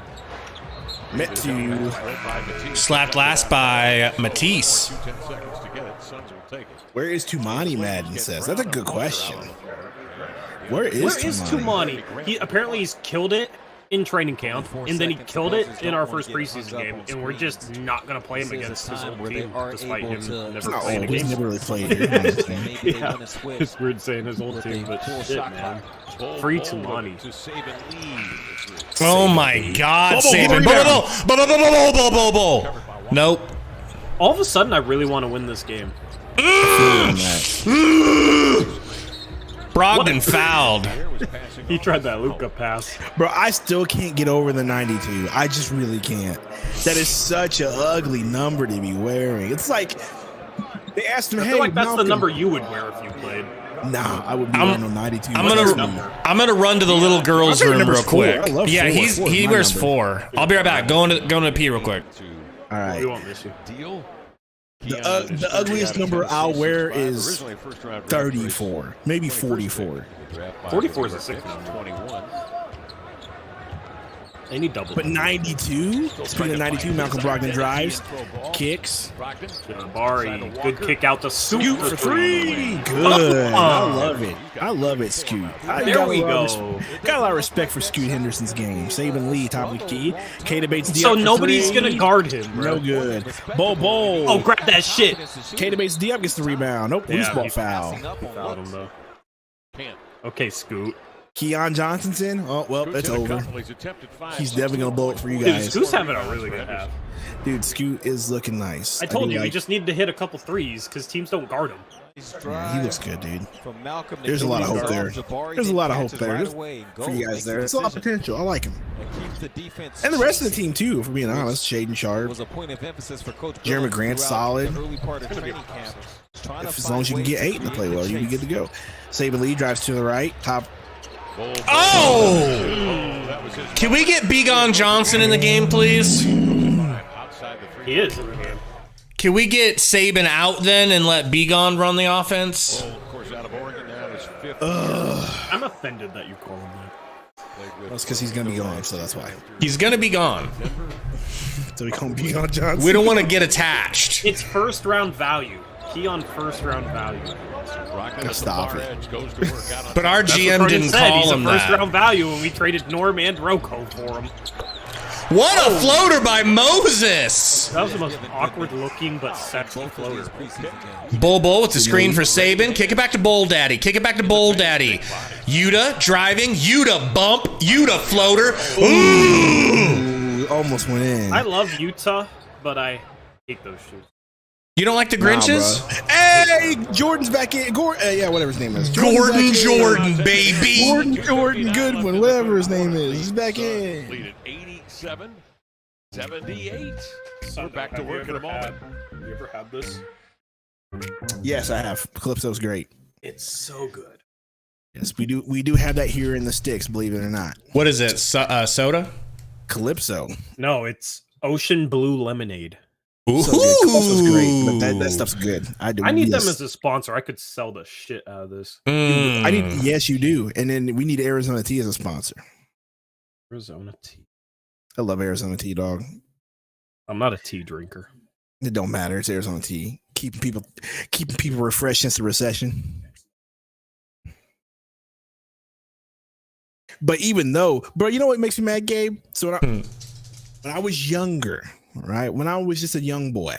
Metu. Slapped last by Matisse. Where is Tumani, Madden says? That's a good question. Where is Tumani? He apparently he's killed it in training camp, and then he killed it in our first preseason game, and we're just not going to play him against his old team, despite him never playing a game. He's never really played. Yeah, it's weird saying his old team, but shit, man. Free Tumani. Oh my God, Saban. Nope. All of a sudden, I really want to win this game. Brogdon fouled. He tried that Luka pass. Bro, I still can't get over the 92. I just really can't. That is such an ugly number to be wearing. It's like they asked him, I "Hey, feel like that's Malcolm." the number you would wear if you played. Nah, I would be wearing no 92. I'm gonna run to the little girls' I think room real number's 4. I quick. love Yeah, 4. he My wears number. 4. I'll be right back. Going to pee real quick. All right. We won't miss you. Deal. The ugliest number I'll wear is 34, maybe 44. 44 is a sick number. 21. Any double. But 92? Speaking of 92, Malcolm Brogdon drives, kicks. Bari, good kick out to Scoot for 3. Good. I love it. I love it, Scoot. There we go. Got a lot of respect for Scoot Henderson's game. Saban Lee, top of the key. Kata Bates D. So nobody's going to guard him, bro. No good. Bo. Oh, grab that shit. Kata Bates D. gets the rebound. Nope, loose ball foul. He fouled him, though. Okay, Scoot. Keon Johnson's in. Oh, well, that's over. He's definitely going to blow it for you guys. Dude, Scoot's having a really good half. Dude, Scoot is looking nice. I told you, he just needed to hit a couple threes because teams don't guard him. Yeah, he looks good, dude. There's a lot of hope there. There's a lot of hope there for you guys there. It's a lot of potential. I like him. And the rest of the team, too, if we're being honest. Shaden Sharp. Jeremy Grant's solid. As long as you can get 8 to play well, you can be good to go. Saban Lee drives to the right. Top. Oh! Can we get Begon Johnson in the game, please? He is in the game. Can we get Saban out then and let Begon run the offense? I'm offended that you call him that. That's because he's going to be gone, so that's why. He's going to be gone. So we call him Begon Johnson. We don't want to get attached. It's first round value. Key on first round value. Stop it. But our GM didn't call him first that. round value when we traded Norm and Rocco for him. What a floater by Moses! That was the most awkward looking but sexy floater. Bull with the screen for Saban. Kick it back to Bowl Daddy. Kick it back to Bowl Daddy. Yuta driving. Yuta bump. Yuta floater. Ooh, almost went in. I love Utah, but I hate those shoes. You don't like the Grinches? Hey, Jordan's back in. Yeah, whatever his name is. Gordon Jordan, baby. Gordon Goodwin, whatever his name is. He's back in. 87-78. We're back to work in a moment. You ever had this? Yes, I have. Calypso's great. It's so good. Yes, we do have that here in the sticks, believe it or not. What is it? Soda? Calypso. No, it's Ocean Blue Lemonade. Ooh. So good. Calypso's great, but that stuff's good. I need them as a sponsor. I could sell the shit out of this. Yes, you do. And then we need Arizona Tea as a sponsor. Arizona Tea. I love Arizona Tea, dog. I'm not a tea drinker. It don't matter. It's Arizona Tea. Keeping people refreshed since the recession. But even though, bro, you know what makes me mad, Gabe? So when I was younger, right? When I was just a young boy,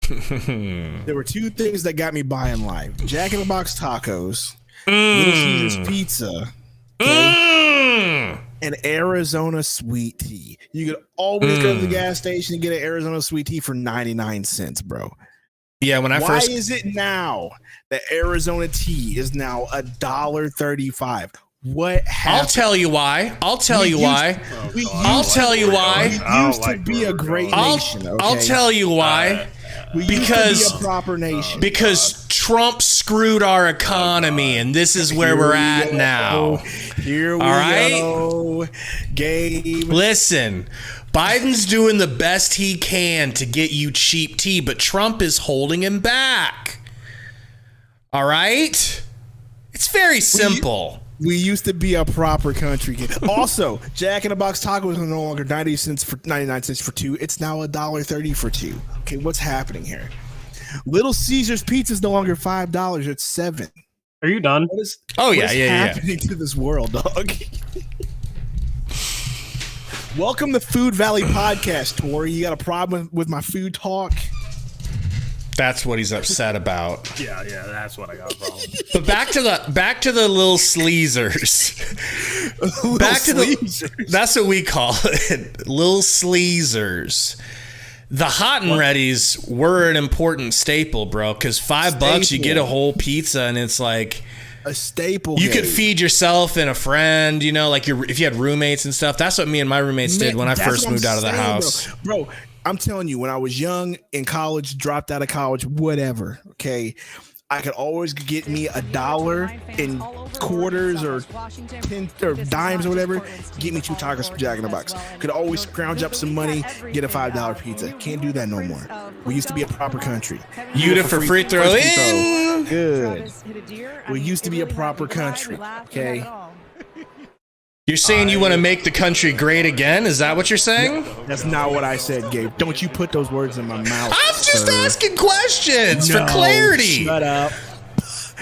there were 2 things that got me by in life: Jack in the Box tacos, Little Caesars pizza, and Arizona sweet tea. You could always go to the gas station and get an Arizona sweet tea for 99 cents, bro. Yeah, when I Why first is it now that Arizona tea is now $1.35? What happened? I'll tell you why. I'll tell you why. We used to be a great nation. Okay? I'll tell you why. We used to be a proper nation. Because Trump screwed our economy, and this is where we're at now. Here we go. Gabe. Listen, Biden's doing the best he can to get you cheap tea, but Trump is holding him back. All right? It's very simple. We used to be a proper country. Also, Jack in the Box tacos are no longer 99 cents for 2. It's now $1.30 for 2. Okay, what's happening here? Little Caesars pizza is no longer $5. It's $7. Are you done? What is happening to this world, dog? Welcome to Food Valley Podcast, Torey. You got a problem with my food talk? That's what he's upset about. Yeah, that's what I got a problem. But back to the little sleazers. That's what we call it. Little sleazers. The hot and readies were an important staple, bro, because $5 you get a whole pizza and it's like a staple. You could feed yourself and a friend, you know, like if you had roommates and stuff. That's what me and my roommates did when I first moved out of the house. Bro, I'm telling you, when I was young, in college, dropped out of college, whatever, okay, I could always get me $1 in quarters or 10 or dimes or whatever, get me 2 tacos from Jack in the Box. Could always scrounge up some money, get a $5 pizza. Can't do that no more. We used to be a proper country. Yuta for free throw in. Good. We used to be a proper country, okay? You're saying you want to make the country great again? Is that what you're saying? That's not what I said, Gabe. Don't you put those words in my mouth. I'm just asking questions for clarity. Shut up.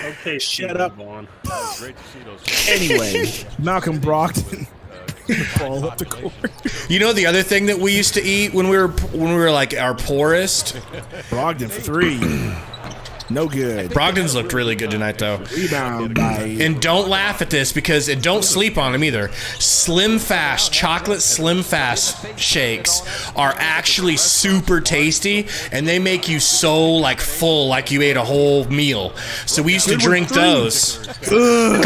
Okay, shut up. Anyway, Malcolm Brogdon. Ball up the court. You know the other thing that we used to eat when we were like our poorest? Brogdon for 3. No good. Brogdon's looked really good tonight, though. Rebound by... And don't laugh at this because and don't sleep on them either. Slim Fast, chocolate Slim Fast shakes are actually super tasty, and they make you so like full, like you ate a whole meal. So we used to drink those. Good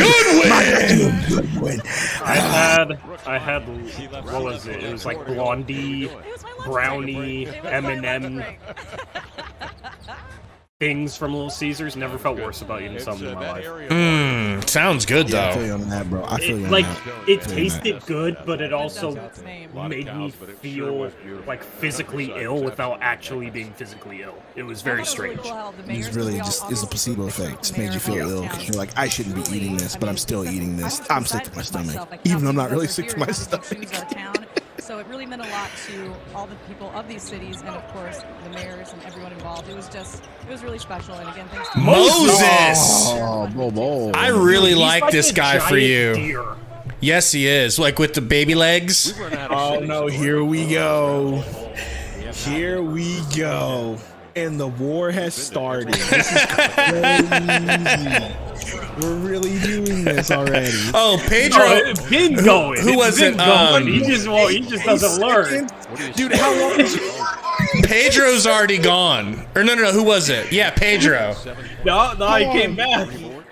win. I had what was it? It was like Blondie, Brownie, M&M. Things from Little Caesars. Never felt worse about eating something in my life. Sounds good though. I feel you on that, bro. I feel you on like that. it tasted good, but it also made me feel like physically ill without actually being physically ill. It was very strange. It's really just is a placebo effect. Just made you feel ill because you're like, I shouldn't be eating this, but I'm still eating this. I'm sick to my stomach, even though I'm not really sick to my stomach. So it really meant a lot to all the people of these cities and, of course, the mayors and everyone involved. It was really special. And again, thanks to Moses! I really like this guy for you. Deer. Yes, he is. Like with the baby legs. Oh, no. Here we go. Here we go. And the war has started. This is crazy. We're really doing this already. Oh, Pedro. It's been going. Who was it? He just doesn't learn. Dude, how long is Pedro's already gone. Or no. Who was it? Yeah, Pedro. No, he came back.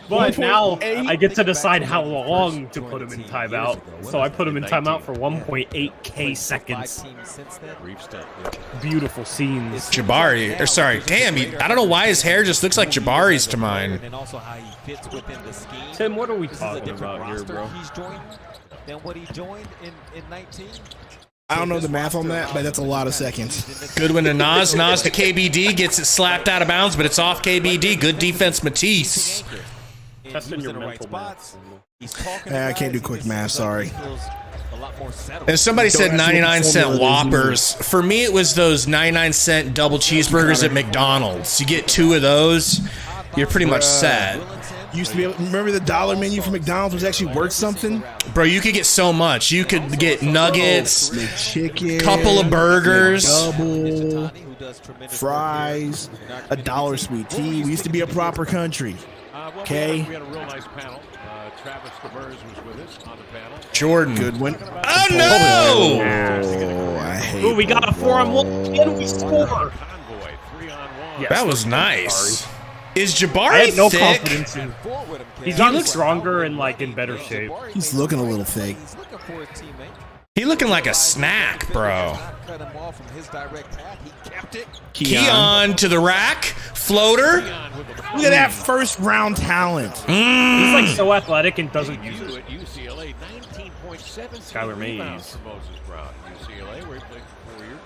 But now I get to decide how long to put him in timeout. So I put him in timeout for 1.8k seconds. Beautiful scenes. Jabari. Or sorry, damn. I don't know why his hair just looks like Jabari's to mine. Tim, what are we talking about here, bro? Than what he joined in 19. I don't know the math on that, but that's a lot of seconds. Good one to Nas. Nas to KBD. Gets it slapped out of bounds, but it's off KBD. Good defense, Matisse. Testing your mental math. I can't do quick math, sorry. And somebody said 99-cent Whoppers. For me, it was those 99-cent double cheeseburgers at McDonald's. You get 2 of those, you're pretty much set. Used to be able, remember the dollar menu from McDonald's was actually worth something? Bro, you could get so much. You could get nuggets, chicken, couple of burgers, double, fries, $1 sweet tea. We used to be a proper country. Okay. We had a real nice panel. Travis Devers was with us on the panel. Jordan. Good one. Oh, no! Oh, I hate we got a 4-on-1 and we score. Yes, that was nice. Is Jabari I had no thick? confidence in him. He's gotten stronger and like in better shape. He's looking a little fake. He looking like a snack, bro. Keon to the rack. Floater. Look at that first round talent. He's like so athletic and doesn't use it. UCLA 19.7 Skylar Mays. UCLA, where he played 4 years.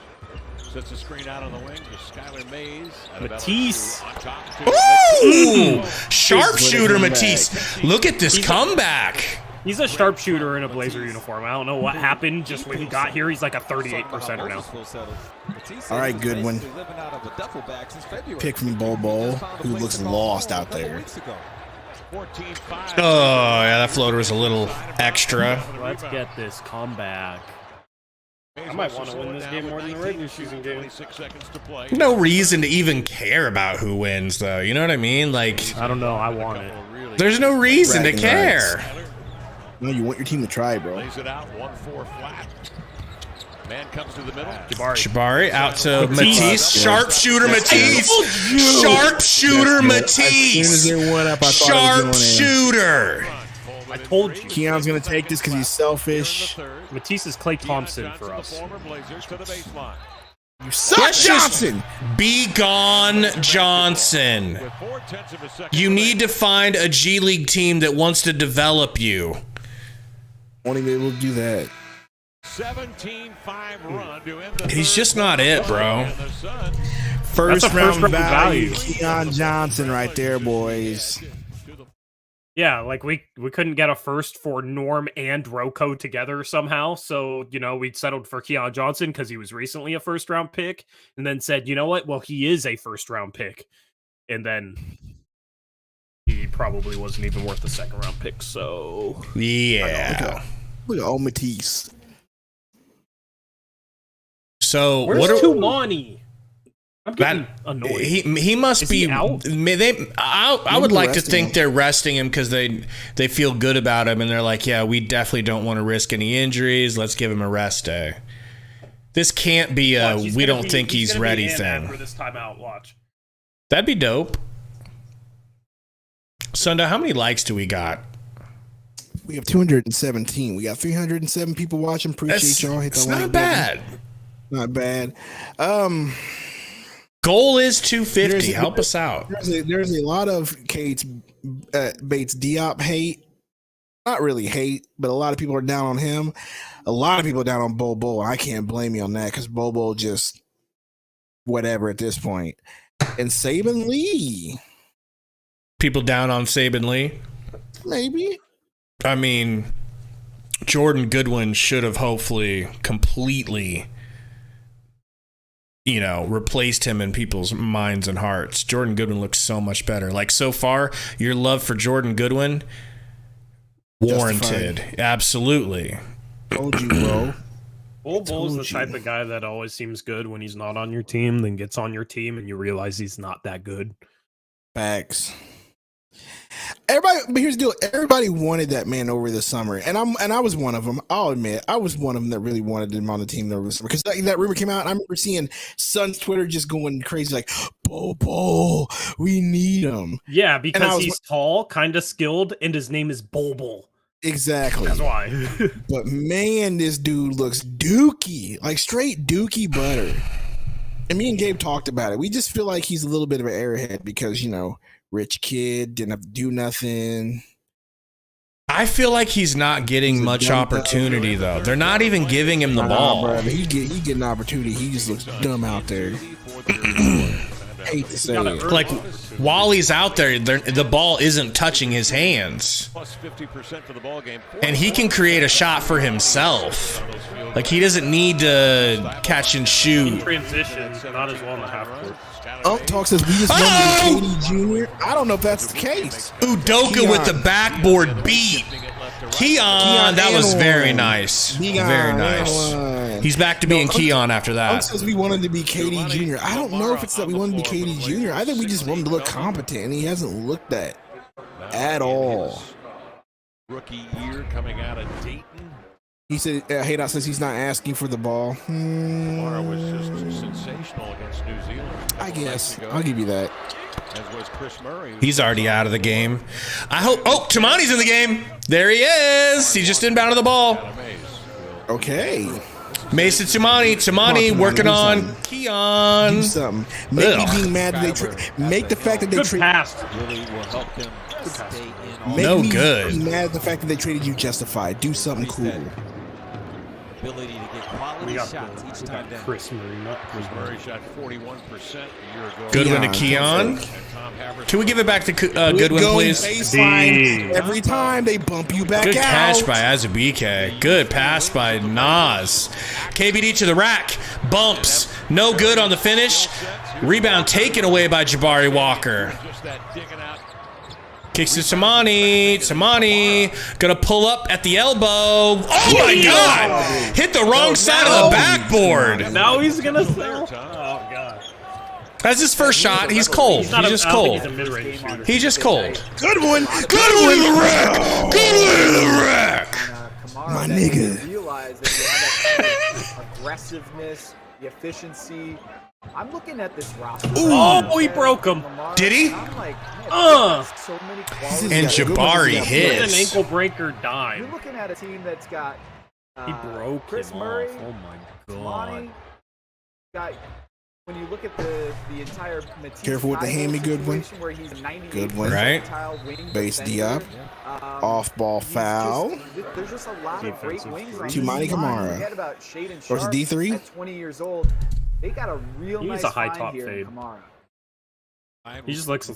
Sets a screen out on the wing to Skylar Mays. Matisse. Ooh! Sharpshooter Matisse. Look at this comeback. He's a sharpshooter in a Blazer uniform. I don't know what happened just when he got here. He's like a 38%er now. All right, good one. Pick from Bobo, who looks lost out there. Oh, yeah, that floater was a little extra. Let's get this comeback. I might want to win this game more than the regular season game. No reason to even care about who wins, though. You know what I mean? Like, I don't know. I want it. There's no reason to care. No, you want your team to try, bro. Lays it out, 1-4 flat. Man comes to the middle. Jabari out to Matisse. Sharpshooter Matisse. Sharpshooter Matisse. Sharpshooter. I told you. Keon's going to take this because he's selfish. Matisse is Klay Thompson for us. You suck, Johnson. Be gone, Johnson. You need to find a G League team that wants to develop you. Won't even be able to do that. 17-5 run to end the He's just not it, bro. First round value. Keon Johnson right there, boys. Yeah, like we couldn't get a first for Norm and Rocco together somehow. So, you know, we settled for Keon Johnson because he was recently a first round pick, and then said, you know what? Well, he is a first round pick. And then he probably wasn't even worth the second round pick. So yeah. Look at old Matisse. So where's Tumani? I'm getting annoyed. He must be out? I would like to think they're resting him because they feel good about him and they're like, yeah, we definitely don't want to risk any injuries. Let's give him a rest day. This can't be a we don't think he's ready thing. For this timeout, watch. That'd be dope. Sundo, how many likes do we got? We have 217. We got 307 people watching. Appreciate y'all. Hit the like not bad. Button. Not bad. Goal is 250. Help us out. There's a lot of Bates Diop hate. Not really hate, but a lot of people are down on him. A lot of people are down on Bobo. I can't blame you on that because Bobo just whatever at this point. And Saban Lee. People down on Saban Lee? Maybe. I mean, Jordan Goodwin should have hopefully completely, you know, replaced him in people's minds and hearts. Jordan Goodwin looks so much better. Like, so far, your love for Jordan Goodwin, warranted. Justified. Absolutely. Told you, bro. Bull is the type of guy that always seems good when he's not on your team, then gets on your team and you realize he's not that good. Facts. But here's the deal. Everybody wanted that man over the summer, and I was one of them. I'll admit, I was one of them that really wanted him on the team over the summer because that rumor came out. And I remember seeing Sun's Twitter just going crazy, like, "Bo, we need him." Yeah, because he's tall, kind of skilled, and his name is Bol. Exactly. That's why. But man, this dude looks dookie, like straight dookie butter. And me and Gabe talked about it. We just feel like he's a little bit of an airhead because, you know, rich kid, didn't have to do nothing. I feel like he's not getting much opportunity, though. They're not even giving him the ball. Bro, he get an opportunity. He just looks dumb out there. Hate to say it. Like, while he's out there, the ball isn't touching his hands. Plus 50% for the ball game. And he can create a shot for himself. Like, he doesn't need to catch and shoot. Transition, not as well in the half court. Talk says we just wanted KD Jr. I don't know if that's the case. Udoka with the backboard beat. Keon, that was very nice. Very nice. He's back to being Keon after that. Says we wanted to be KD Jr. I don't know if it's that we wanted to be KD Jr. I think we just want him to look competent, and he hasn't looked that at all. Rookie year coming out of Dayton. He said, Haydout says he's not asking for the ball. Kamara was just sensational against New Zealand. I guess. I'll give you that. As was Chris Murray. He's already out of the game. I hope. Oh, Tamani's in the game. There he is. He just inbounded the ball. Okay. Mason Tamani working on Keon. Do something. Make me being mad that make the fact that they trade. Really will help them stay in. No good. Be mad at the fact that they traded you justified. Do something cool. Ability to get quality shots each time down. Chris Murray shot 41% a year ago. Goodwin to Keon. Can we give it back to Goodwin, please? Every time they bump you back Good out. catch by Azubike. Good pass by Nas. KBD to the rack. Bumps. No good on the finish. Rebound taken away by Jabari Walker. Just that digging out Kicks to Tamani. Tamani gonna pull up at the elbow. Oh my God! Hit the wrong side of the backboard. Now he's gonna sell. Oh God. That's his first shot. He's cold. He's just cold. He's just cold. Good one. Good one to the rack. Good one to the rack. My nigga. Realize that you have that aggressiveness, the efficiency. I'm looking at this roster. Oh, he broke him. Did he? I'm like, man, so many qualities. And Jabari An hits. ankle breaker dime. You're looking at a team that's got He broke Chris him Murray. off. Oh my God. Lonnie, got when you look at the entire Matisse Careful with the hand me, Goodwin. situation where he's a 98 Goodwin. Right. percentile wing Base defender. Diop. Off ball foul. There's just a lot of great wings on Tumani this line. Kamara. Forget about Shaden Versus Sharp D3. at 20 years old. They got a real He's nice a high find top here in fade. Kamara. He just looks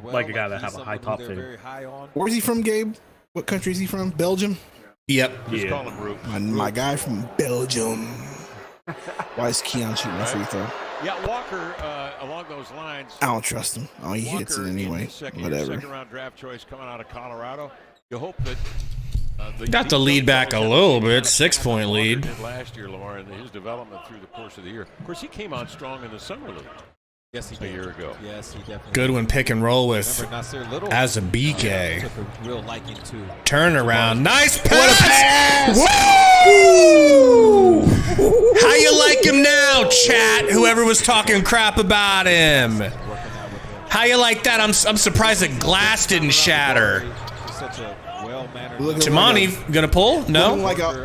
like a guy that have a high top fade. Where's he from, Gabe? What country is he from? Belgium? Yep. Just call Yeah. him Root. My guy from Belgium. Why is Keon shooting a free throw? Yeah, Walker, along those lines. I don't trust him. Oh, he hits it Walker in anyway. his second Whatever. round draft choice coming out of Colorado. You hope that Got the lead back a little bit. 6-point lead. Did last year, Lamar, and his development through the course of the year. Of course, he came on strong in the summer league. Yes, he A did. year ago. Yes, he definitely. Goodwin pick and roll with Remember Nasir Little? as a BK. Took a real liking to. Turnaround. Nice pass. Woo! How you like him now, chat? Whoever was talking crap about him. How you like that? I'm surprised the glass didn't shatter. He's such a well-mannered. Tamani gonna pull? No.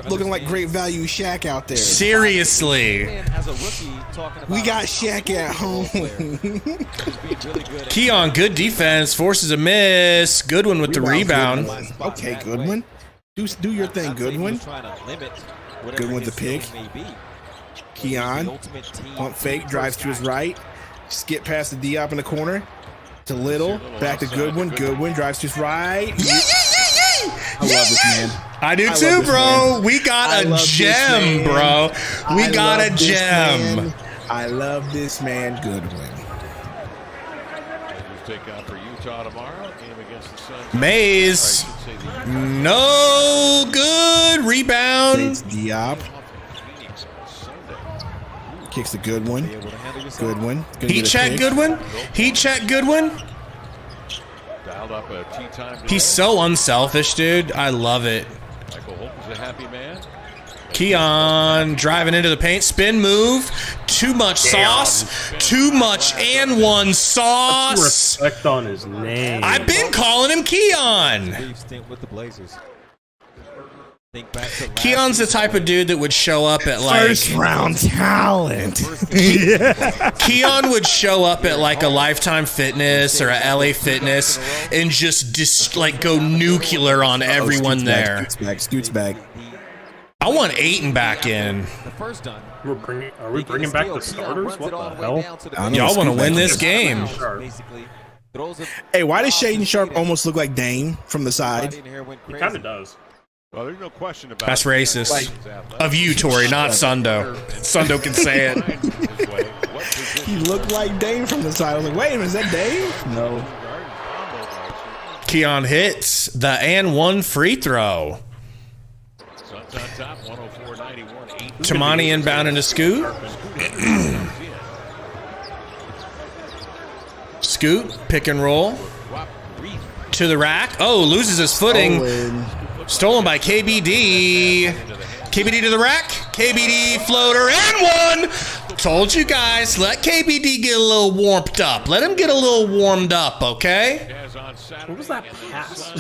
Looking like great value Shaq out there. Seriously. As a rookie, talking about We got Shaq at home. Keon, good defense, forces a miss. Goodwin with the rebound. Okay, Goodwin. Do your thing, Goodwin. Goodwin with the pick. Keon, pump fake, drives to his right. Skip past the Diop in the corner. To Little, back to Goodwin. Goodwin drives to his right. I love this man. I do too, bro. We got a gem, bro. We got a gem. I love this man, Goodwin. Take out for Utah tomorrow. Game against the Suns. Mays. No good. Rebound. Takes Diop. Kicks the Goodwin. Goodwin. Heat check Goodwin. Heat check Goodwin. Dialed up a tea time. He's so unselfish, dude. I love it. Michael Holt is a happy man. Keon driving into the paint. Spin move. Too much sauce. Too much and one sauce. Respect on his name. I've been calling him Keon. with the Blazers. Think back to Keon's the type of dude that would show up at like First round talent. Keon would show up at like a Lifetime Fitness or a LA Fitness and just like go nuclear on everyone there. Scoots back. I want Ayton back in. the first done. Are we bringing back the starters? What the hell? Y'all want to win this game. Basically, throws it. Hey, why does Shaden Sharp almost look like Dame from the side? He kind of does. Well, there's no question about That's it. racist. Of you, Torey, not Sundo. Sundo can say it. He looked like Dame from the side. I was like, wait a minute, is that Dame? No. Keon hits the and one free throw. Suns on top, 104-91. Tamani inbound into Scoot. Scoot, pick and roll. To the rack. Oh, loses his footing. Stolen by KBD. KBD to the rack. KBD floater and one. Told you guys, let KBD get a little warmed up. Let him get a little warmed up, okay? What was that pass?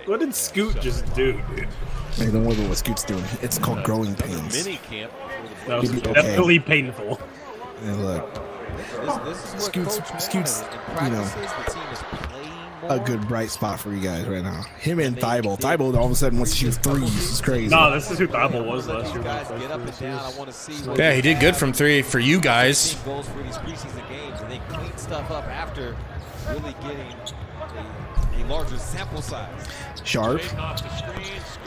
What did Scoot just do, dude? Hey, don't worry about what Scoot's doing. It's called growing pains. Mini camp. That was He'll be okay. definitely painful. And look, This is what Scoot's, Coach Scoot's, wanted. In you know, practices, the team is playing more. a good bright spot for you guys right now. Him and Thibault. Thibault all of a sudden wants to shoot threes. It's crazy. No, this is who Thibault was last year. Guys, get up and down. I want to see what Yeah, he did good from three for you guys. goals for these preseason games, and they clean stuff up after really getting a larger sample size. Sharp.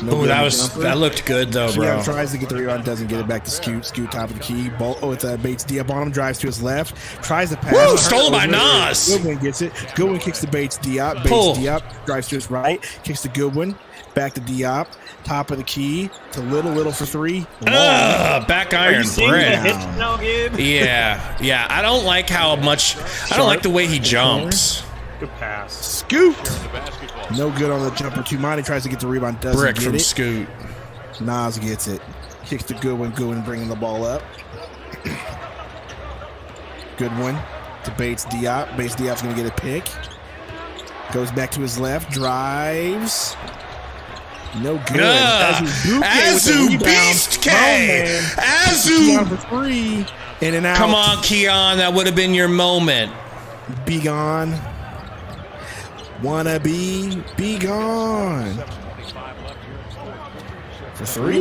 Oh, that looked good though, bro. Yeah, tries to get the rebound, doesn't get it back to Scoot. Scoot top of the key. Ball. Oh, it's Bates D up on him. Drives to his left. Tries to pass. Woo, stolen by Nas. Goodwin gets it. Goodwin kicks to Bates D up. Bates D up. Drives to his right. Kicks to Goodwin. Back to Diop. Top of the key to Little for three. Back iron bread. No, Gabe? Yeah. I don't like how much. I don't like the way he jumps. Good pass. Scoot. No good on the jumper. Tumani tries to get the rebound. Doesn't Brick get from it. Scoot. Nas gets it. Kicks to Goodwin. Goodwin bringing the ball up. Goodwin to Bates Diop. Bates Diop's going to get a pick. Goes back to his left. Drives. No good. Azu Beast K. Azu for three. In and out. Come on, Keon. That would have been your moment. Be gone. Wanna be gone. For three.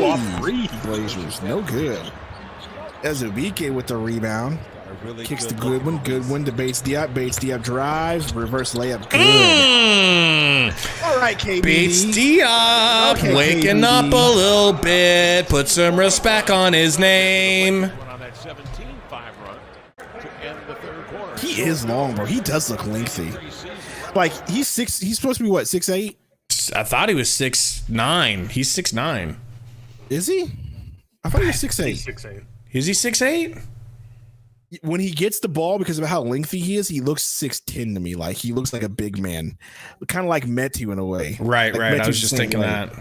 Blazers. No good. Ezubike with the rebound. Kicks to Goodwin. Goodwin to Bates Diop. Bates Diop drives. Reverse layup. Good. All right, KBD. Bates Diop. Okay, waking KBD. up a little bit. Put some respect on his name. He is long, bro. He does look lengthy. Like he's supposed to be what, 6'8"? I thought he was 6'9". He's 6'9". Is he? I thought he was 6'8". 6'8". Is he 6'8"? When he gets the ball, because of how lengthy he is, he looks 6'10" to me. Like he looks like a big man, kind of like Metu in a way. Right. Like I Metu's was just the same thinking way. that.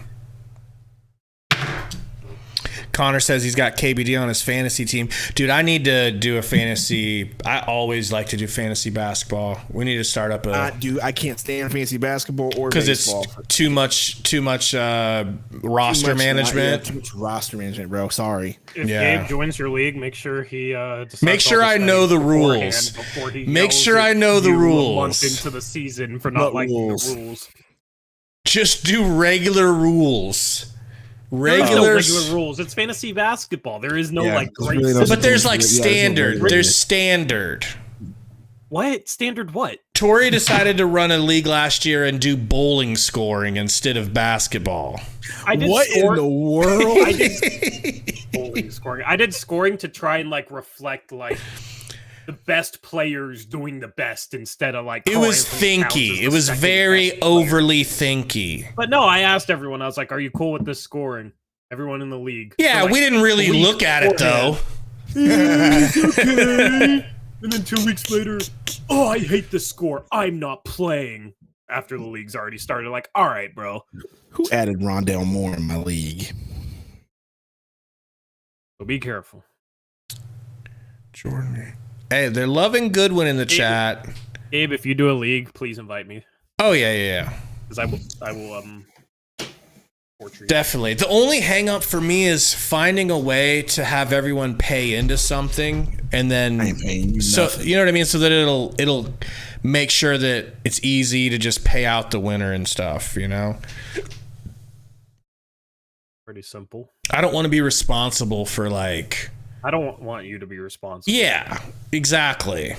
Connor says he's got KBD on his fantasy team. Dude, I need to do a fantasy. I always like to do fantasy basketball. We need to start up a. I can't stand fantasy basketball or because it's baseball. too much roster management. Too much roster management, bro. Sorry. If Gabe joins your league, make sure he make sure I know the rules. Make sure I know the rules. A month into the season for not liking the rules. Just do regular rules. Regular rules. It's fantasy basketball. There is no great really but there's like standard. There's standard. What? Standard what? Torey decided to run a league last year and do bowling scoring instead of basketball. In the world? I did bowling scoring. I did scoring to try and reflect the best players doing the best instead of it was thinky. It was very overly thinky. But no, I asked everyone. I was like, "Are you cool with this scoring?" Everyone in the league. Yeah, we didn't really look at it though. Okay. And then 2 weeks later, oh, I hate the score. I'm not playing. After the league's already started, all right, bro. Who added Rondell Moore in my league? So be careful, Jordan. Hey, they're loving Goodwin in the chat. Gabe, if you do a league, please invite me. Oh yeah. Because I will torture you. Definitely. The only hang up for me is finding a way to have everyone pay into something and then I ain't paying you nothing. You know what I mean? So that it'll make sure that it's easy to just pay out the winner and stuff, you know? Pretty simple. I don't want to be responsible for I don't want you to be responsible. Yeah, exactly.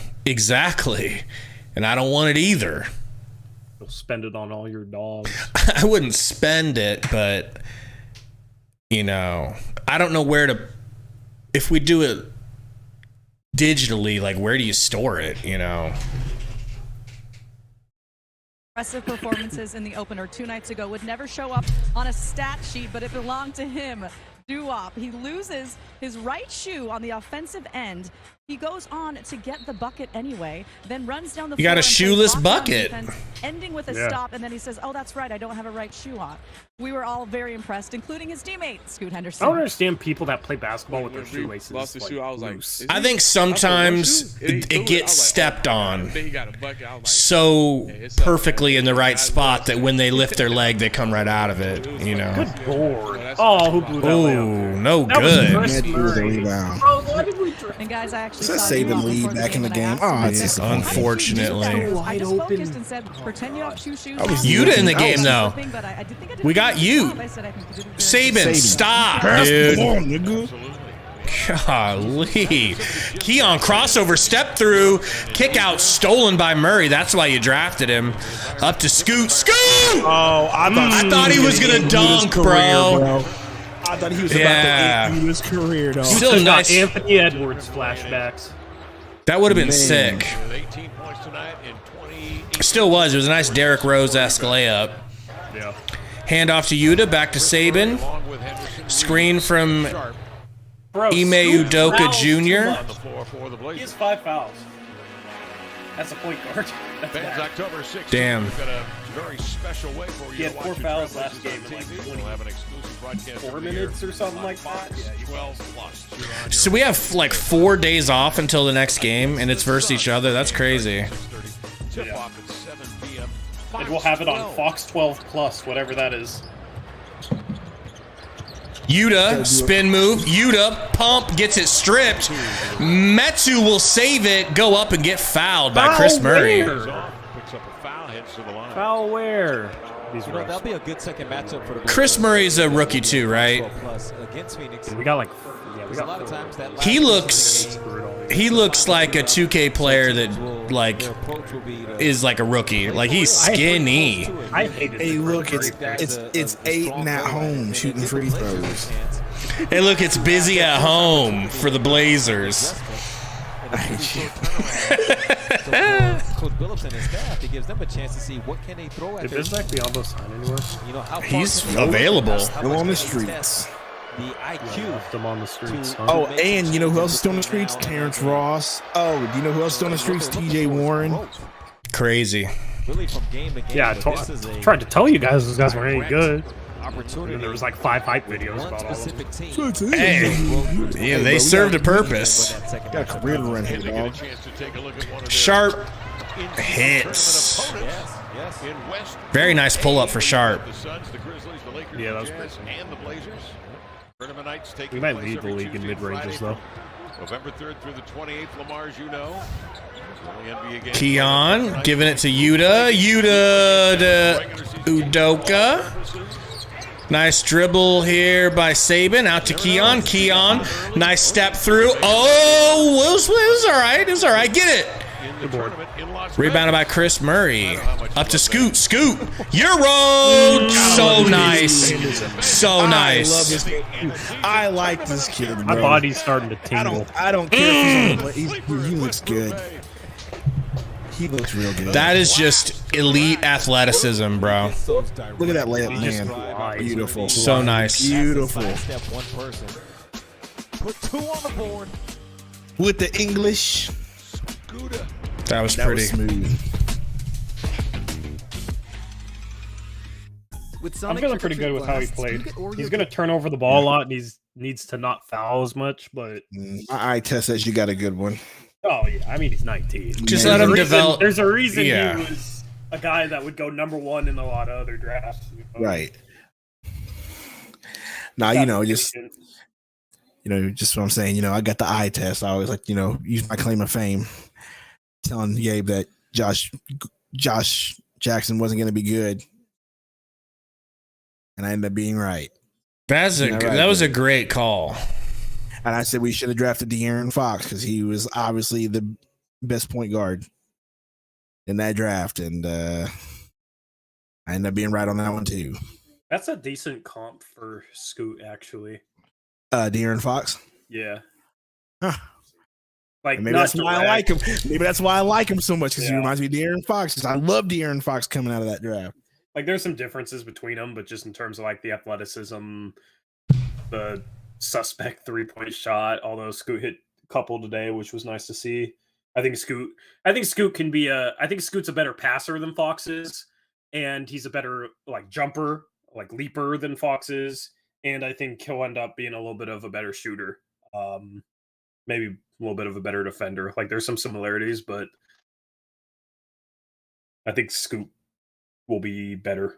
And I don't want it either. You'll spend it on all your dogs. I wouldn't spend it, but I don't know where to. If we do it digitally, where do you store it? Impressive performances in the opener 2 nights ago would never show up on a stat sheet, but it belonged to him. Doo-wop. He loses his right shoe on the offensive end. He goes on to get the bucket anyway, then runs down the floor. You got a and plays shoeless lockdown bucket. defense, ending with a stop, and then he says, "Oh, that's right, I don't have a right shoe on." We were all very impressed, including his teammate, Scoot Henderson. I don't understand people that play basketball with their shoelaces. Lost the shoe. I was loose. I think sometimes it gets stepped on so perfectly in the right spot that when they lift their leg, they come right out of it. Good lord! Oh, who blew that Oh, no That was good. Chris Murray. Rebound. Bro, why did we try? And guys, I actually Is that saw saving Doo-wop lead before back in the and I game? asked Oh, him, it's I said, unfortunately. I just Wide focused open. and said, pretend you have shoes I was on. Yuta in the game, though. But I did think I did We a got good you. job. I said, I think you did a very good Saban, job. stop, Pass the dude. ball, nigga. Golly. Keon crossover, step through, kick out stolen by Murray. That's why you drafted him. Up to Scoot. Scoot! Oh, I thought he was going to dunk, bro. I thought he was about to end his career, though. Still nice. Anthony Edwards flashbacks. That would have been sick. 18 points tonight in 20. Still was. It was a nice Derrick Rose-esque layup. Yeah. Hand off to Yuta, back to Saban. Screen from Bro, Ime Scoot Udoka fouls too Jr. much. He has 5 fouls. That's a point guard. That's Fans bad. October 6th. Damn. We've got a very special way for you. He had to 4 watch your fouls Trailblazers last game in on like TV. 20. We'll have an exclusive broadcast 4 of the minutes year or something on like Fox that. 12 plus. So we have like 4 days off until the next game, and it's versus each other. That's crazy. Tip off at 7 p.m. And we'll have it on Fox 12 Plus, whatever that is. Yuta, spin move. Yuta, pump, gets it stripped. Metsu will save it, go up and get fouled by Chris Murray. Picks up a foul, heads to the line. Foul where? That'll be a good second matchup for the Chris Murray's a rookie too, right? Plus against Phoenix. We got like A lot of times that last He looks like a 2K player that like is like a rookie. Like he's skinny. I hate it. Hey, look, it's Ayton at home shooting free throws. Hey, look, it's busy at home for the Blazers. I hate you. Coach Billups and his staff, it gives them a chance to see what can they throw at Did their Bismack Biombo sign anywhere? You know, how far He's can they go? available. How Go much on the can they test streets. The IQ. Left him on the streets. to- Oh, and you know who else is still on the streets? Terrence Ross. Oh, do you know who else is still on the streets? TJ Warren. Crazy. Really from game to game. Yeah, but this is a tried to tell you guys those guys were any good. opportunity. And there was like 5 hype videos One about all of them. specific team. Hey, yeah, they served a purpose. Got a career to run here, And they get a dog. chance to take a look at one of their Sharp in-season hits. tournament Yes, yes. opponents in West. Very nice pull up for Sharp. The Suns, the Grizzlies, the Lakers, Yeah, that the was Jazz, pretty and the Blazers. Tournament nights taking We might place lead the every league in Tuesday and mid-ranges, Friday though. from November 3rd through the 28th, Lamar's, you know. The only NBA game Keon giving it to Yuta. Yuta to Udoka. Nice dribble here by Saban. Out to Keon. Keon, nice step through. Oh, it was all right. It was all right. Get it. in the tournament in Las Rebounded by Vegas. Chris Murray. Up to Scoot. Scoot. Euro. So nice. So I love nice. this kid. I like this kid, bro. My body's starting to tingle. I don't care if he's he looks good. He looks real good. That is just elite athleticism, bro. Look at that layup, man. Beautiful. So nice. Beautiful. Step one person. Put 2 on the board. With the English. That was That pretty. was smooth. I'm feeling pretty good with how he played. He's going to turn over the ball a lot, and he needs to not foul as much, but... My eye test says you got a good one. Oh, yeah. I mean, he's 19. Just There's let a him reason- develop. There's a reason Yeah. he was a guy that would go number 1 in a lot of other drafts. You know? Right. Now, you know, just what I'm saying. You know, I got the eye test. I always like, use my claim of fame. Telling Gabe that Josh Jackson wasn't going to be good. And I ended up being right. That was a great call. And I said we should have drafted De'Aaron Fox because he was obviously the best point guard in that draft. And I ended up being right on that one, too. That's a decent comp for Scoot, actually. De'Aaron Fox? Yeah. Huh. Like, Maybe not that's why I like him. Maybe that's why I like him so much because he Yeah. reminds me of De'Aaron Fox. Because I love De'Aaron Fox coming out of that draft. Like, there's some differences between them, but just in terms of like the athleticism, the suspect 3-point shot. Although Scoot hit a couple today, which was nice to see. I think Scoot can be I think Scoot's a better passer than Fox is, and he's a better like jumper, like leaper than Fox is, and I think he'll end up being a little bit of a better shooter. Maybe a little bit of a better defender. Like, there's some similarities, but I think Scoot will be better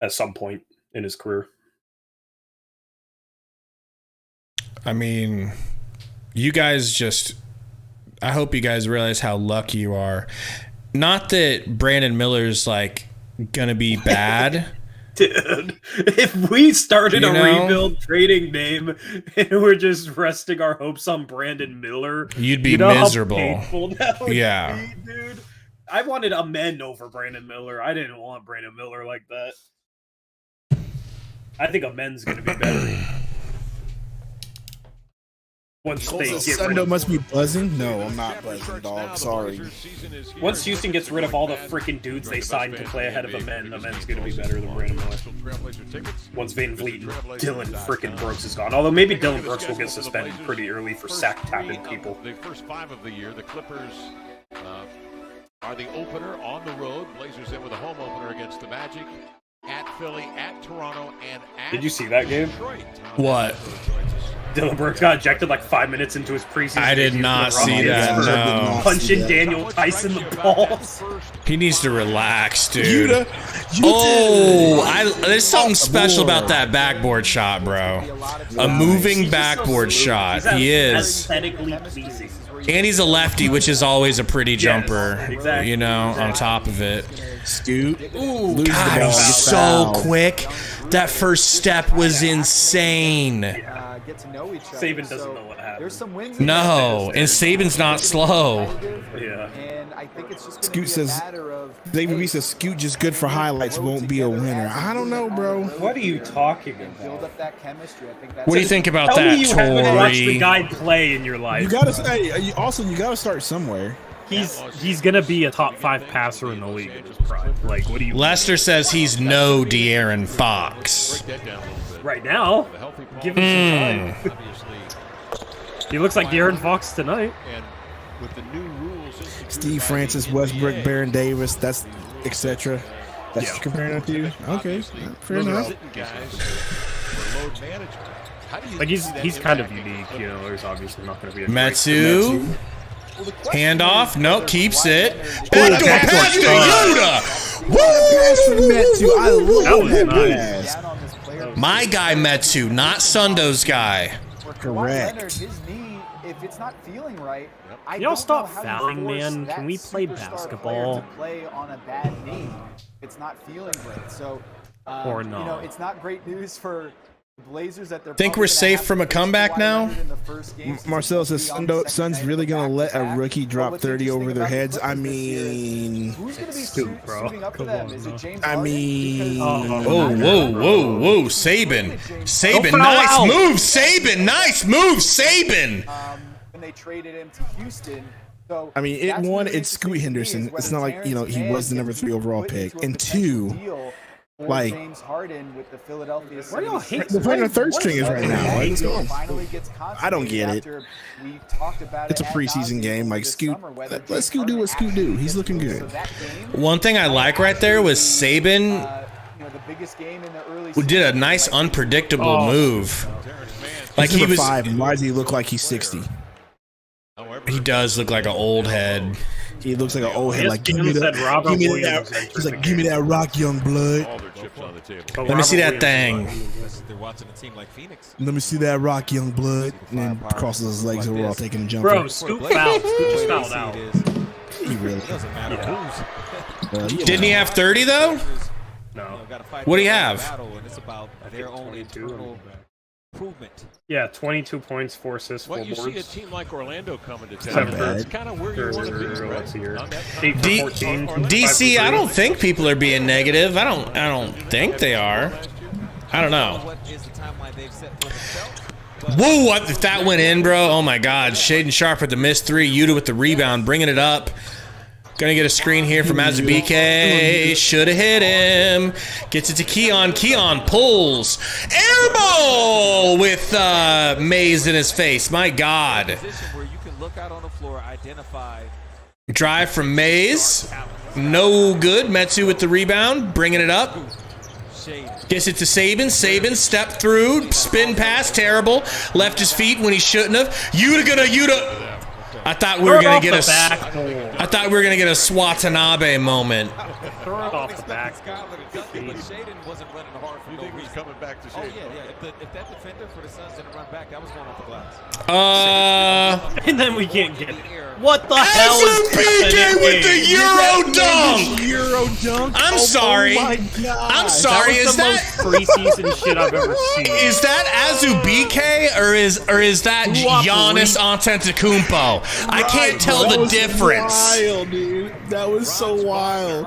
at some point in his career. I mean, you guys I hope you guys realize how lucky you are. Not that Brandon Miller's like gonna be bad, Dude, if we started a rebuild trading name and we're just resting our hopes on Brandon Miller, you'd be how miserable. painful that would Yeah. be, dude. I wanted Amen over Brandon Miller. I didn't want Brandon Miller like that. I think Amen's going to be better. Once they get rid Sundo of, must be buzzing. No, I'm not buzzing, dog. Sorry. once Houston gets rid of all the freaking dudes they signed to play ahead of Amen's going to be better than Brandon Miller. Once Van Vliet and Dylan freaking Brooks is gone. Although maybe Dylan Brooks will get suspended pretty early for sack tapping people. The first 5 of the year, the Clippers are the opener on the road. Blazers in with a home opener against the Magic. At Philly, at Toronto, and at Did you see that game? Detroit. What? Dylan Brooks got ejected like 5 minutes into his preseason. I did debut not for the see Rockets that, for no. punching Daniel Tyson the balls. He needs to relax, dude. There's something special about that backboard shot, bro. A moving backboard shot. He is. Aesthetically pleasing. And he's a lefty, which is always a pretty jumper, exactly. you know, on top of it. Scoot. Ooh, God, he's so quick. That first step was insane. Get to know each other. Saban doesn't know what happened. There's some wins. No, and Saban's not slow. Yeah. And I think it's just Scoot says, David B says, Scoot just good for highlights, won't be a winner. I don't know, bro. What are you talking about? Build up that chemistry. I think that's What do you think about Tell that, me you haven't watched the Torey? guy play in your life. You gotta say, also you gotta start somewhere. He's gonna be a top 5 passer in the league in his prime. Like, what do you? Lester says he's no De'Aaron Fox. Right now, give him some time. He looks like De'Aaron Fox tonight. Steve Francis, Westbrook, Baron Davis, that's etc. That's Yeah. comparing that to you? Okay, fair enough. Like he's kind of unique, you know. There's obviously not going to be a Metsu. Handoff. Nope, keeps it. Backdoor pass to Yuta. Woo! I love That that was pass. My guy Metsu, not Sundo's guy. Correct. Leonard, his knee, if it's not feeling right, I Y'all don't stop know how you fouling, force man. that Can we play superstar basketball? player to play on a bad knee. It's not feeling great. So, Or you know, not. it's not great news for the Blazers that they're Think probably we're gonna safe have from to a face comeback Kawhi now? Leonard in the first game, since Marcel he's says gonna be on the Sun's second really night gonna of let a back-to-back. rookie But drop what's 30 over interesting their about the heads. I Clippers this year is mean, who's going to be Scoot, bro. suiting up for Come them? on, Is bro. it James I Harden? mean, Because- Whoa, Saban. Saban, Don't foul nice out. move, Saban. Nice move, Saban. when they traded him to Houston. So I mean, that's one, really it's Scoot interesting to me Henderson. is whether It's not like, you know, he Terrence was the Mann number 3 overall gets put pick. into a And potential 2, deal for like, James Harden with the Philadelphia Why y'all 76ers. hate they're playing their third Once stringers right now. that Let's deal go. finally gets I don't get it. consummated after we talked about It's a it ad preseason nauseam game. over Like, the Scoot, summer, whether let James Scoot do what Harden Scoot do. actually He's gets looking to- good. so that game, One thing I like right there was Saban you know, the biggest game in the early did a season, nice like, unpredictable move. Like He's he number was. 5, and why does he look like he's 60? He does look like an old head. He looks like an old head. ESPN Like, give me said that. Robert Give me Williams that. entered He's the like, give me game. that rock, young blood. All their chips on the table. But Let me see Robert that Williams thing. They're watching a team like Phoenix. Let me see that rock, young blood. And then crosses his legs overall, taking a jump. Bro, Scoot fouled. Scoot just fouled out. He really. It doesn't matter who's. Didn't he have 30 though? No. What'd he have? Battle, and it's about their own 22. internal improvement. Yeah, 22 points, 4 assists, 4 Well, you see a boards. team like Orlando coming to Seven town. bad. That's kind of where you want to be, right? Let's hear. On that 8 for D- 14. DC, 5 I for don't 3. think people are being negative. I don't think they are. I don't know. What is the timeline they've set for themselves? Whoa, what if that went in, bro? Oh my God. Shaden Sharp with the missed 3. Yuta with the rebound, bringing it up. Gonna get a screen here from Azubike. Should have hit him. Gets it to Keon. Keon pulls. Air ball with Mays in his face. My God. Position where you can look out on the floor, identify. Drive from Mays. No good. Metsu with the rebound. Bringing it up. Gets it to Saban. Saban step through. Spin pass. Terrible. Left his feet when he shouldn't have. Yuta. I thought we were gonna get a. I thought we were gonna get a Swatanabe moment. Throw it off the back. Shaden wasn't running hard for You no think he's reason. coming back to Oh Shade? yeah. If that defender for the Suns didn't run back, that was going off the glass. And then we can't get it. Error What the hell is BK with the Euro dunk? Euro dunk. I'm sorry. Oh my God. I'm sorry. That was the most preseason shit I've ever seen. Is that Azu BK or is that Giannis Antetokounmpo? I can't tell the difference. Wild, dude. That was so wild.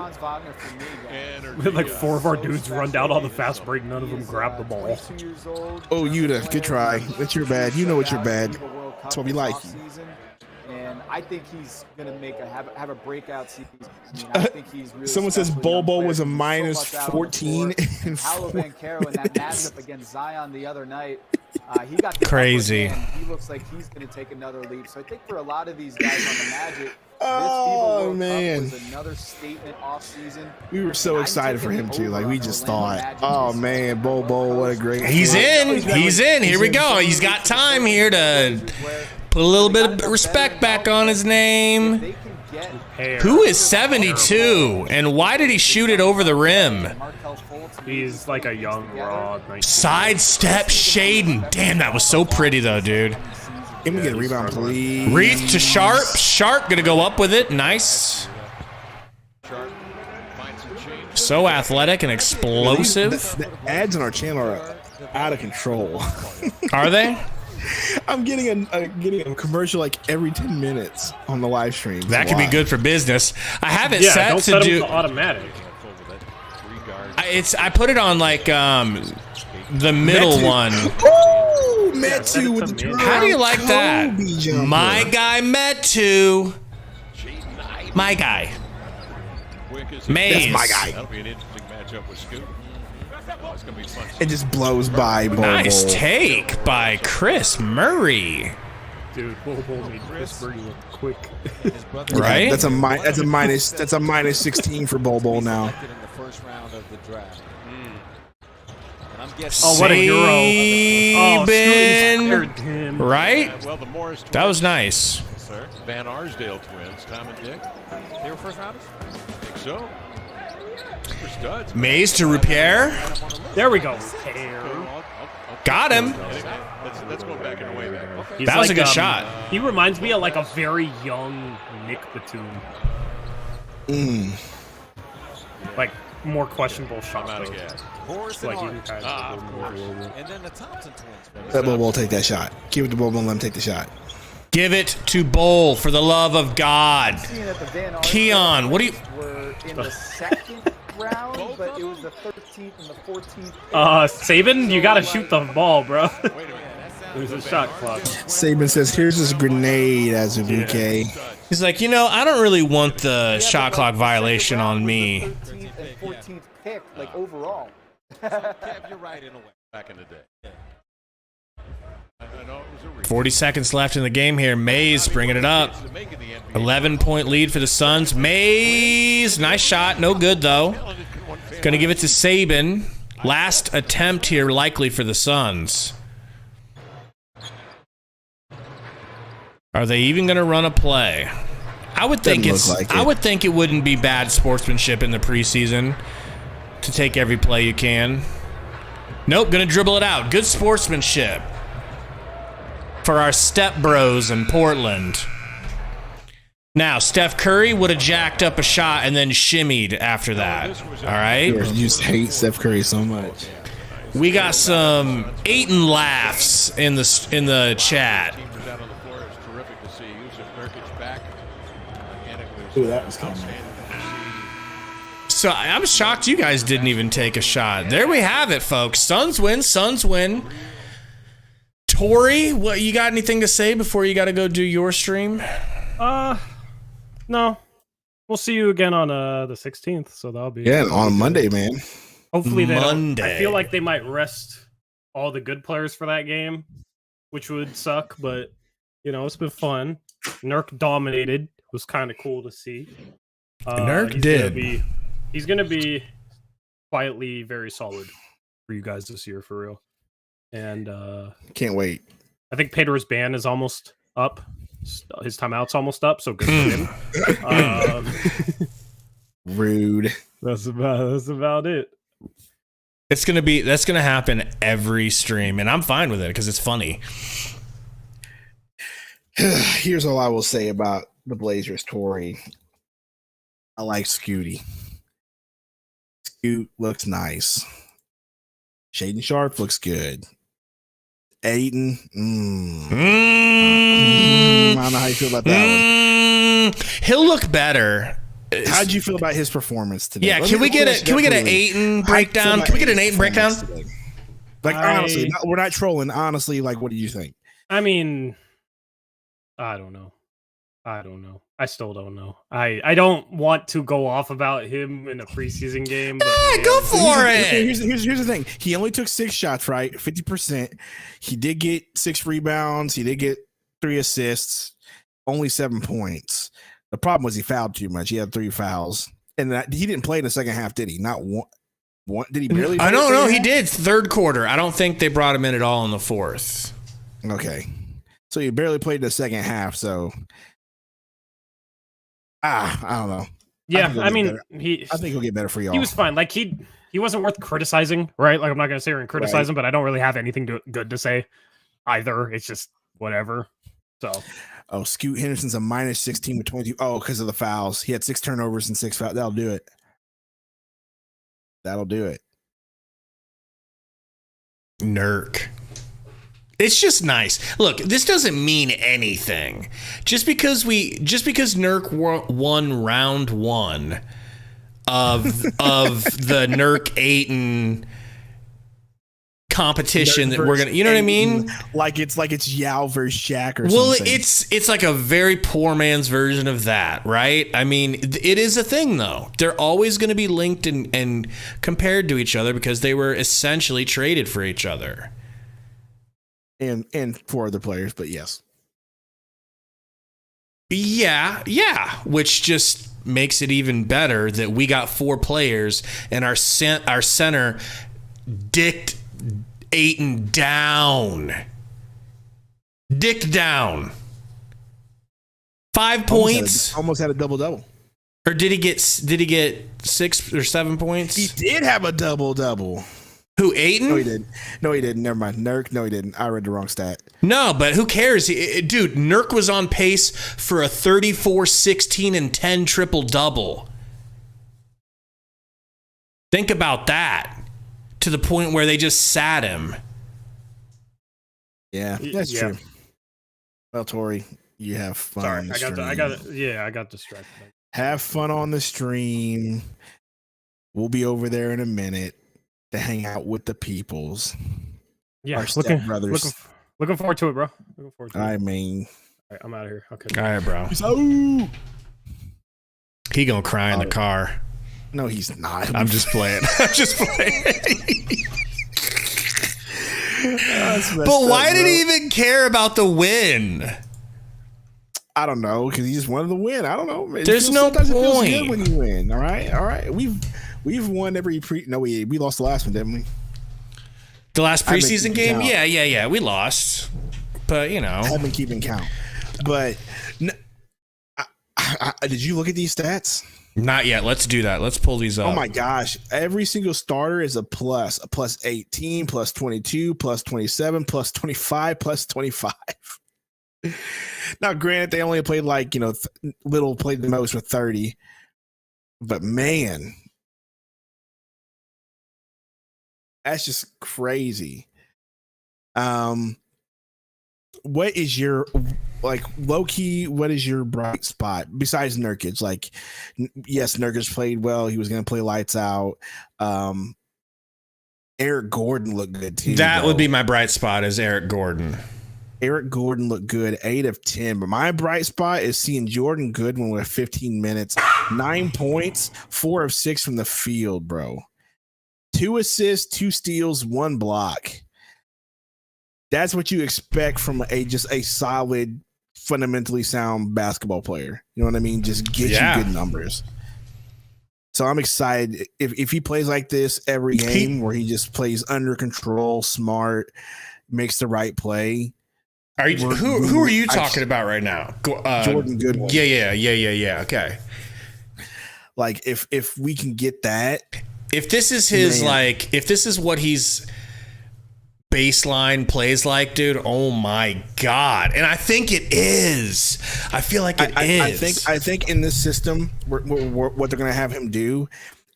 We had like 4 of our dudes run down on the fast break. None of them grabbed the ball. Oh, Yuta, good try. That's your bad. You know what you're bad. That's what we like. And I think he's gonna have a breakout season. I think he's really. Someone says Bobo was a minus so much out 14 and Paolo 4 Banchero in that matchup against Zion the other night. He got the Crazy. upper hand. He looks like he's going to take another leap. So I think for a lot of these guys on the Magic, Oh, man. this FIBA World Cup was another statement off season. We were so excited for him too. Like we just thought, oh man, Bobo, what a great. He's in. He's in. Here we go. He's got time here to put a little bit of respect back on his name. Who is 72? And why did he shoot it over the rim? He's like a young, raw. Sidestep Shaden. Damn, that was so pretty though, dude. Can we get a rebound, please? Reach to Sharp. Sharp gonna go up with it. Nice. So athletic and explosive. The ads on our channel are out of control. Are they? I'm getting a commercial like every 10 minutes on the live stream. That could be good for business. I have it Yeah, set don't to set do them to automatic. I put it on like the middle one. Oh, Metu with the How do you like that? jumper. My guy Metu. My guy. Maze. That's my guy. That'll be an interesting matchup with Scoot. It's gonna be fun. It just blows by. Bobo. Nice take by Chris Murray. Dude, Bobo made Chris Murray look quick. Right? That's a minus. That's a minus 16 for Bobo now. In the first round of the draft. And I'm guessing Oh, what a hero. Oh, Saban. scared him. Right? Well, the Morris That was nice. Sir. Van Arsdale twins, Tom and Dick. they were first rounders. I think so. Super studs. Maze to repair. There we go. Hair. Got him. Let's go back and away back. He's That was a like, good shot. He reminds me of like a very young Nick Batum. Like more questionable shot. I'm out of though. gas. Horace Like and you can Hart. kind of of And then the Thompson twins. Let Bobo take that shot. Give it to Bobo and let him take the shot. Give it to Bowl for the love of God. Seeing that the Van Arsdale Keon, what do you... were in the second round, but it was the 13th and the 14th. Saban, you gotta shoot the ball, bro. There's a shot clock. Saban says, "Here's this grenade as a bouquet." He's like, you know, I don't really want the shot clock violation on me. 13th and 14th pick, like overall. Kev, you're right in a way. Back in the day. I know it was a reach. 40 seconds left in the game here. Mays bringing it up. 11-point lead for the Suns. Mays, nice shot. No good, though. Going to give it to Saban. Last attempt here likely for the Suns. Are they even going to run a play? I would think I would think it wouldn't be bad sportsmanship in the preseason to take every play you can. Nope, going to dribble it out. Good sportsmanship for our step bros in Portland. Now, Steph Curry would have jacked up a shot and then shimmied after that. All right? You just hate Steph Curry so much. We got some Ayton laughs in the chat. Ooh, that was coming. So I'm shocked you guys didn't even take a shot. There we have it, folks. Suns win. Suns win. Torey, what you got anything to say before you got to go do your stream? No. We'll see you again on the 16th, so that'll be On Monday, man. Hopefully they don't. Monday. I feel like they might rest all the good players for that game, which would suck, but you know, it's been fun. Nurk dominated. It was kind of cool to see. Nurk did. He's going to be quietly very solid for you guys this year, for real. And Can't wait. I think Pedro's ban is almost up. His timeout's almost up, so good for him. Rude. That's about it. That's gonna happen every stream, and I'm fine with it because it's funny. Here's all I will say about the Blazers, Torey. I like Scooty. Scoot looks nice. Shaden Sharp looks good. Ayton, I don't know how you feel about that one. He'll look better. How'd you feel about his performance today? Yeah, can we get an Ayton breakdown? Can we get an Ayton breakdown? Like honestly, we're not trolling. Honestly, like, what do you think? I mean, I don't know. I still don't know. I don't want to go off about him in a preseason game. But go for it. Here's the thing. He only took 6 shots, right? 50%. He did get 6 rebounds. He did get 3 assists. Only 7 points. The problem was he fouled too much. He had 3 fouls, and he didn't play in the second half, did he? Not one. Did he barely? I don't know. He did third quarter. I don't think they brought him in at all in the fourth. Okay, so he barely played the second half. So, I don't know. Yeah, I think he'll get better for y'all. He was fine. Like he wasn't worth criticizing, right? Like I'm not gonna sit here and criticize him, but I don't really have anything good to say either. It's just whatever. So. Oh, Scoot Henderson's a minus 16 with 22. Oh, because of the fouls. He had 6 turnovers and 6 fouls. That'll do it. Nurk. It's just nice. Look, this doesn't mean anything. Just because Nurk won round 1 of the Nurk Ayton competition that we're gonna, you know what I mean? Like it's Yao versus Shaq or well, something. it's like a very poor man's version of that, right? I mean, it is a thing though. They're always going to be linked and compared to each other because they were essentially traded for each other, and for other players. But yes, yeah, which just makes it even better that we got 4 players and our center dicked Ayton down. Dicked down. 5 points. Almost had a double-double. Or did he get 6 or 7 points? He did have a double-double. Who, Ayton? No, he didn't. Never mind. Nurk, no, he didn't. I read the wrong stat. No, but who cares? Dude, Nurk was on pace for a 34, 16, and 10 triple-double. Think about that. To the point where they just sat him. Yeah, that's true. Well, Torey, you have fun. Sorry, I got distracted. Have fun on the stream. We'll be over there in a minute to hang out with the peoples. Yeah, our stepbrothers. Looking forward to it, bro. Looking forward to it. I mean, all right, I'm out of here. Okay. All right, bro. So, he gonna cry in the car. No, he's not. I'm just playing. But why did he even care about the win? I don't know, because he just wanted to win. I don't know. There's no point. It feels good when you win. All right. We've won every we lost the last one, didn't we? The last preseason game? Yeah. We lost, but you know, I've been keeping count. But did you look at these stats? Not yet. Let's do that. Let's pull these up. Oh my gosh. Every single starter is a plus 18, plus 22, plus 27, plus 25, plus 25. Now, granted, they only played Little played the most with 30. But man, that's just crazy. What is your low key? What is your bright spot besides Nurkic? Like, yes, Nurkic played well. He was going to play lights out. Eric Gordon looked good too. That would be my bright spot. Is Eric Gordon? Eric Gordon looked good, 8 of 10. But my bright spot is seeing Jordan Goodwin with 15 minutes, 9 points, 4 of 6 from the field, bro. 2 assists, 2 steals, 1 block. That's what you expect from just a solid, fundamentally sound basketball player. You know what I mean? Just get you good numbers. So I'm excited if he plays like this every game, where he just plays under control, smart, makes the right play. Who are you talking about right now? Jordan Goodwin. Yeah. Okay. Like if we can get that, if this is his if this is what he's baseline plays like, dude? Oh my God. And I think it is. I feel like it is. I think in this system, what they're going to have him do,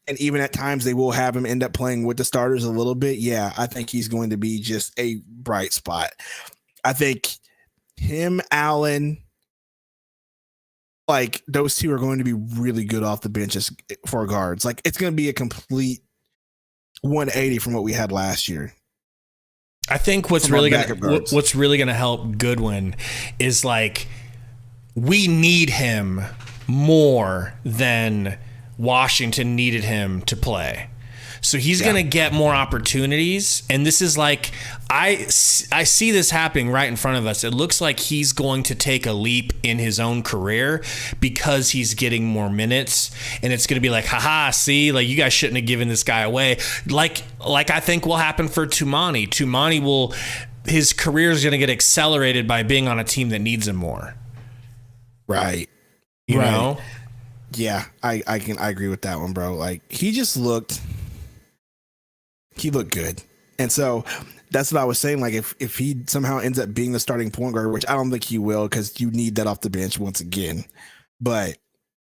and even at times they will have him end up playing with the starters a little bit. Yeah, I think he's going to be just a bright spot. I think him, Allen, like those two are going to be really good off the benches for guards. Like it's going to be a complete 180 from what we had last year. I think what's really gonna help Goodwin is like we need him more than Washington needed him to play. So he's going to get more opportunities. And this is like, I see this happening right in front of us. It looks like he's going to take a leap in his own career because he's getting more minutes. And it's going to be like, haha, see, like you guys shouldn't have given this guy away. Like I think will happen for Tumani. Tumani his career is going to get accelerated by being on a team that needs him more. Right. You know? Yeah, I agree with that one, bro. Like he looked good. And so that's what I was saying. Like if he somehow ends up being the starting point guard, which I don't think he will, because you need that off the bench once again. But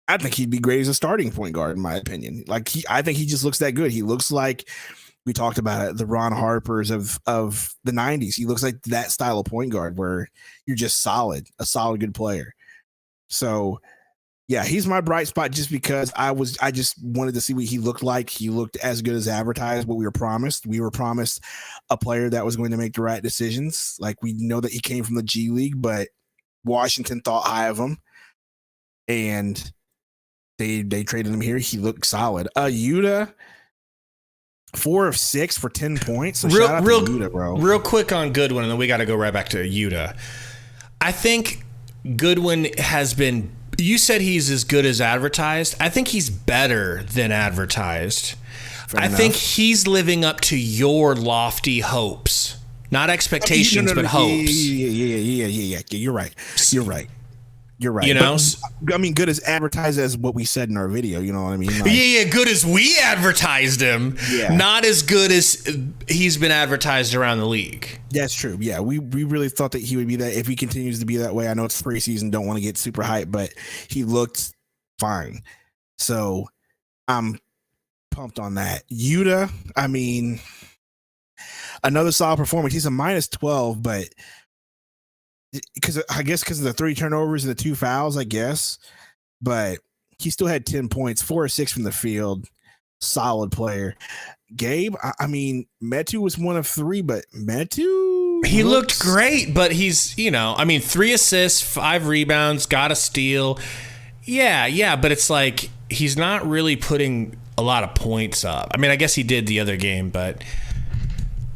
I think he'd be great as a starting point guard, in my opinion. Like I think he just looks that good. He looks like, we talked about it, the Ron Harpers of the 90s. He looks like that style of point guard where you're just a solid good player. So yeah, he's my bright spot just because I just wanted to see what he looked like. He looked as good as advertised, what we were promised. We were promised a player that was going to make the right decisions. Like we know that he came from the G League, but Washington thought high of him. And they traded him here. He looked solid. Yuta, 4 of 6 for 10 points. So shout out to Yuta, bro. Real quick on Goodwin, and then we got to go right back to Yuta. I think Goodwin has been, you said he's as good as advertised. I think he's better than advertised. I think he's living up to your lofty hopes. Not expectations, but hopes. Yeah. You're right. You know, but, I mean, good as advertised as what we said in our video. You know what I mean? Like, yeah. Good as we advertised him. Yeah. Not as good as he's been advertised around the league. That's true. Yeah, we really thought that he would be that. If he continues to be that way, I know it's preseason. Don't want to get super hyped, but he looked fine. So I'm pumped on that. Yuta, I mean, another solid performance. He's a -12, but because of the 3 turnovers and the 2 fouls, I guess. But he still had 10 points, 4 or 6 from the field. Solid player. Gabe, I mean, Metu was 1 of 3, but Metu, he looked great, but he's, 3 assists, 5 rebounds, got a steal. Yeah, but it's like he's not really putting a lot of points up. I mean, I guess he did the other game, but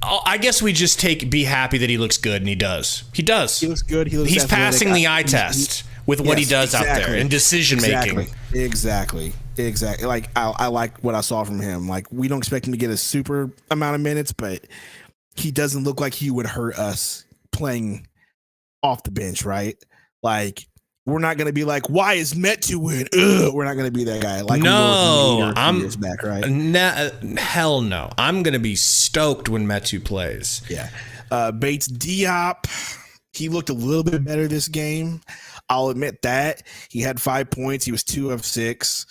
I guess we just be happy that he looks good, and he does. He does. He looks good. He's passing the eye test with what he does out there in decision making. Exactly. Like I like what I saw from him. Like we don't expect him to get a super amount of minutes, but he doesn't look like he would hurt us playing off the bench, right? Like we're not going to be like, why is Metu win? We're not going to be that guy. Like no, I'm years back, right? Hell no. I'm going to be stoked when Metu plays. Yeah. Bates Diop, he looked a little bit better this game. I'll admit that. He had 5 points. He was 2 of 6.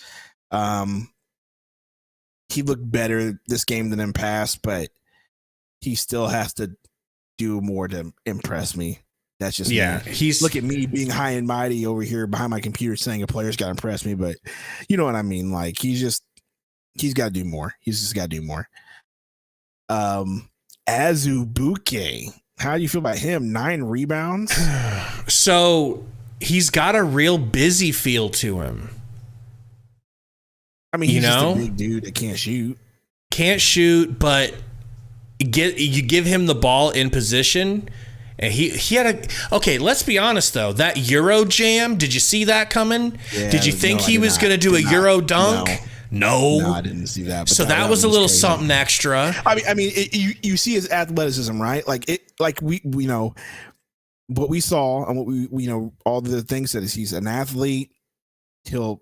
He looked better this game than in past, but he still has to do more to impress me. That's just me. Look at me being high and mighty over here behind my computer saying a player's got to impress me, but you know what I mean? Like he's got to do more. He's just got to do more. Azubuike, how do you feel about him? 9 rebounds. So he's got a real busy feel to him. I mean, he's just a big dude that can't shoot. Can't shoot, but you give him the ball in position. And he had okay, let's be honest though. That Euro jam, did you see that coming? Yeah, did you think he was going to do a Euro dunk? No, I didn't see that. So that was a little something extra. I mean, you see his athleticism, right? Like we know what we saw and what we know. All the things that he's an athlete.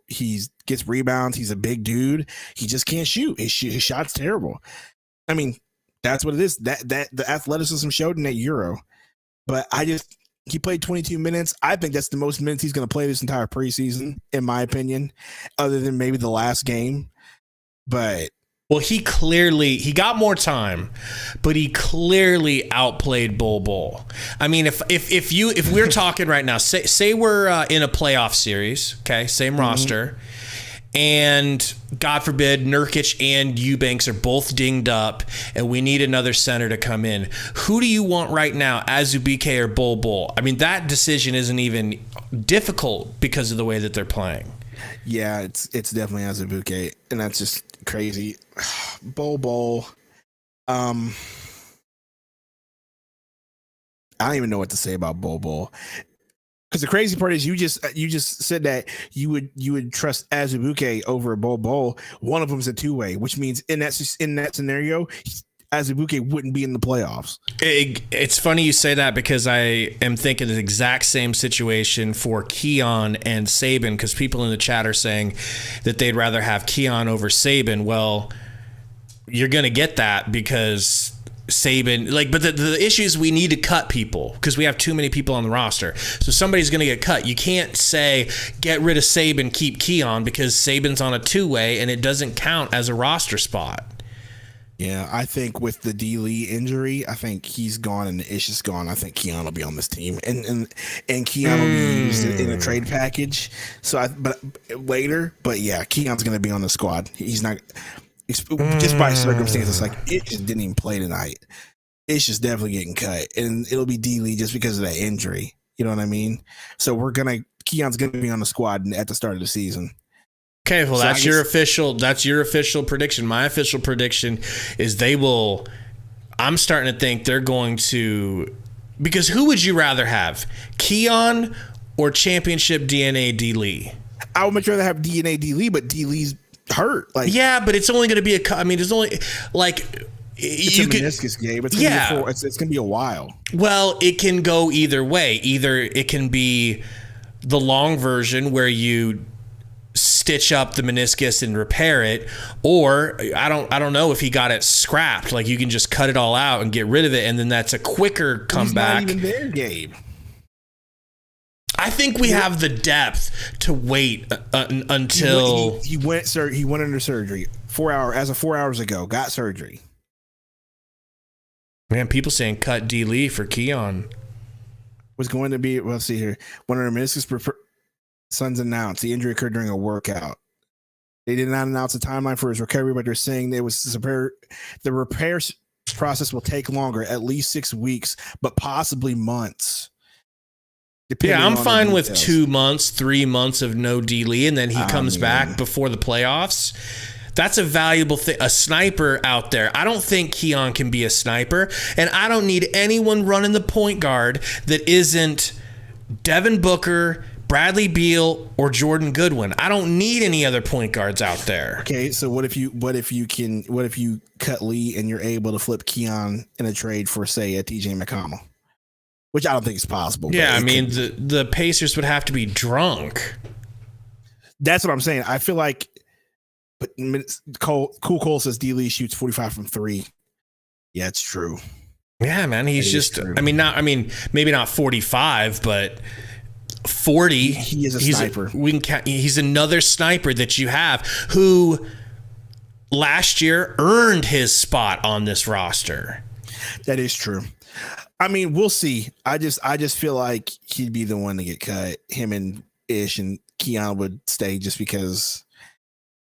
He gets rebounds. He's a big dude. He just can't shoot. His shot's terrible. I mean, That's what it is. That the athleticism showed in that Euro. But he played 22 minutes. I think that's the most minutes he's going to play this entire preseason, in my opinion, other than maybe the last game. But well, he got more time, but he clearly outplayed Bol. I mean, if we're talking right now, say we're in a playoff series, okay, same roster, and God forbid Nurkic and Eubanks are both dinged up, and we need another center to come in. Who do you want right now, Azubike or Bol? I mean, that decision isn't even difficult because of the way that they're playing. Yeah, it's definitely Azubuike, and that's just crazy. Bol. I don't even know what to say about Bol. Because the crazy part is you just said that you would trust Azubuike over Bol. One of them is a two-way, which means in that scenario, Azubuike wouldn't be in the playoffs. It's funny you say that because I am thinking the exact same situation for Keon and Saban, because people in the chat are saying that they'd rather have Keon over Saban. Well, you're going to get that because Saban, but the issue is we need to cut people because we have too many people on the roster. So somebody's going to get cut. You can't say get rid of Saban, keep Keon, because Saban's on a two-way and it doesn't count as a roster spot. Yeah, I think with the D. Lee injury, I think he's gone and Ish is gone. I think Keon will be on this team, and Keon will be used in a trade package. So, but yeah, Keon's going to be on the squad. He's not just by circumstances. Like Ish just didn't even play tonight. Ish is definitely getting cut, and it'll be D. Lee just because of that injury. You know what I mean? So Keon's going to be on the squad at the start of the season. Okay, well, that's your official prediction. My official prediction is I'm starting to think they're going to, because who would you rather have, Keon or championship DNA D. Lee? I would much rather have DNA D. Lee, but D. Lee's hurt. Yeah, but it's only going to be there's only it's a meniscus game. It's going to be a while. Well, it can go either way. Either it can be the long version where you stitch up the meniscus and repair it, or I don't know if he got it scrapped. Like you can just cut it all out and get rid of it, and then that's a quicker comeback. He's not even there, Gabe. I think we have the depth to wait until he went under surgery 4 hours ago. Got surgery. Man, people saying cut D. Lee for Keon. Was going to be, let's see here. One of the meniscus Suns announced the injury occurred during a workout. They did not announce a timeline for his recovery, but they're saying the repair process will take longer, at least 6 weeks, but possibly months. Yeah, I'm fine with 2 months, 3 months of no D. Lee, and then he comes back before the playoffs. That's a valuable thing. A sniper out there. I don't think Keon can be a sniper, and I don't need anyone running the point guard that isn't Devin Booker, Bradley Beal, or Jordan Goodwin. I don't need any other point guards out there. Okay, so what if you cut Lee and you're able to flip Keon in a trade for, say, a TJ McConnell? Which I don't think is possible. Yeah, I mean, the Pacers would have to be drunk. That's what I'm saying. I feel like, but Cole says D. Lee shoots 45 from 3. Yeah, it's true. Yeah, man, he's just. Maybe not 45, but 40. He is a sniper. He's another sniper that you have who last year earned his spot on this roster. That is true. I mean, we'll see. I just feel like he'd be the one to get cut. Him and Ish and Keon would stay just because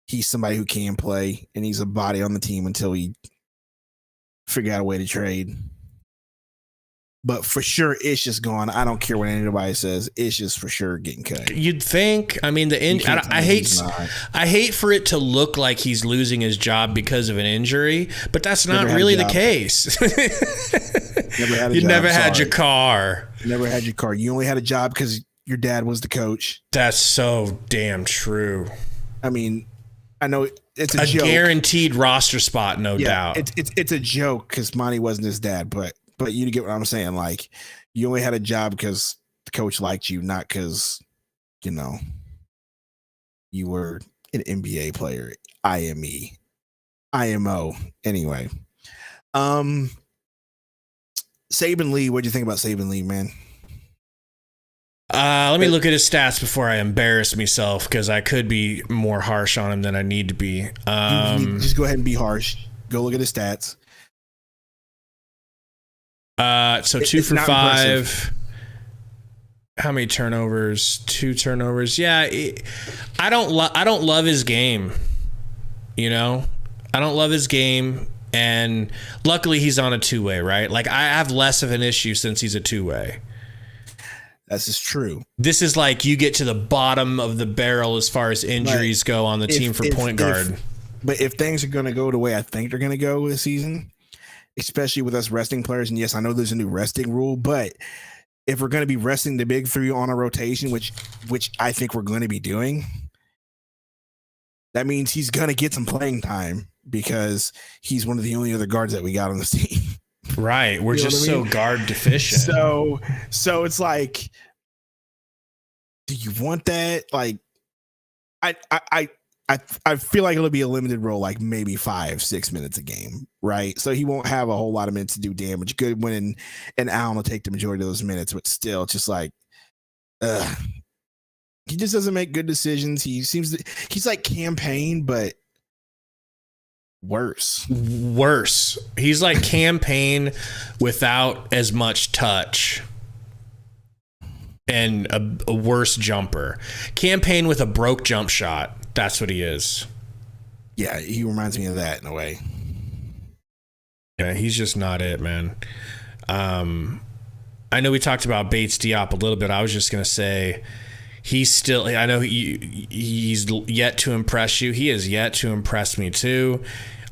he's somebody who can play and he's a body on the team until we figure out a way to trade. But for sure, Ish is gone. I don't care what anybody says. Ish is for sure getting cut. You'd think. I mean, I hate for it to look like he's losing his job because of an injury, but that's not really the case. Never had your car. Never had your car. You only had a job because your dad was the coach. That's so damn true. I mean, I know it's a joke. Guaranteed roster spot, no doubt. It's a joke because Monty wasn't his dad, but you get what I'm saying. Like, you only had a job because the coach liked you, not because, you were an NBA player. IMO. Anyway, Saban Lee, what do you think about Saban Lee, man? Let me look at his stats before I embarrass myself, because I could be more harsh on him than I need to be. Just go ahead and be harsh. Go look at his stats. So 2 for 5. Impressive. How many turnovers? 2 turnovers. Yeah, I don't love his game. You know, I don't love his game, and luckily he's on a 2-way, right? Like, I have less of an issue since he's a 2-way. This is true. This is like you get to the bottom of the barrel as far as injuries go on the team for point guard. But if things are going to go the way I think they're going to go this season, especially with us resting players, and yes, I know there's a new resting rule, but if we're going to be resting the big three on a rotation, which I think we're going to be doing, that means he's going to get some playing time because he's one of the only other guards that we got on the team. Right. We're just so guard deficient. So it's like, do you want that? Like, I feel like it'll be a limited role, like maybe 5-6 minutes a game, right? So he won't have a whole lot of minutes to do damage. Good when and Allen will take the majority of those minutes, but still, just like, he just doesn't make good decisions. He's like campaign, but worse. He's like campaign without as much touch and a worse jumper. Campaign with a broke jump shot. That's what he is. Yeah, he reminds me of that in a way. Yeah, he's just not it, man. I know we talked about Bates Diop a little bit. I was just going to say he's still, I know he's yet to impress you. He has yet to impress me too.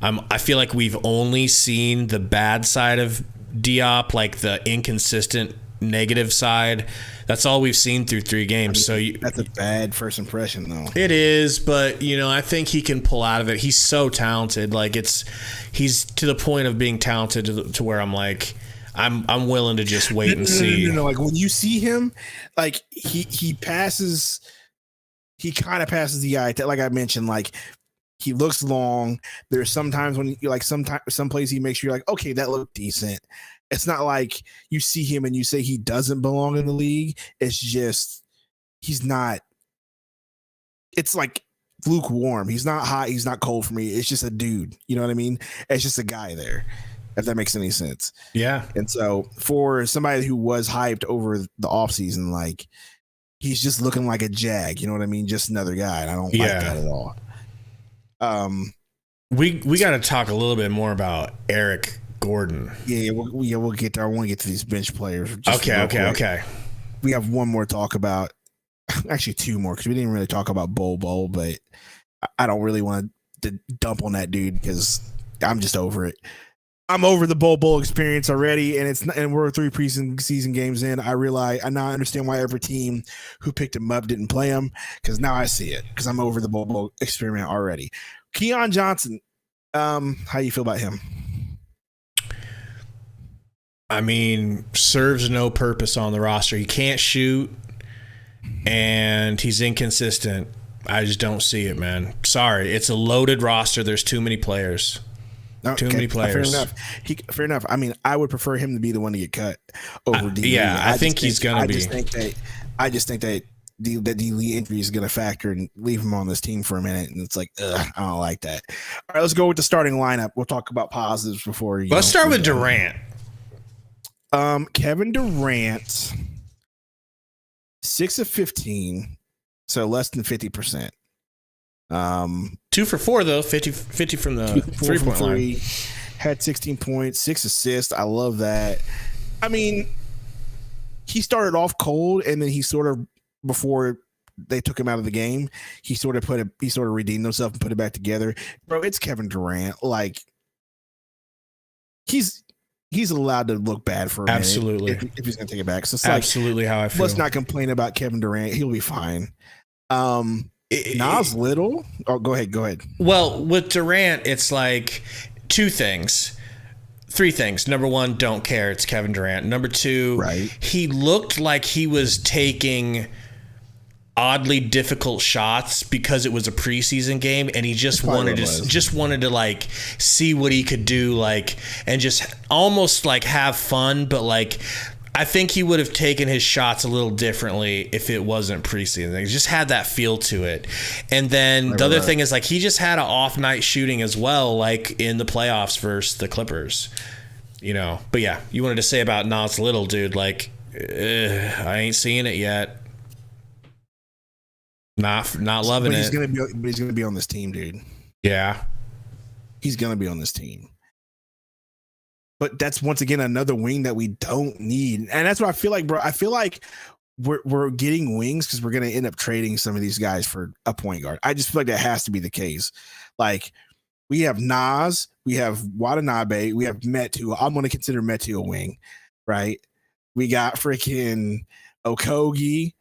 I feel like we've only seen the bad side of Diop, like the inconsistent negative side. That's all we've seen through 3 games. I mean, that's a bad first impression, though. It is, but I think he can pull out of it. He's so talented. Like he's to the point of being talented to where I'm like, I'm willing to just wait and see. Like when you see him, like he passes, he kind of passes the eye. Like I mentioned, like he looks long. There's sometimes when you like some plays he makes you like, okay, that looked decent. It's not like you see him and you say he doesn't belong in the league. It's just he's not. It's like lukewarm. He's not hot. He's not cold for me. It's just a dude. You know what I mean? It's just a guy there, if that makes any sense. Yeah. And so for somebody who was hyped over the offseason, like he's just looking like a jag. You know what I mean? Just another guy. And I don't like that at all. We got to talk a little bit more about Eric Gordon. Yeah, we'll get there. I want to get to these bench players. Okay. We have one more talk about, actually 2 more, because we didn't really talk about Bol, but I don't really want to dump on that dude because I'm just over it. I'm over the Bol experience already, and we're 3 preseason games in. I now understand why every team who picked him up didn't play him, because now I see it, because I'm over the Bol experiment already. Keon Johnson, how you feel about him? I mean, serves no purpose on the roster. He can't shoot, and he's inconsistent. I just don't see it, man. Sorry. It's a loaded roster. There's too many players. Too many players. Fair enough. I mean, I would prefer him to be the one to get cut over D. Yeah, I think he's going to be. I just think that D Lee injury is going to factor and leave him on this team for a minute. And it's like, I don't like that. All right, let's go with the starting lineup. We'll talk about positives before. Let's start with Durant. Kevin Durant, 6 of 15, so less than 50%. 2 for 4 though, 50 from the 3-point line. Had 16 points, 6 assists. I love that. I mean, he started off cold, and then he sort of, before they took him out of the game, he sort of redeemed himself and put it back together. Bro, it's Kevin Durant. Like he's allowed to look bad for a minute. Absolutely. If he's going to take it back. So it's absolutely how I feel. Let's not complain about Kevin Durant. He'll be fine. Nas Little. Oh, go ahead. Well, with Durant, it's like 3 things. Number 1, don't care. It's Kevin Durant. Number 2, right. He looked like he was taking oddly difficult shots because it was a preseason game, and he just wanted to like see what he could do, like, and just almost like have fun. But like, I think he would have taken his shots a little differently if it wasn't preseason. He just had that feel to it. And then the other thing is, like, he just had an off night shooting as well, like in the playoffs versus the Clippers, you know. But yeah, you wanted to say about Nas Little, dude, like, I ain't seeing it yet. Not loving but it. He's gonna be on this team, dude. Yeah, he's gonna be on this team. But that's once again another wing that we don't need, and that's what I feel like, bro. I feel like we're getting wings because we're gonna end up trading some of these guys for a point guard. I just feel like that has to be the case. Like, we have Nas, we have Watanabe, we have Metu. I'm gonna consider Metu a wing, right? We got freaking Okogie.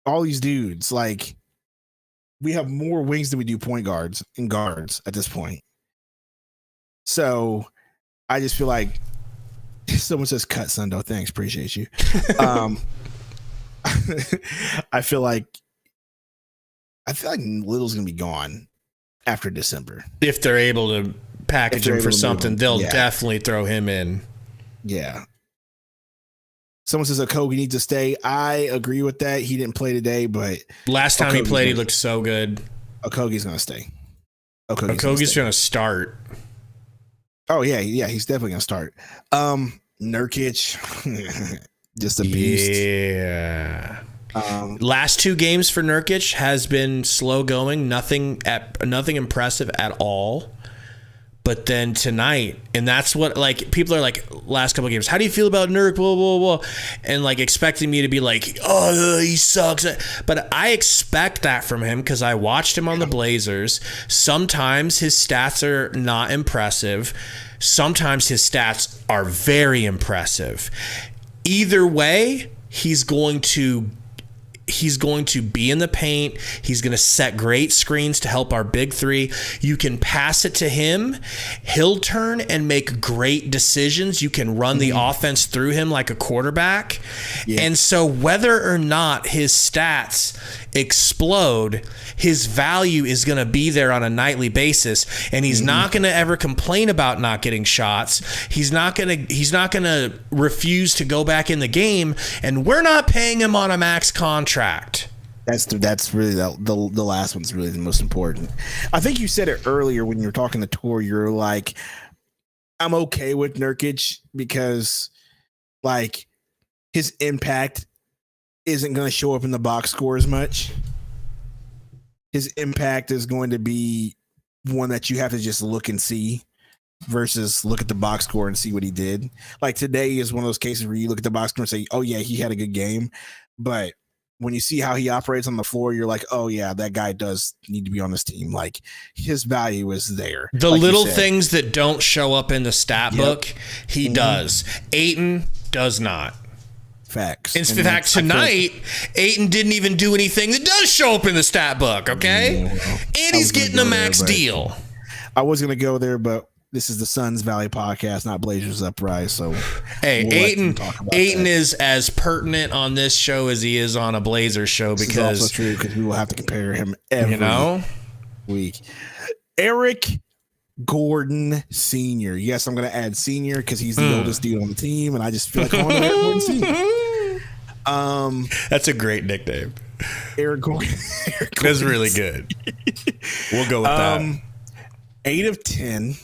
All these dudes, like, we have more wings than we do point guards and guards at this point. So I just feel like someone says cut Sundo. Thanks. Appreciate you. I feel like Little's going to be gone after December. If they're able to package him for something, they'll definitely throw him in. Yeah. Someone says Okogie needs to stay. I agree with that. He didn't play today, but last time he played, he looked so good. Okogie's going to stay. Okogie's going to start. Oh, yeah, he's definitely going to start. Nurkic, just a beast. Yeah. Last two games for Nurkic has been slow going, nothing impressive at all. But then tonight, and that's what, like, people are like, last couple of games, how do you feel about Nurk, blah, blah, blah, and like expecting me to be like, oh, he sucks. But I expect that from him because I watched him on the Blazers. Sometimes his stats are not impressive. Sometimes his stats are very impressive. Either way, he's going to be in the paint. He's going to set great screens to help our big three. You can pass it to him. He'll turn and make great decisions. You can run the offense through him like a quarterback. Yeah. And so whether or not his stats explode, his value is going to be there on a nightly basis, and he's not going to ever complain about not getting shots. He's not going to refuse to go back in the game, and we're not paying him on a max contract. That's really the last one's really the most important. I think you said it earlier when you were talking to Torey. You're like, I'm okay with Nurkic because, like, his impact isn't going to show up in the box score as much. His impact is going to be one that you have to just look and see versus look at the box score and see what he did. Like, today is one of those cases where you look at the box score and say, oh yeah, he had a good game. But when you see how he operates on the floor, you're like, oh yeah, that guy does need to be on this team. Like, his value is there. The like little things that don't show up in the stat book, he does. Ayton does not. Facts. In fact, tonight, Ayton didn't even do anything that does show up in the stat book, okay? And he's getting a max deal. I was going to go there, but this is the Suns Valley podcast, not Blazers Uprise. So, hey, Ayton is as pertinent on this show as he is on a Blazers show because this is also true because we will have to compare him every week. Eric Gordon Sr. Yes, I'm going to add Senior because he's the oldest dude on the team, and I just feel like calling him Eric Gordon Sr. That's a great nickname. Eric Gordon. That's really good. We'll go with that. 8 of 10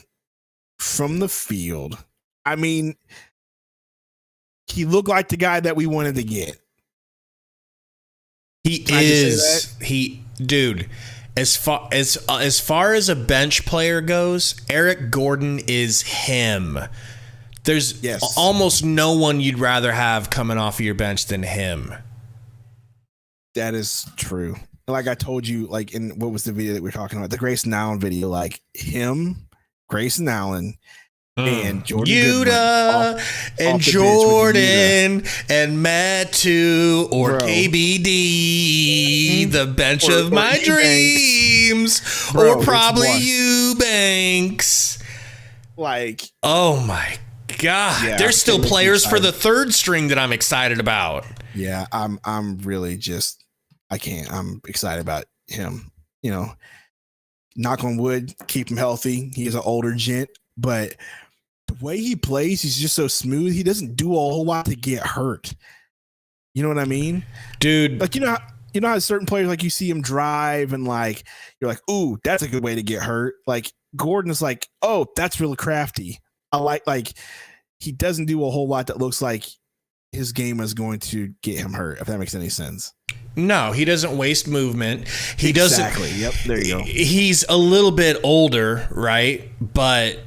from the field. I mean, he looked like the guy that we wanted to get. He is. Dude. As far as a bench player goes, Eric Gordon is him. There's almost no one you'd rather have coming off of your bench than him. That is true. Like I told you, like in what was the video that we were talking about, the Grayson Allen video, like him, Grayson Allen, and Jordan Yuta and Jordan and Metu or KBD, the bench of my dreams, or probably Eubanks. Like, oh my God, there's still players for the third string that I'm excited about. Yeah, I'm really just I can't. I'm excited about him. You know, knock on wood, keep him healthy. He is an older gent, but the way he plays, he's just so smooth. He doesn't do a whole lot to get hurt. You know what I mean? Dude. Like, you know how certain players, like, you see him drive and like you're like, ooh, that's a good way to get hurt. Like Gordon is like, oh, that's really crafty. I like he doesn't do a whole lot that looks like his game is going to get him hurt, if that makes any sense. No, he doesn't waste movement. He exactly. doesn't. Yep. There you go. He's a little bit older, right? But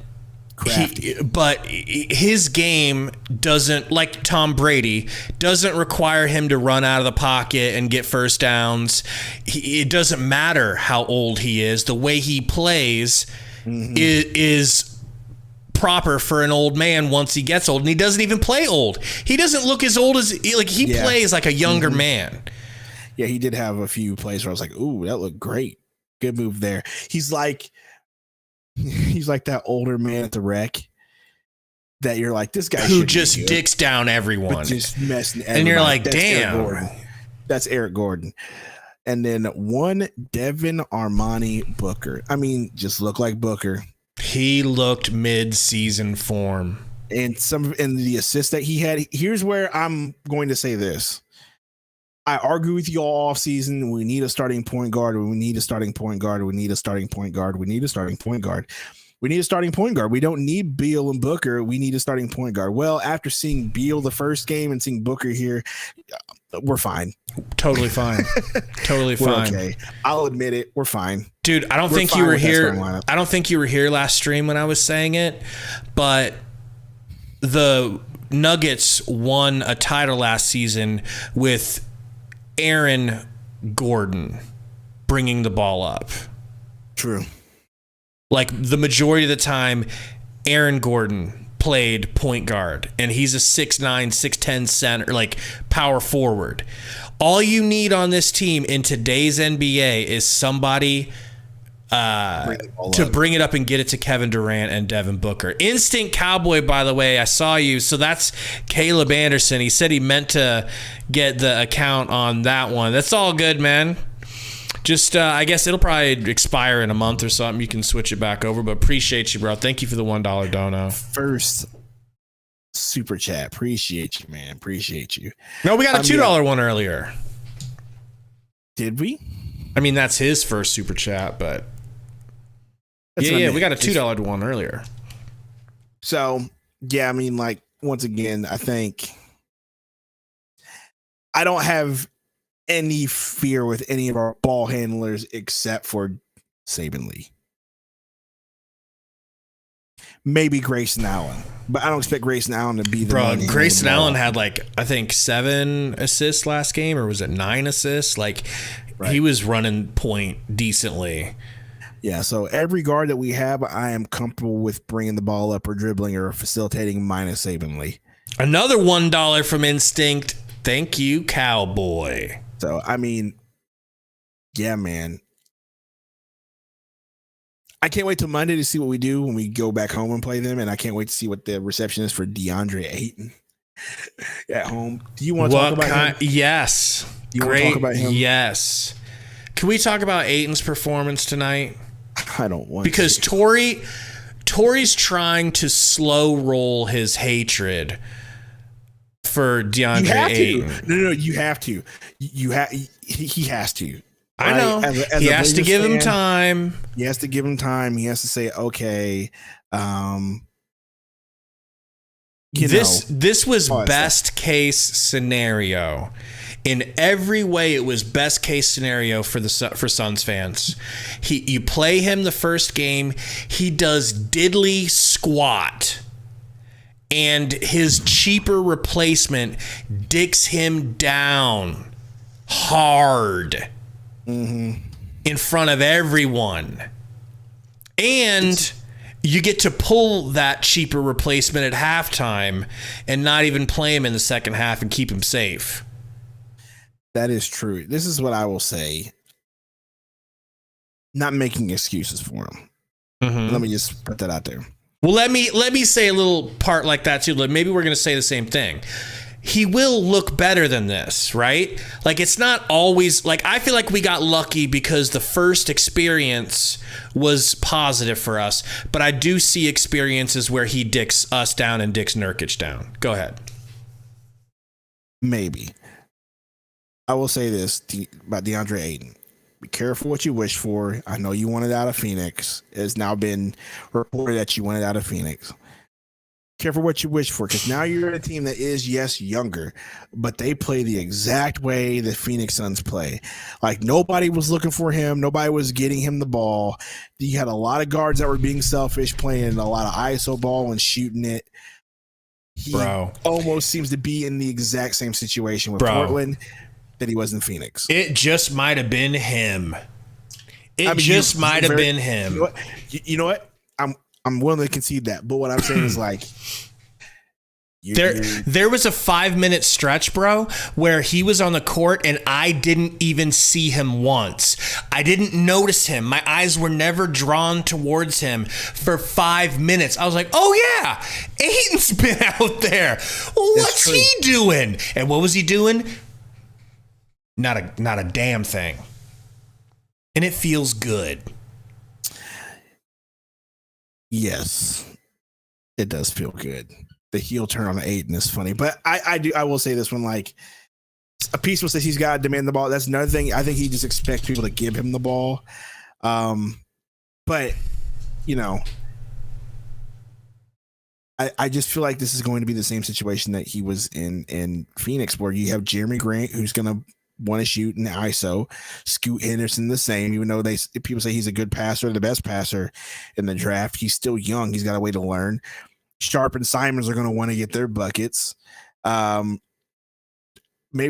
his game doesn't, like Tom Brady, doesn't require him to run out of the pocket and get first downs. It doesn't matter how old he is. The way he plays is proper for an old man once he gets old, and he doesn't even play old. He doesn't look as old as he plays like a younger man. Yeah, he did have a few plays where I was like, ooh, that looked great. Good move there. He's like that older man at the rec that you're like, this guy who just dicks down everyone, just messing everybody. And you're like, that's damn, that's Eric Gordon. And then one Devin Armani Booker. I mean, just look like Booker. He looked mid-season form, and the assist that he had. Here's where I'm going to say this. I argue with you all off season. We need a starting point guard. We need a starting point guard. We need a starting point guard. We need a starting point guard. We need a starting point guard. We don't need Beal and Booker. We need a starting point guard. Well, after seeing Beal the first game and seeing Booker here, we're fine. Totally fine. Totally fine. Okay. I'll admit it. We're fine. Dude, I don't think you were here. I don't think you were here last stream when I was saying it, but the Nuggets won a title last season with Aaron Gordon bringing the ball up. True. Like the majority of the time, Aaron Gordon played point guard, and he's a 6'9", 6'10" center, like power forward. All you need on this team in today's NBA is somebody to bring it up and get it to Kevin Durant and Devin Booker. Instinct Cowboy, by the way, I saw you. So that's Caleb Anderson. He said he meant to get the account on that one. That's all good, man. Just, I guess it'll probably expire in a month or something. You can switch it back over, but appreciate you, bro. Thank you for the $1 dono. First super chat. Appreciate you, man. Appreciate you. No, we got a $2 one earlier. Did we? I mean, that's his first super chat, but yeah, we got a $2 one earlier. So, yeah, I mean, like, once again, I think I don't have any fear with any of our ball handlers except for Saban Lee. Maybe Grayson Allen, but I don't expect Grayson Allen to be the bro. Grayson Allen had like, I think 7 assists last game, or was it 9 assists? Like, he was running point decently. Yeah, so every guard that we have, I am comfortable with bringing the ball up or dribbling or facilitating minus Saban Lee. Another $1 from Instinct. Thank you, Cowboy. So, I mean, yeah, man. I can't wait till Monday to see what we do when we go back home and play them, and I can't wait to see what the reception is for Deandre Ayton at home. Do you want to talk about him? Yes. You want to talk about him? Yes. Can we talk about Ayton's performance tonight? I don't want because to. Torey's trying to slow roll his hatred for DeAndre Ayton. No, you have to. He has to. I know. As he has to give him time. He has to give him time. He has to say, okay. This was best case scenario. In every way, it was best case scenario for Suns fans. You play him the first game, he does diddly squat, and his cheaper replacement dicks him down hard in front of everyone. And you get to pull that cheaper replacement at halftime and not even play him in the second half and keep him safe. That is true. This is what I will say. Not making excuses for him. Let me just put that out there. Well, let me say a little part like that too. Maybe we're going to say the same thing. he will look better than this, right? Like, it's not always like, I feel like we got lucky because the first experience was positive for us, but I do see experiences where he dicks us down and dicks Nurkic down. Go ahead. Maybe. I will say this about Deandre Ayton. Be careful what you wish for. I know you wanted out of Phoenix. It's now been reported that you wanted out of Phoenix. Careful what you wish for, because now you're in a team that is, yes, younger, but they play the exact way the Phoenix Suns play. Like, nobody was looking for him. Nobody was getting him the ball. You had a lot of guards that were being selfish, playing a lot of ISO ball and shooting it. He almost seems to be in the exact same situation with Portland that he was in Phoenix. It just might have been him. It just might have been him. You know what? I'm willing to concede that, but what I'm saying is, like, there was a 5-minute stretch, bro, where he was on the court and I didn't even see him once. I didn't notice him. My eyes were never drawn towards him for 5 minutes. I was like, oh yeah, Ayton's been out there. What's he doing? And what was he doing? Not a damn thing. And it feels good. Yes, it does feel good. The heel turn on Ayton is funny, but I will say this one, like, a piece will say he's got to demand the ball. That's another thing. I think he just expects people to give him the ball. But, you know, I just feel like this is going to be the same situation that he was in Phoenix, where you have Jeremy Grant, who's going to want to shoot in the ISO. Scoot Henderson the same, even though people say he's a good passer, the best passer in the draft. He's still young. He's got a way to learn. Sharp and Simons are going to want to get their buckets. Maybe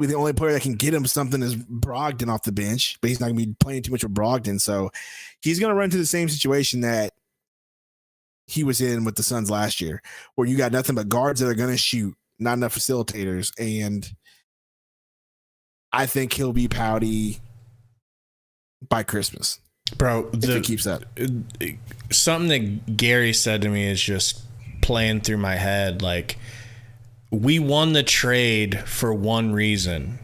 the only player that can get him something is Brogdon off the bench, but he's not going to be playing too much with Brogdon. So he's going to run into the same situation that he was in with the Suns last year, where you got nothing but guards that are going to shoot, not enough facilitators. And I think he'll be pouty by Christmas, bro. If it keeps up. Something that Gary said to me is just playing through my head. Like, we won the trade for one reason.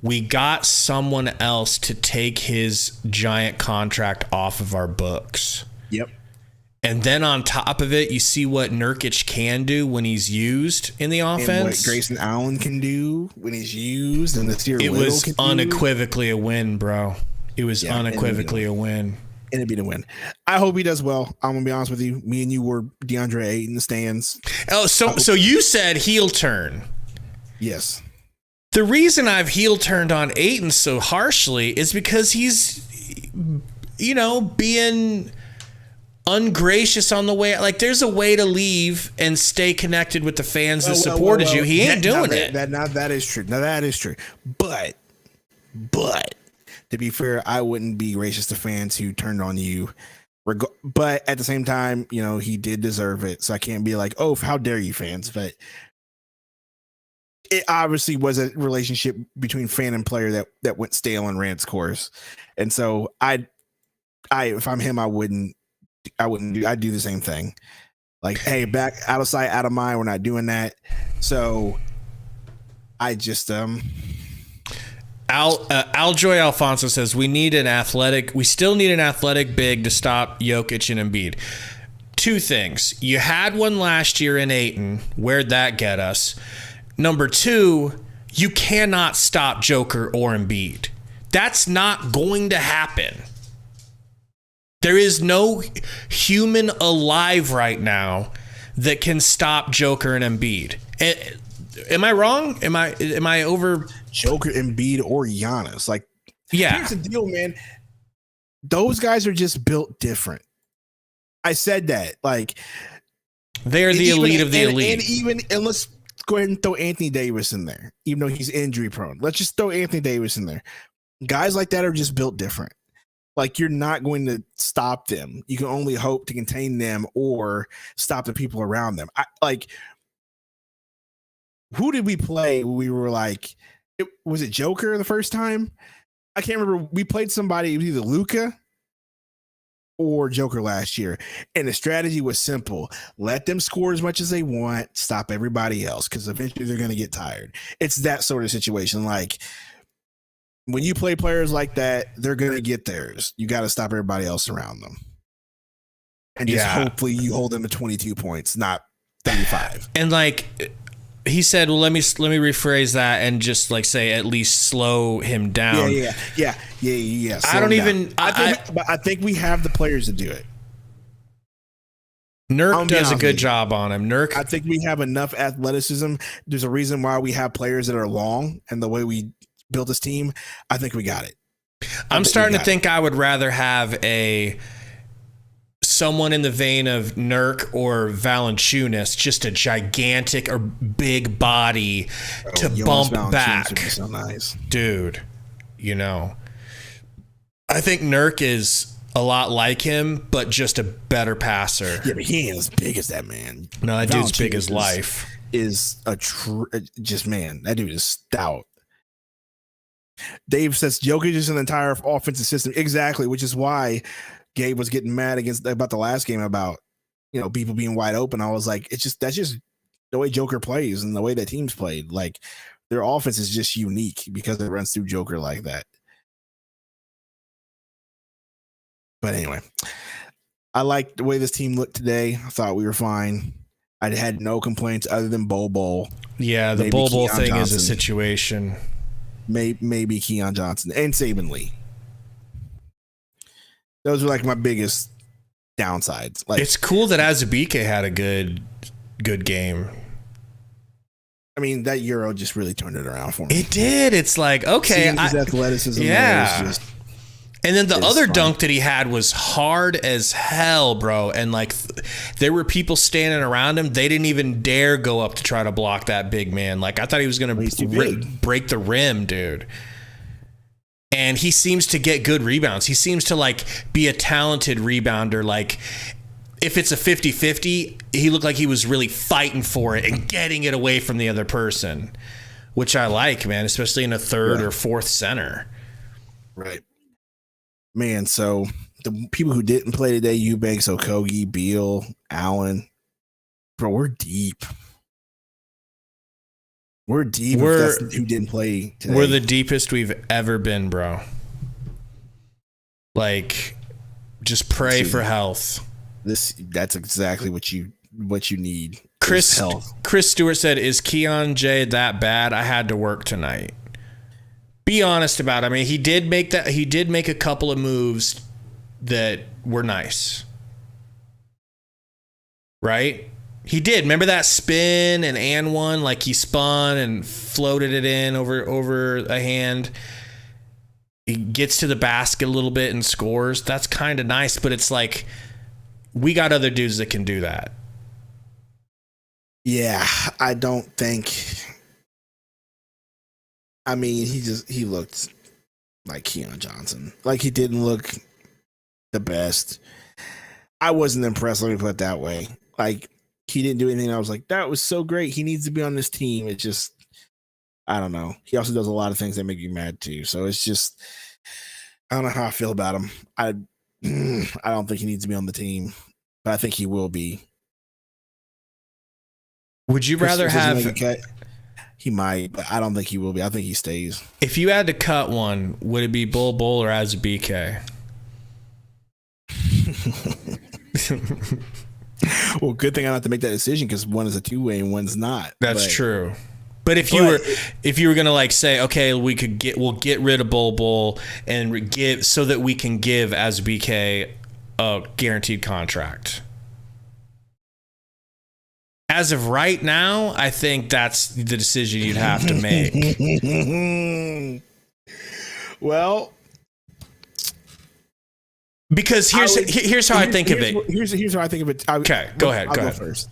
We got someone else to take his giant contract off of our books. Yep. And then on top of it, you see what Nurkic can do when he's used in the offense. And what Grayson Allen can do when he's used. And it was unequivocally a win, bro. It was unequivocally a win. And it'd be the win. I hope he does well. I'm going to be honest with you. Me and you were Deandre Ayton in the stands. Oh, so you said heel turn. Yes. The reason I've heel turned on Ayton so harshly is because he's, you know, being ungracious on the way. Like, there's a way to leave and stay connected with the fans that supported you. He ain't doing it. That is true. Now that is true. But to be fair, I wouldn't be gracious to fans who turned on you. But at the same time, you know, he did deserve it. So I can't be like, oh, how dare you, fans? But it obviously was a relationship between fan and player that went stale and ran its course. And so I if I'm him, I'd do the same thing. Like, hey, back out of sight, out of mind. We're not doing that. So I just Aljoy Alfonso says we still need an athletic big to stop Jokic and Embiid. Two things. You had one last year in Ayton. Where'd that get us? Number two, you cannot stop Joker or Embiid. That's not going to happen. There is no human alive right now that can stop Joker and Embiid. Am I wrong? Am I over? Joker, Embiid, or Giannis? Like, yeah. Here's the deal, man. Those guys are just built different. I said that. Like, they're the elite of the elite. And let's go ahead and throw Anthony Davis in there, even though he's injury prone. Let's just throw Anthony Davis in there. Guys like that are just built different. Like, you're not going to stop them. You can only hope to contain them or stop the people around them. Who did we play when we were like, was it Joker the first time? I can't remember. We played somebody, it was either Luka or Joker last year. And the strategy was simple. Let them score as much as they want, stop everybody else, because eventually they're going to get tired. It's that sort of situation. Like, when you play players like that, they're going to get theirs. You got to stop everybody else around them. And just hopefully you hold them to 22 points, not 35. And like he said, well, let me rephrase that and just like say at least slow him down. Yeah. I don't even. I think we have the players to do it. Nurk does a good job on him. Nurk, I think we have enough athleticism. There's a reason why we have players that are long, and the way we built this team, I think we got it. I'm starting to think I would rather have someone in the vein of Nurk or Valanciunas, just a gigantic or big body to bump back. Would be so nice. Dude, you know, I think Nurk is a lot like him, but just a better passer. Yeah, but he ain't as big as that man. No, that dude's big as life. Is a man. That dude is stout. Dave says Jokic is an entire offensive system. Exactly, which is why Gabe was getting mad about the last game about, people being wide open. I was like, that's just the way Joker plays and the way that teams played. Like, their offense is just unique because it runs through Joker like that. But anyway, I liked the way this team looked today. I thought we were fine. I had no complaints other than Bol. Yeah, the Bol thing is a situation. Maybe Keon Johnson and Saban Lee. Those are like my biggest downsides. Like, it's cool that Azubike had a good game. I mean, that Euro just really turned it around for me. It did. It's like, okay, his athleticism. Yeah. And then the other dunk that he had was hard as hell, bro. And like, there were people standing around him. They didn't even dare go up to try to block that big man. Like, I thought he was going to break the rim, dude. And he seems to get good rebounds. He seems to like be a talented rebounder. Like, if it's a 50-50, he looked like he was really fighting for it and getting it away from the other person, which I like, man, especially in a third or fourth center. Right. Man, so the people who didn't play today, Eubanks, Okogie, Beal, Allen, bro, we're deep. We're deep. If that's who didn't play today. We're the deepest we've ever been, bro. Like, just pray for health. That's exactly what you need. Chris Stewart said, "Is Keon J that bad? I had to work tonight." Be honest about it. I mean, he did make a couple of moves that were nice. Right? He did. Remember that spin and one? Like, he spun and floated it in over a hand. He gets to the basket a little bit and scores. That's kind of nice, but it's like, we got other dudes that can do that. Yeah, I don't think... I mean, he looked like Keon Johnson. Like, he didn't look the best. I wasn't impressed, let me put it that way. Like, he didn't do anything. I was like, that was so great. He needs to be on this team. It's just, I don't know. He also does a lot of things that make you mad too. So it's just, I don't know how I feel about him. I don't think he needs to be on the team, but I think he will be. Would you rather have... He might, but I don't think he will be. I think he stays. If you had to cut one, would it be Bol or Azubike? Well, good thing I don't have to make that decision because one is a two-way and one's not. That's true. But if you were gonna like say, okay, we'll get rid of Bol and give so that we can give Azubike a guaranteed contract. As of right now, I think that's the decision you'd have to make. Well, because here's how I think of it. Here's how I think of it. Okay, go ahead. Go first.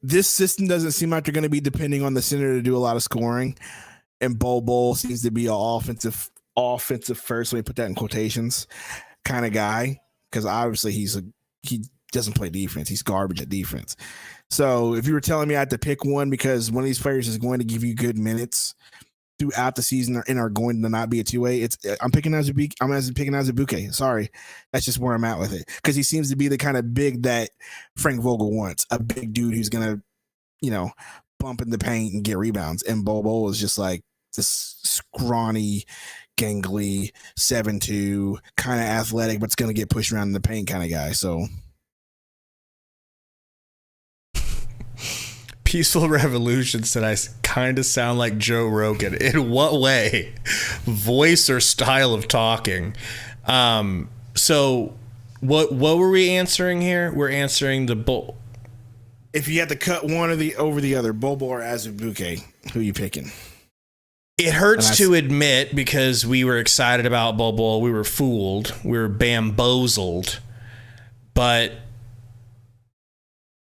This system doesn't seem like they're going to be depending on the center to do a lot of scoring, and Bol seems to be an offensive first. Let me put that in quotations, kind of guy, because obviously he doesn't play defense. He's garbage at defense. So if you were telling me I had to pick one because one of these players is going to give you good minutes, throughout the season and are going to not be a 2-way. I'm picking Azubuike. Sorry, that's just where I'm at with it, because he seems to be the kind of big that Frank Vogel wants, a big dude who's gonna, bump in the paint and get rebounds. And Bol is just like this scrawny, gangly 7'2", kind of athletic, but's gonna get pushed around in the paint kind of guy. So. Peaceful Revolution said I kind of sound like Joe Rogan. In what way? Voice or style of talking? So what were we answering here? We're answering the Bol. If you had to cut one over the other, Bol or Azubuike, who are you picking? It hurts to admit, because we were excited about Bol. We were fooled. We were bamboozled. But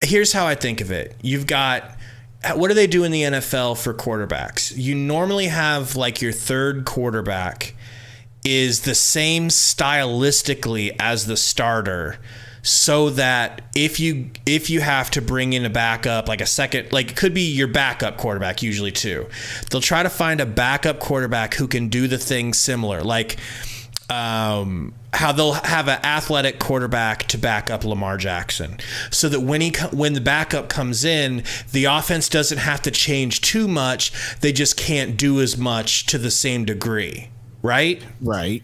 here's how I think of it. You've got, what do they do in the NFL for quarterbacks? You normally have like your third quarterback is the same stylistically as the starter, so that if you have to bring in a backup, like a second, like it could be your backup quarterback, usually too. They'll try to find a backup quarterback who can do the thing similar, like how they'll have an athletic quarterback to back up Lamar Jackson, so that when the backup comes in, the offense doesn't have to change too much. They just can't do as much to the same degree, right? Right.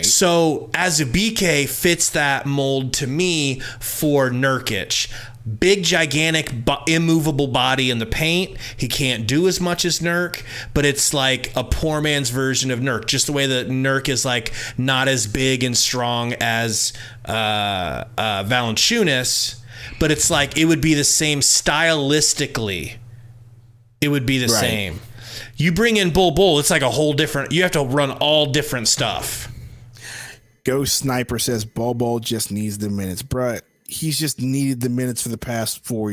So Azubuike fits that mold to me for Nurkic. Big, gigantic, immovable body in the paint. He can't do as much as Nurk, but it's like a poor man's version of Nurk. Just the way that Nurk is like not as big and strong as Valanciunas, but it's like it would be the same stylistically. It would be the same. You bring in Bol, it's like a whole different. You have to run all different stuff. Ghost Sniper says Bol just needs the minutes, bruh. He's just needed the minutes for the past 4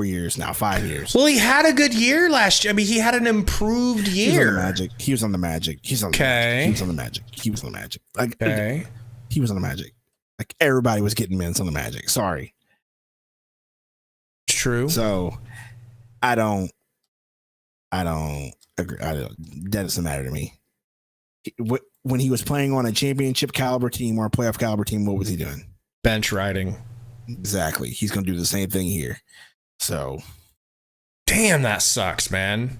years now, 5 years. Well, he had a good year last year. I mean, he had an improved year. He was on the Magic. He was on the Magic. Like, he was on the Magic. Like, everybody was getting minutes on the Magic. Sorry. True. So, I don't agree. That doesn't matter to me. When he was playing on a championship caliber team or a playoff caliber team, what was he doing? Bench riding. Exactly. He's going to do the same thing here. So. Damn, that sucks, man.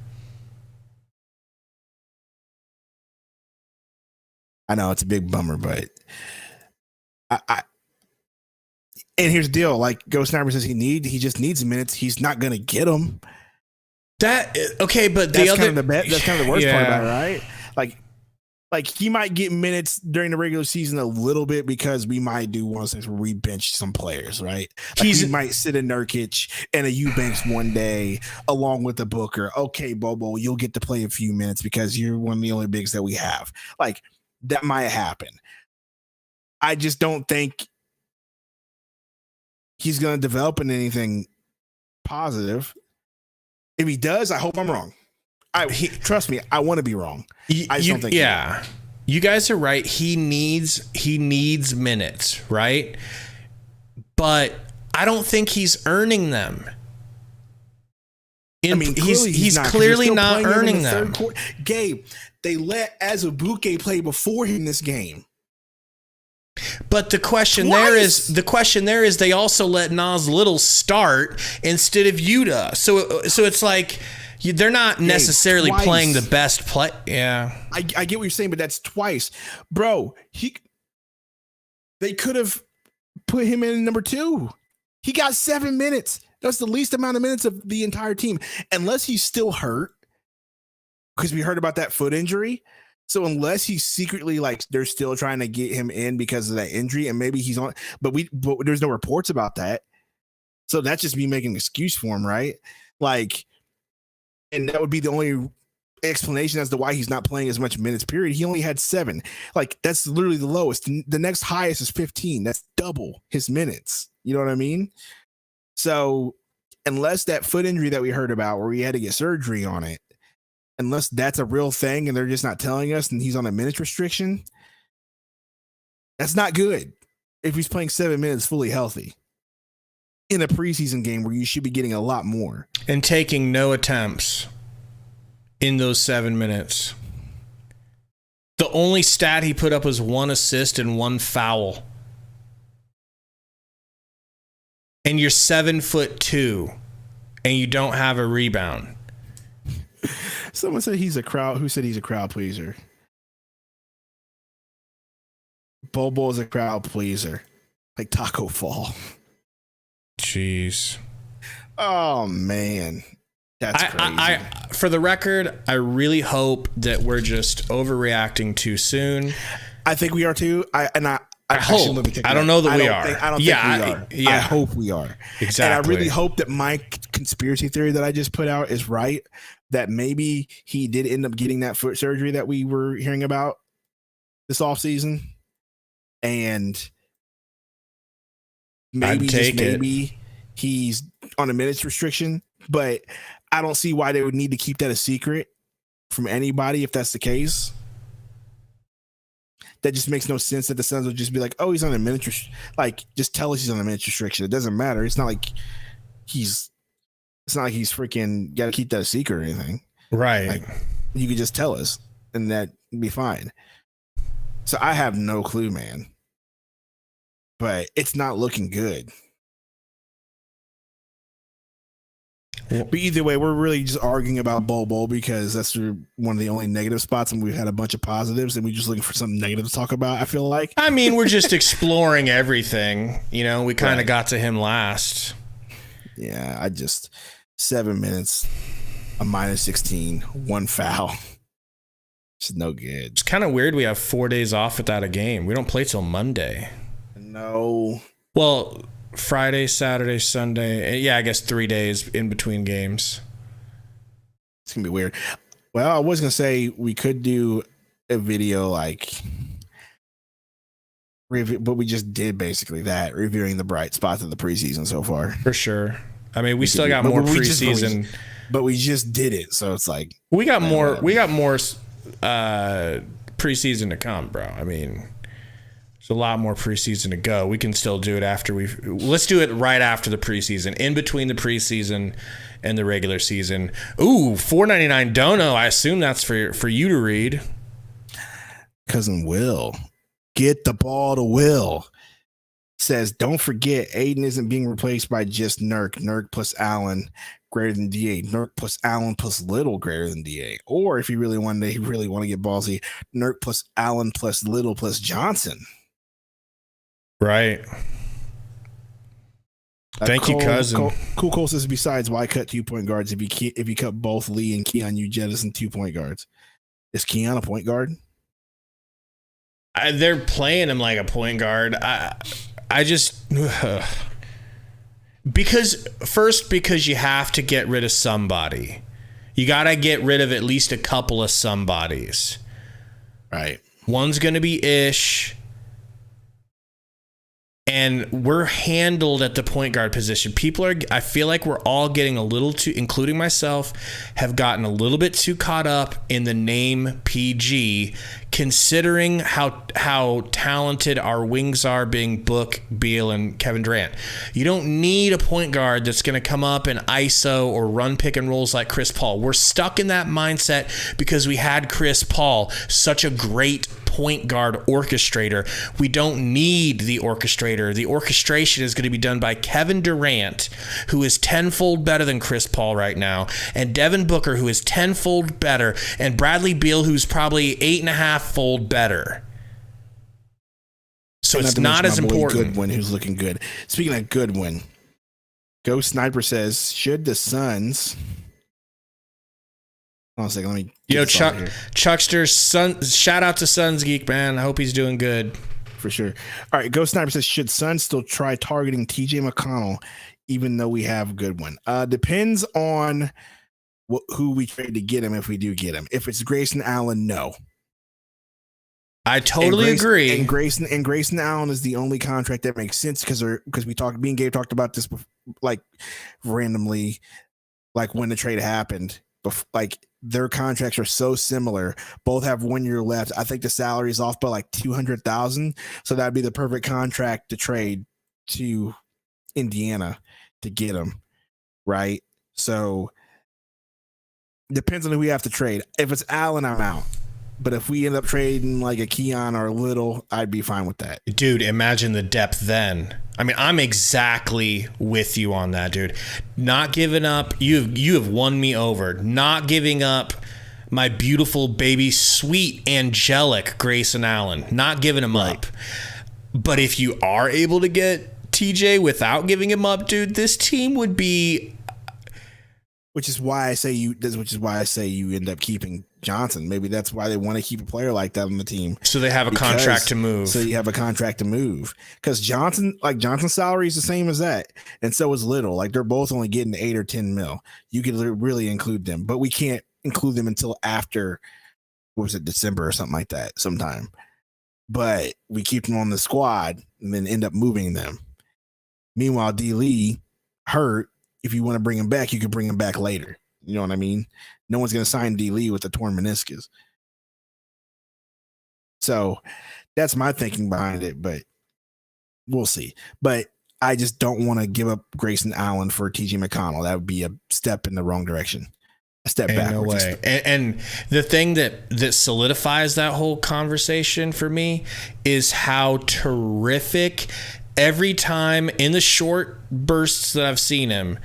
I know it's a big bummer, but and here's the deal. Like Ghost Sniper says he just needs minutes. He's not going to get them. But that's kind of the worst part about it, right? Like he might get minutes during the regular season a little bit, because we might do one of those things where we bench some players, right? Like he might sit in Nurkic and a Eubanks one day along with the Booker. Okay, Bobo, you'll get to play a few minutes because you're one of the only bigs that we have. Like that might happen. I just don't think he's going to develop in anything positive. If he does, I hope I'm wrong. Trust me, I want to be wrong. I just don't think. Yeah, you guys are right. He needs minutes, right? But I don't think he's earning them. He's clearly not earning them. Gabe, they let Azubuike play before him in this game. But the question there is they also let Nas Little start instead of Yuta. So it's like. They're not necessarily playing the best play. Yeah. I get what you're saying, but that's twice. Bro, they could have put him in number 2. He got 7 minutes. That's the least amount of minutes of the entire team. Unless he's still hurt, because we heard about that foot injury. So unless he's secretly like they're still trying to get him in because of that injury, and maybe he's on, but there's no reports about that. So that's just me making an excuse for him, right? Like, and that would be the only explanation as to why he's not playing as much minutes, period. He only had 7. Like, that's literally the lowest. The next highest is 15. That's double his minutes. You know what I mean? So unless that foot injury that we heard about where he had to get surgery on it, unless that's a real thing and they're just not telling us and he's on a minutes restriction, that's not good if he's playing 7 minutes fully healthy in a preseason game where you should be getting a lot more. And taking no attempts. in those 7 minutes. The only stat he put up was 1 assist and 1 foul. And you're 7'2", and you don't have a rebound. Someone said he's a crowd. Who said he's a crowd pleaser? Bobo is a crowd pleaser, like Taco Fall. Jeez. Oh man, that's crazy. For the record, I really hope that we're just overreacting too soon. I think we are too. I hope. I don't know that we are. I don't think we are. Yeah. I hope we are. Exactly. And I really hope that my conspiracy theory that I just put out is right. That maybe he did end up getting that foot surgery that we were hearing about this offseason. And maybe he's on a minutes restriction. But I don't see why they would need to keep that a secret from anybody if that's the case. That just makes no sense that the Suns would just be like, oh, he's on a minutes like just tell us he's on a minutes restriction. It doesn't matter. It's not like he's freaking got to keep that a secret or anything. Right. Like, you could just tell us and that'd be fine. So I have no clue, man. But it's not looking good. But either way, we're really just arguing about Bobo because that's one of the only negative spots, and we've had a bunch of positives, and we're just looking for something negative to talk about, I feel like. I mean, we're just exploring everything. You know, we kind of got to him last. Yeah, 7 minutes, a -16, 1 foul. It's no good. It's kind of weird we have 4 days off without a game. We don't play till Monday. No. Well, Friday, Saturday, Sunday. Yeah, I guess 3 days in between games. It's going to be weird. Well, I was going to say we could do a video but we just did basically that, reviewing the bright spots of the preseason so far. For sure. I mean, we still got more preseason. But we just did it, so it's like we got more preseason to come, bro. I mean, there's a lot more preseason to go. We can still do it let's do it right after the preseason, in between the preseason and the regular season. Ooh, $4.99 dono. I assume that's for you to read. Cousin Will, get the ball to Will. Says, don't forget, Ayton isn't being replaced by just Nurk. Nurk plus Allen greater than DA. Nurk plus Allen plus Little greater than DA. Or if you really want to get ballsy, Nurk plus Allen plus Little plus Johnson. Right. Thank you, cousin. Cool says, besides, why cut 2-point guards if you cut both Lee and Keon, you jettison 2-point guards? Is Keon a point guard? They're playing him like a point guard. I just because you have to get rid of somebody. You got to get rid of at least a couple of somebodies. Right. One's going to be Ish. And we're handled at the point guard position. I feel like we're all getting a little too, including myself, have gotten a little bit too caught up in the name PG, considering how talented our wings are, being Book, Beal, and Kevin Durant. You don't need a point guard that's going to come up and ISO or run pick and rolls like Chris Paul. We're stuck in that mindset because we had Chris Paul, such a great point guard orchestrator. We don't need the orchestrator. The orchestration is going to be done by Kevin Durant, who is tenfold better than Chris Paul right now, and Devin Booker, who is tenfold better, and Bradley Beal, who's probably 8.5-fold better. So it's not as important. Goodwin, who's looking good. Speaking of Goodwin, Ghost Sniper says, should the Suns... Hold on a second, let me... Yo, Chuckster, shout out to Suns Geek, man. I hope he's doing good. For sure. All right, Ghost Sniper says, should Suns still try targeting TJ McConnell even though we have Goodwin? Depends on who we trade to get him if we do get him. If it's Grayson Allen, no. I totally agree. And Grayson Allen is the only contract that makes sense because me and Gabe talked about this like randomly, like when the trade happened. Like their contracts are so similar. Both have 1 year left. I think the salary is off by like $200,000. So that'd be the perfect contract to trade to Indiana to get him. Right. So Depends on who we have to trade. If it's Allen, I'm out. But if we end up trading like a Keon or a Little, I'd be fine with that. Dude, imagine the depth then. I mean, I'm exactly with you on that, dude. Not giving up. You have won me over. Not giving up my beautiful baby, sweet, angelic Grayson Allen. Not giving him up. But if you are able to get TJ without giving him up, dude, this team would be. Which is why I say you end up keeping Johnson. Maybe that's why they want to keep a player like that on the team. So they have a contract to move. So you have a contract to move. Because Johnson's salary is the same as that. And so is Little. Like they're both only getting 8 or 10 mil. You could really include them, but we can't include them until after, what was it, December or something like that sometime. But we keep them on the squad and then end up moving them. Meanwhile, D. Lee hurt. If you want to bring him back, you can bring him back later. You know what I mean? No one's going to sign D. Lee with a torn meniscus. So that's my thinking behind it, but we'll see. But I just don't want to give up Grayson Allen for TJ McConnell. That would be a step in the wrong direction. A step backwards. No way. And the thing that solidifies that whole conversation for me is how terrific every time in the short bursts that I've seen him,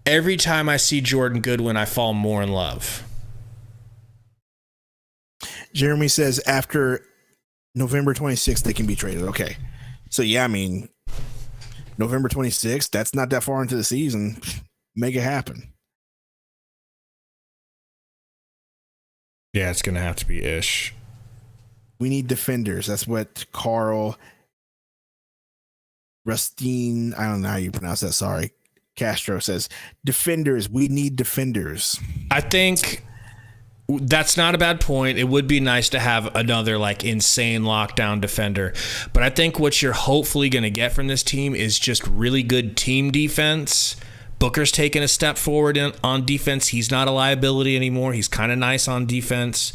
every time I see Jordan Goodwin, I fall more in love. Jeremy says after November 26th, they can be traded. Okay. So, yeah, I mean, November 26th, that's not that far into the season. Make it happen. Yeah, it's going to have to be Ish. We need defenders. That's what Carl Rustine, I don't know how you pronounce that, sorry. Castro says, defenders, we need defenders. I think that's not a bad point. It would be nice to have another like insane lockdown defender. But I think what you're hopefully going to get from this team is just really good team defense. Booker's taken a step forward on defense. He's not a liability anymore. He's kind of nice on defense.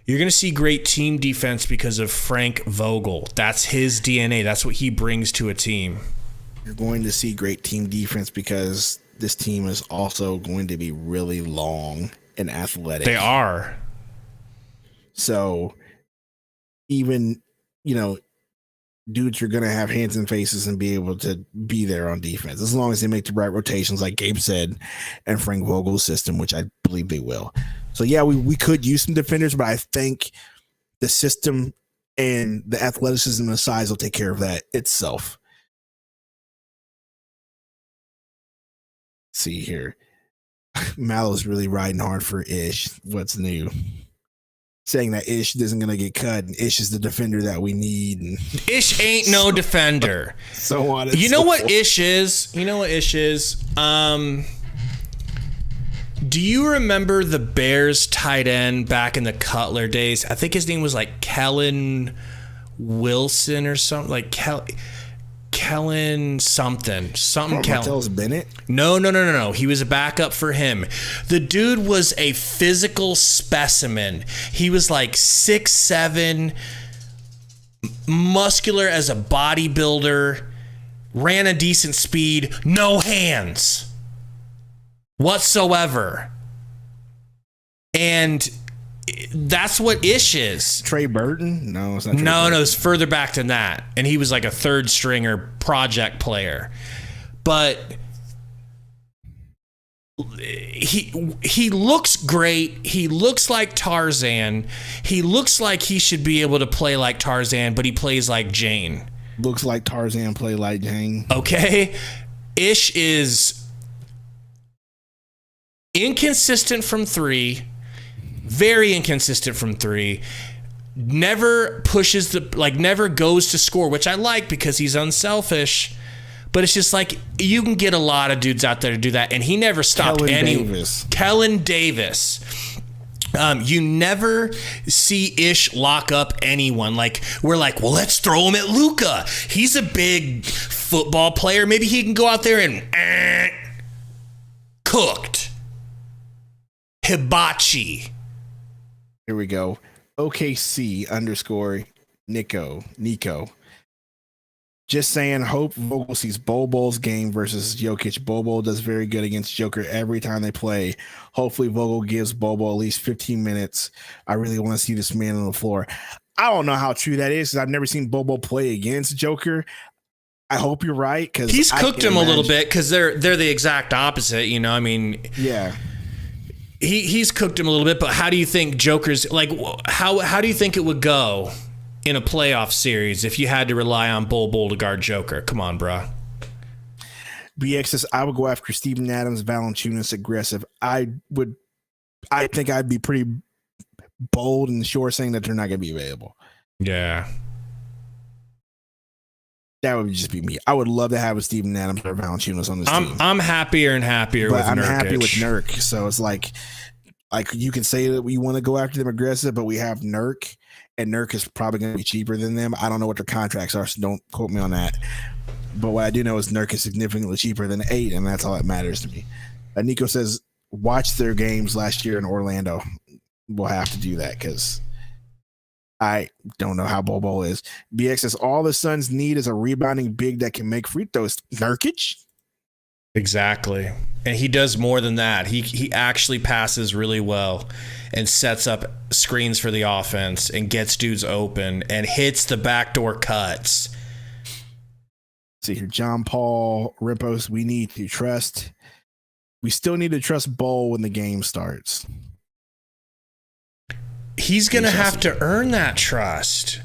You're going to see great team defense because of Frank Vogel. That's his DNA. That's what he brings to a team. You're going to see great team defense because this team is also going to be really long and athletic. They are. So even, dudes are going to have hands and faces and be able to be there on defense as long as they make the right rotations, like Gabe said, and Frank Vogel's system, which I believe they will. So, yeah, we could use some defenders, but I think the system and the athleticism and the size will take care of that itself. Let's see here. Mallow's really riding hard for Ish. What's new? Saying that Ish isn't going to get cut, and Ish is the defender that we need. And Ish ain't no defender. So on. You know what Ish is? Do you remember the Bears tight end back in the Cutler days? I think his name was like Kellen Wilson or something. Like Kellen something. Kellen. Martellus Bennett? No. He was a backup for him. The dude was a physical specimen. He was like 6'7", muscular as a bodybuilder, ran a decent speed, no hands whatsoever. And that's what Ish is. Trey Burton? No, it's not. No, it's further back than that. And he was like a third stringer project player. But he looks great. He looks like Tarzan. He looks like he should be able to play like Tarzan, but he plays like Jane. Looks like Tarzan, play like Jane. Okay. Ish is inconsistent from three. Very inconsistent from three. Never pushes never goes to score, which I like because he's unselfish. But it's just like you can get a lot of dudes out there to do that, and he never stopped Kellen Davis. You never see Ish lock up anyone. Like we're like, well, let's throw him at Luka. He's a big football player. Maybe he can go out there and cooked. Hibachi. Here we go. OKC _ Nico. Just saying, hope Vogel sees Bobo's game versus Jokic. Bobo does very good against Joker every time they play. Hopefully, Vogel gives Bobo at least 15 minutes. I really want to see this man on the floor. I don't know how true that is because I've never seen Bobo play against Joker. I hope you're right because he's cooked him a little bit because they're the exact opposite. You know, I mean, yeah. He's cooked him a little bit, but how do you think Joker's like? How do you think it would go in a playoff series if you had to rely on Bol to guard Joker? Come on, bro. BX says I would go after Steven Adams, Valanciunas aggressive. I think I'd be pretty bold and sure saying that they're not going to be available. Yeah. That would just be me. I would love to have a Steven Adams or Valanciunas on this team. I'm happier and happier but with I'm Nurkic. happy with Nurk. So it's like you can say that we want to go after them aggressive, but we have Nurk, and Nurk is probably going to be cheaper than them. I don't know what their contracts are, so don't quote me on that. But what I do know is Nurk is significantly cheaper than 8, and that's all that matters to me. Nico says, watch their games last year in Orlando. We'll have to do that because I don't know how Bobo is. BX says, all the Suns need is a rebounding big that can make free throws. Nurkic? Exactly. And he does more than that. He actually passes really well and sets up screens for the offense and gets dudes open and hits the backdoor cuts. See here, John Paul Rimpos, we need to trust. We still need to trust Bol when the game starts. He's going to have to earn that trust.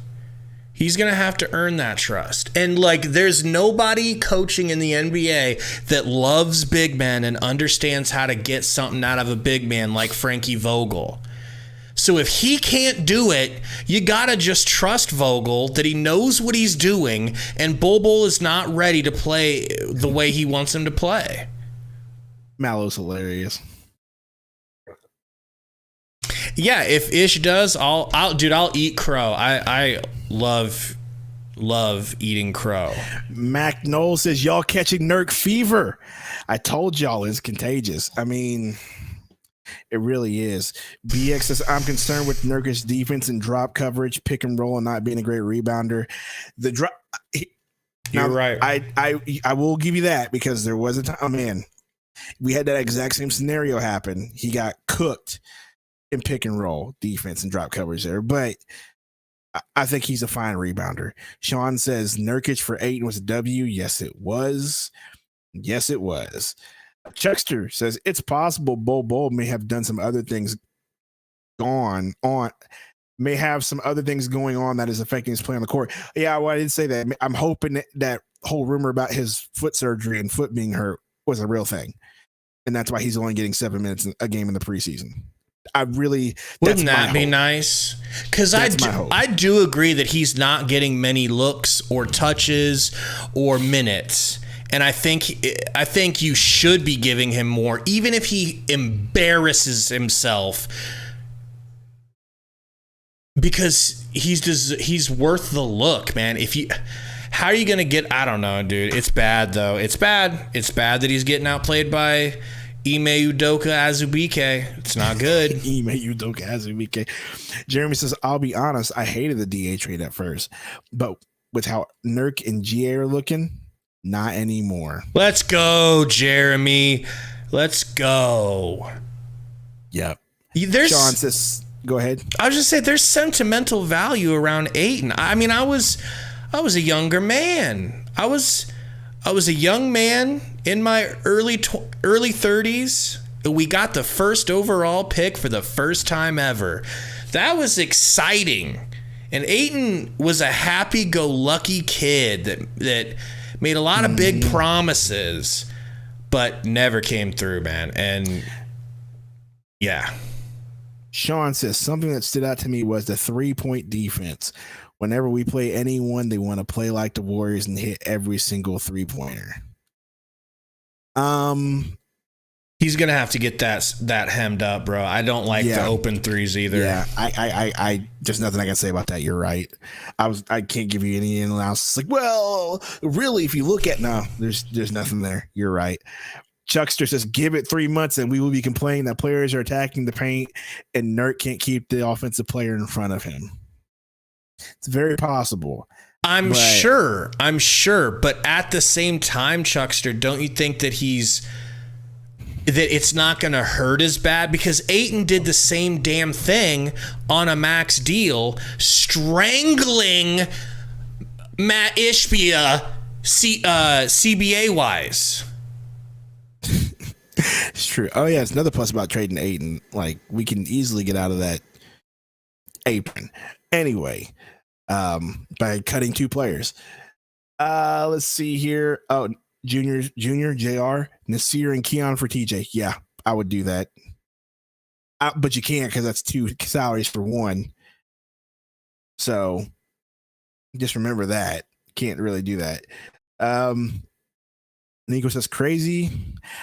He's going to have to earn that trust. And like, there's nobody coaching in the NBA that loves big men and understands how to get something out of a big man like Frankie Vogel. So if he can't do it, you got to just trust Vogel that he knows what he's doing and Bol is not ready to play the way he wants him to play. Malo's hilarious. Yeah, if Ish does, I'll eat crow. I love eating crow. Mac Knoll says, y'all catching Nurk fever. I told y'all it's contagious. I mean, it really is. BX says, I'm concerned with Nurkic's defense and drop coverage, pick and roll, and not being a great rebounder. The drop. You're right. I will give you that because there was a time, man, we had that exact same scenario happen. He got cooked in pick and roll defense and drop coverage there, but I think he's a fine rebounder. Sean says Nurkic for 8 was a W. Yes, it was. Yes, it was. Chuckster says it's possible Bol may have done some other things may have some other things going on that is affecting his play on the court. Yeah, well, I did say that. I'm hoping that whole rumor about his foot surgery and foot being hurt was a real thing. And that's why he's only getting 7 minutes a game in the preseason. Wouldn't that be nice? Because I do agree that he's not getting many looks or touches or minutes, and I think you should be giving him more, even if he embarrasses himself, because he's worth the look, man. How are you gonna get? I don't know, dude. It's bad though. It's bad. It's bad that he's getting outplayed by Ime Udoka Azubuike. It's not good. Ime Udoka Azubuike. Jeremy says, I'll be honest, I hated the DA trade at first, but with how Nurk and GA are looking, not anymore. Let's go, Jeremy. Let's go. Yep. Sean says, go ahead. I was just saying, there's sentimental value around Ayton. I mean, I was a younger man. I was a young man in my early 30s. We got the first overall pick for the first time ever. That was exciting. And Ayton was a happy-go-lucky kid that made a lot of big promises, but never came through, man. And yeah. Sean says, something that stood out to me was the 3-point defense. Whenever we play anyone, they want to play like the Warriors and hit every single 3-pointer. He's gonna have to get that hemmed up, bro. I don't like the open threes either. Yeah, I there's nothing I can say about that. You're right. I can't give you any analysis. Like, well, really, if you look at there's nothing there. You're right. Chuckster says, give it 3 months and we will be complaining that players are attacking the paint and Nurk can't keep the offensive player in front of him. It's very possible. I'm sure. But at the same time, Chuckster, don't you think that it's not going to hurt as bad? Because Ayton did the same damn thing on a max deal, strangling Matt Ishbia CBA-wise. It's true. Oh, yeah, it's another plus about trading Ayton. Like, we can easily get out of that apron. Anyway, by cutting 2 players. Let's see here. Oh, Junior, JR, Nasir, and Keon for TJ. Yeah, I would do that. But you can't because that's 2 salaries for 1. So just remember that. Can't really do that. Nico says, crazy.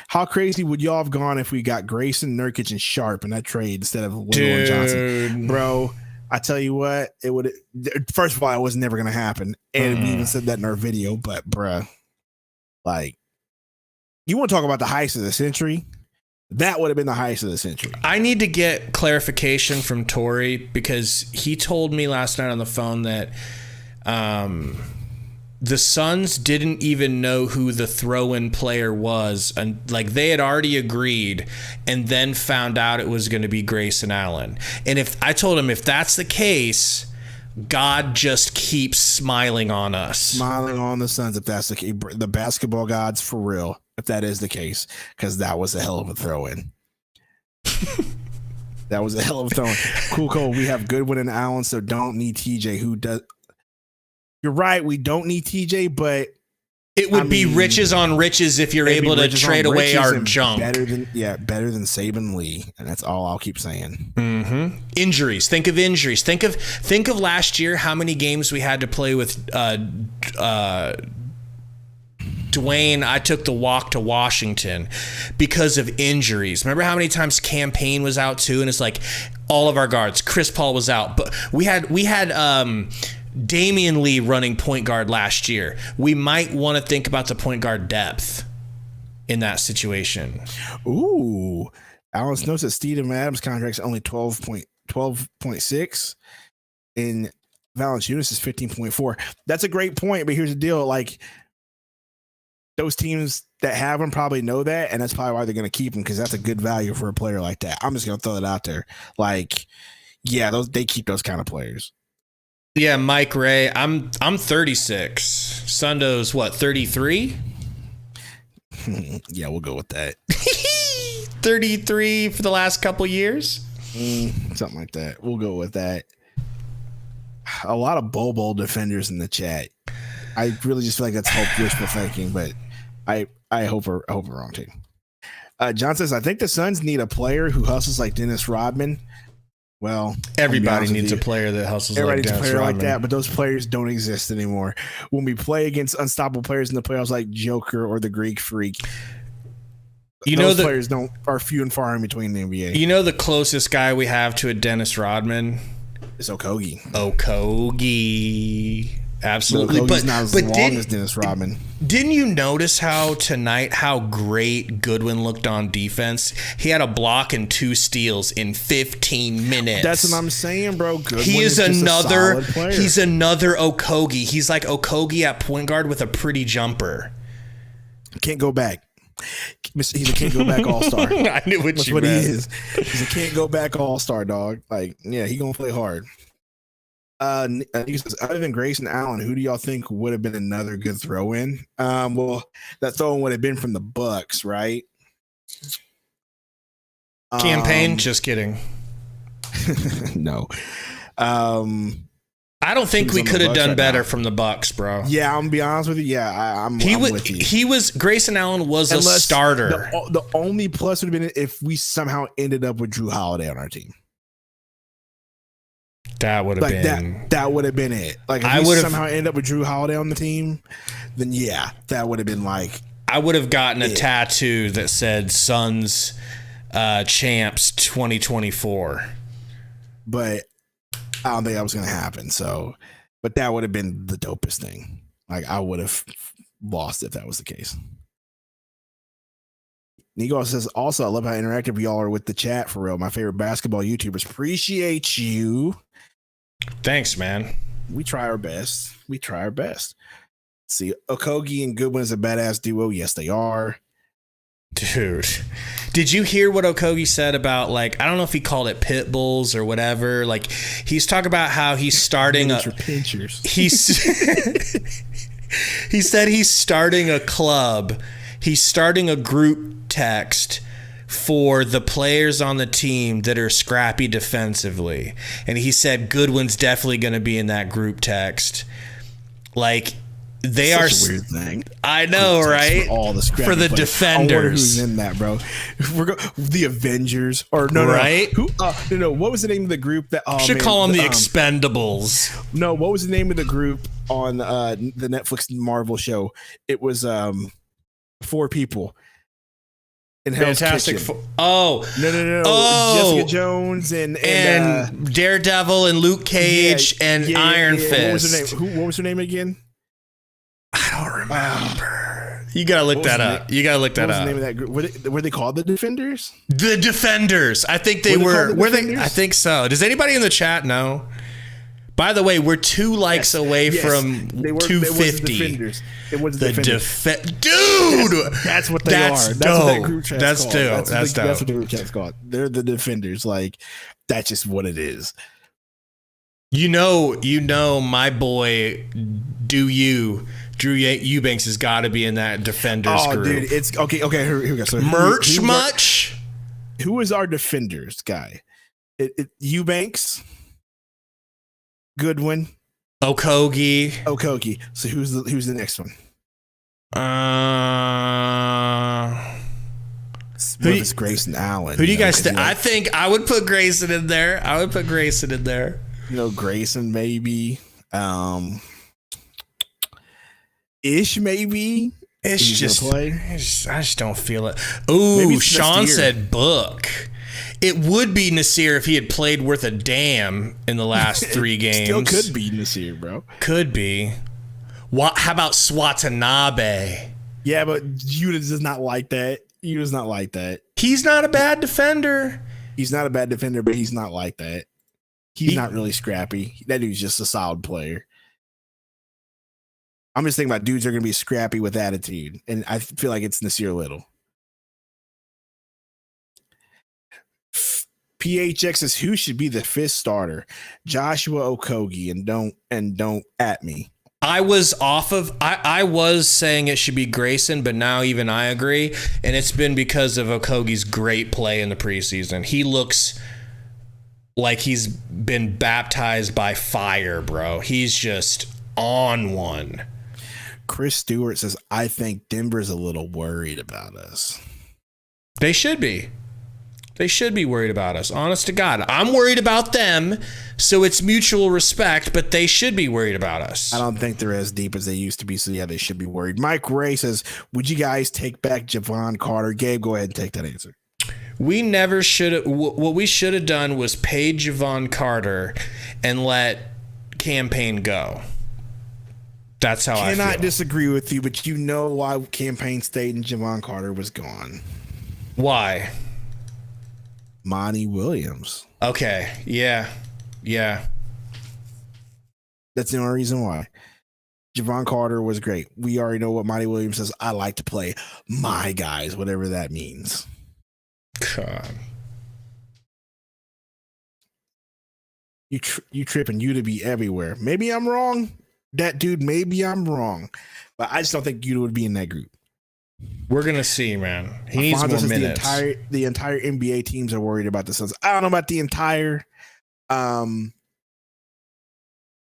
How crazy would y'all have gone if we got Grayson, Nurkic, and Sharp in that trade instead of Wendell and Johnson? Bro, I tell you what, it would. First of all, it was never going to happen. And we even said that in our video. But, bruh, like, you want to talk about the heist of the century? That would have been the heist of the century. I need to get clarification from Torey because he told me last night on the phone that the Suns didn't even know who the throw-in player was, and like they had already agreed and then found out it was going to be Grayson Allen. And if I told him if that's the case, God just keeps smiling on us. Smiling on the Suns if that's the case. The basketball gods for real, if that is the case, because that was a hell of a throw-in. That was a hell of a throw-in. Cool, Cole. We have Goodwin and Allen, so don't need TJ. Who does? You're right. We don't need TJ, but it would be riches on riches if you're able to trade away our junk. Better than Saban Lee, and that's all I'll keep saying. Mm-hmm. Injuries. Think of injuries. Think of last year. How many games we had to play with Dwayne? I took the walk to Washington because of injuries. Remember how many times Campaign was out too, and it's like all of our guards. Chris Paul was out, but we had Damian Lee running point guard last year. We might want to think about the point guard depth in that situation. Ooh. Alan Snow says Steven Adams' contract's only 12.6 and Valanciunas is 15.4. That's a great point, but here's the deal. Like, those teams that have him probably know that, and that's probably why they're going to keep him, because that's a good value for a player like that. I'm just going to throw that out there. Like, yeah, they keep those kind of players. Yeah, Mike Ray. I'm 36. Sundo's what, 33? Yeah, we'll go with that. 33 for the last couple years? Something like that. We'll go with that. A lot of Bowl defenders in the chat. I really just feel like that's wishful thinking, but I hope we're wrong too. John says, I think the Suns need a player who hustles like Dennis Rodman. Well, everybody needs a player that hustles like Dennis Rodman. Like that, but those players don't exist anymore. When we play against unstoppable players in the playoffs like Joker or the Greek Freak, those players are few and far in between the NBA. You know the closest guy we have to a Dennis Rodman? It's Okogie. Absolutely. But not as long as Dennis Rodman. Didn't you notice how great Goodwin looked on defense? He had a block and 2 steals in 15 minutes. That's what I'm saying, bro. Goodwin he's another Okogie. He's like Okogie at point guard with a pretty jumper. Can't go back. He's a can't go back all-star. I knew what you meant. He is. He's a can't go back all-star, dog. Like, yeah, he gonna play hard. He says, other than Grayson Allen, who do y'all think would have been another good throw-in? Well, that throw-in would have been from the Bucks, right? Campaign? Just kidding. No. I don't think we could have done better from the Bucks, bro. Yeah, I'm gonna be honest with you. Yeah, I'm with you. Grayson Allen was a starter. The only plus would have been if we somehow ended up with Drew Holiday on our team. That would have been that would have been it. Like, if we somehow end up with Drew Holiday on the team, then yeah, that would have been like. I would have gotten a tattoo that said Suns champs 2024. But I don't think that was going to happen. So, but that would have been the dopest thing. Like, I would have lost if that was the case. Nico says, also, I love how interactive y'all are with the chat, for real. My favorite basketball YouTubers. Appreciate you. Thanks, man. We try our best. See, Okogie and Goodwin is a badass duo. Yes, they are. Dude, did you hear what Okogie said about, like, I don't know if he called it pit bulls or whatever. Like, he's talking about how he's starting pinchers. He said he's starting a club. He's starting a group text for the players on the team that are scrappy defensively. And he said Goodwin's definitely going to be in that group text. Like, they are a weird thing. I know, right? For all the for the players. defenders. I wonder who's in that, bro. The Avengers, or right? Who? No. What was the name of the group that? Should call them the Expendables. No, what was the name of the group on the Netflix Marvel show? It was 4 people. In Hell's Fantastic Kitchen. No. Oh, Jessica Jones and Daredevil and Luke Cage and Iron Fist. What was her name again? I don't remember. You gotta look that up. You gotta look that up. What was the name of that group? Were they called the Defenders? The Defenders. I think they were. Were they? I think so. Does anybody in the chat know? By the way, we're 2 likes away from 250. It was the Defenders. Dude, that's what they are. That's dope. what that group chat's That's called. dope. That's dope. That's what the group chat's called. They're the Defenders. Like, that's just what it is. You know, my boy, Drew Eubanks has got to be in that Defenders group. Oh, dude, it's okay. Here we go. So merch much? Who is our Defenders guy? Eubanks, Goodwin, Okogie. So who's the next one? It's Grayson Allen. Who do you guys think? I think I would put Grayson in there. Grayson maybe. Ish maybe. Ish just play. I just don't feel it. Ooh, Sean said Book. It would be Nasir if he had played worth a damn in the last 3 games. Still could be Nasir, bro. Could be. How about Swatanabe? Yeah, but Yuta does not like that. Yuta's not like that. He's not a bad defender. He's not a bad defender, but he's not like that. He's not really scrappy. That dude's just a solid player. I'm just thinking about dudes that are going to be scrappy with attitude, and I feel like it's Nasir Little. PHX says, who should be the 5th starter? Joshua Okogie, and don't at me. I was saying it should be Grayson, but now even I agree, and it's been because of Okogie's great play in the preseason. He looks like he's been baptized by fire, bro. He's just on one. Chris Stewart says, I think Denver's a little worried about us. They should be. They should be worried about us. Honest to God. I'm worried about them, so it's mutual respect, but they should be worried about us. I don't think they're as deep as they used to be, so yeah, they should be worried. Mike Ray says, would you guys take back Javon Carter? Gabe, go ahead and take that answer. We never should have. What we should have done was pay Javon Carter and let Campaign go. That's how I feel. Cannot disagree with you, but you know why Campaign stayed and Javon Carter was gone. Why? Monty Williams. Okay. Yeah. That's the only reason why. Javon Carter was great. We already know what Monty Williams says. I like to play my guys, whatever that means. God. You tripping you to be everywhere. Maybe I'm wrong. That dude, maybe I'm wrong. But I just don't think you would be in that group. We're going to see, man. He needs more minutes. The entire NBA teams are worried about the Suns. I don't know about the entire. I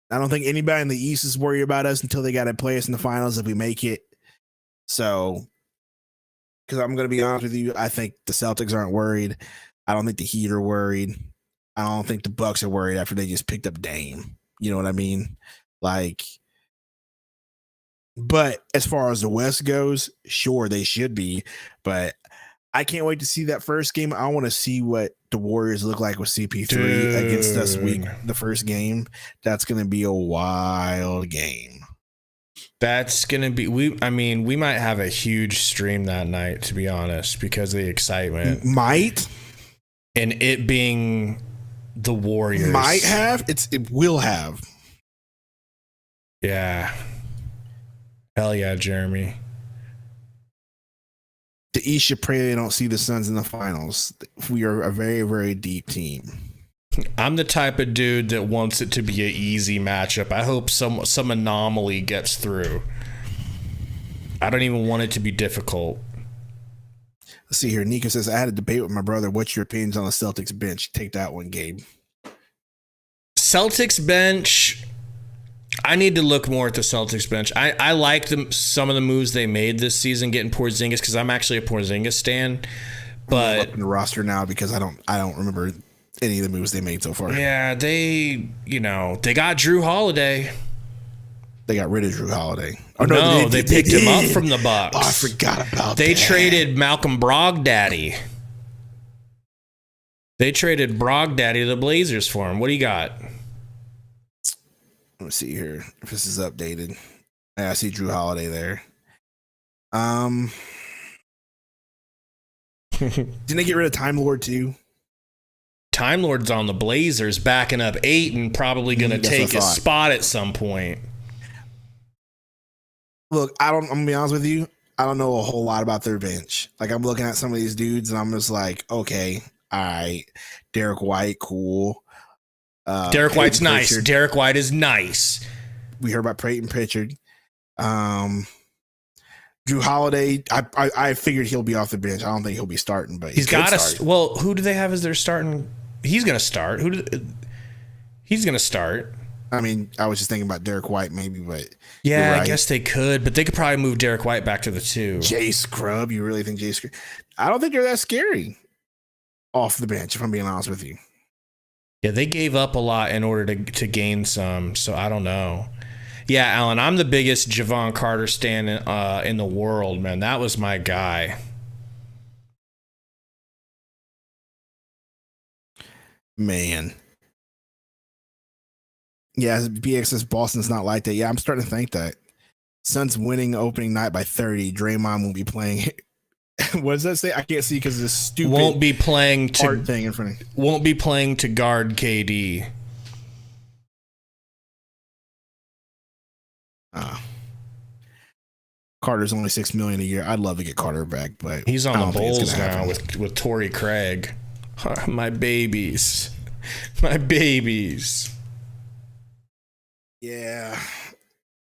don't think anybody in the East is worried about us until they got to play us in the finals if we make it. So, because I'm going to be honest with you, I think the Celtics aren't worried. I don't think the Heat are worried. I don't think the Bucks are worried after they just picked up Dame. You know what I mean? Like, but as far as the West goes, sure, they should be. But I can't wait to see that first game. I want to see what the Warriors look like with CP3 against us the first game. That's going to be a wild game. That's going to be, we might have a huge stream that night, to be honest, because of the excitement. Might. And it being the Warriors. Might have. It will have. Yeah. Hell yeah, Jeremy. The East should pray they don't see the Suns in the finals. We are a very, very deep team. I'm the type of dude that wants it to be an easy matchup. I hope some anomaly gets through. I don't even want it to be difficult. Let's see here. Nico says, I had a debate with my brother. What's your opinions on the Celtics bench? Take that one, Gabe. Celtics bench, I need to look more at the Celtics bench. I like some of the moves they made this season, getting Porzingis, because I'm actually a Porzingis stan. But I'm up in the roster now because I don't remember any of the moves they made so far. Yeah, they got Drew Holiday. They got rid of Drew Holiday. Oh, no, they picked him up from the Bucks. Oh, I forgot about that. They traded Malcolm Brogdon. They traded Brogdon to the Blazers for him. What do you got? Let's see here if this is updated. I see Drew Holiday there. Didn't they get rid of Time Lord too? Time Lord's on the Blazers, backing up Ayton, probably going to take his spot at some point. Look, I'm gonna be honest with you. I don't know a whole lot about their bench. Like, I'm looking at some of these dudes, and I'm just like, okay, all right, Derek White, cool. Derek White's Peyton nice. Pritchard. Derek White is nice. We heard about Peyton Pritchard. Drew Holiday, I figured he'll be off the bench. I don't think he'll be starting, but He's got to. Well, who do they have as their starting? He's going to start. He's going to start. I mean, I was just thinking about Derek White maybe, but yeah, right. I guess they could, but they could probably move Derek White back to the 2. Jay Scrubb, you really think Jay Scrubb? I don't think they're that scary off the bench, if I'm being honest with you. Yeah, they gave up a lot in order to gain some, so I don't know. Yeah, Alan, I'm the biggest Javon Carter stan in the world, man. That was my guy. Man. Yeah, BX says Boston's not like that. Yeah, I'm starting to think that. Suns winning opening night by 30. Draymond won't be playing. What does that say? I can't see because of this stupid won't be playing to thing in front of won't be playing to guard KD. Carter's only $6 million a year. I'd love to get Carter back, but he's on the Bulls now with Torey Craig. My babies. My babies. Yeah.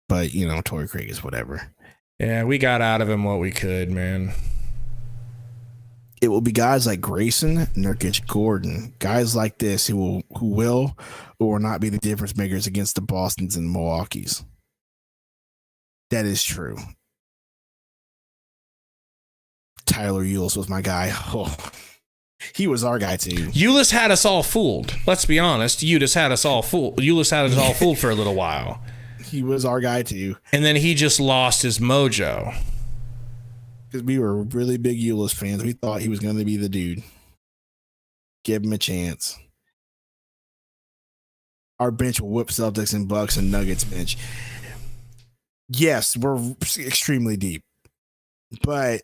But, you know, Torey Craig is whatever. Yeah, we got out of him what we could, man. It will be guys like Grayson, Nurkic, Gordon, guys like this who will or will not be the difference makers against the Bostons and Milwaukees. That is true. Tyler Ulis was my guy. Oh, he was our guy too. Ulis had us all fooled. Let's be honest. Ulis had us all fooled for a little while. He was our guy too. And then he just lost his mojo. Because we were really big Ulis fans. We thought he was going to be the dude. Give him a chance. Our bench will whip Celtics and Bucks and Nuggets bench. Yes, we're extremely deep. But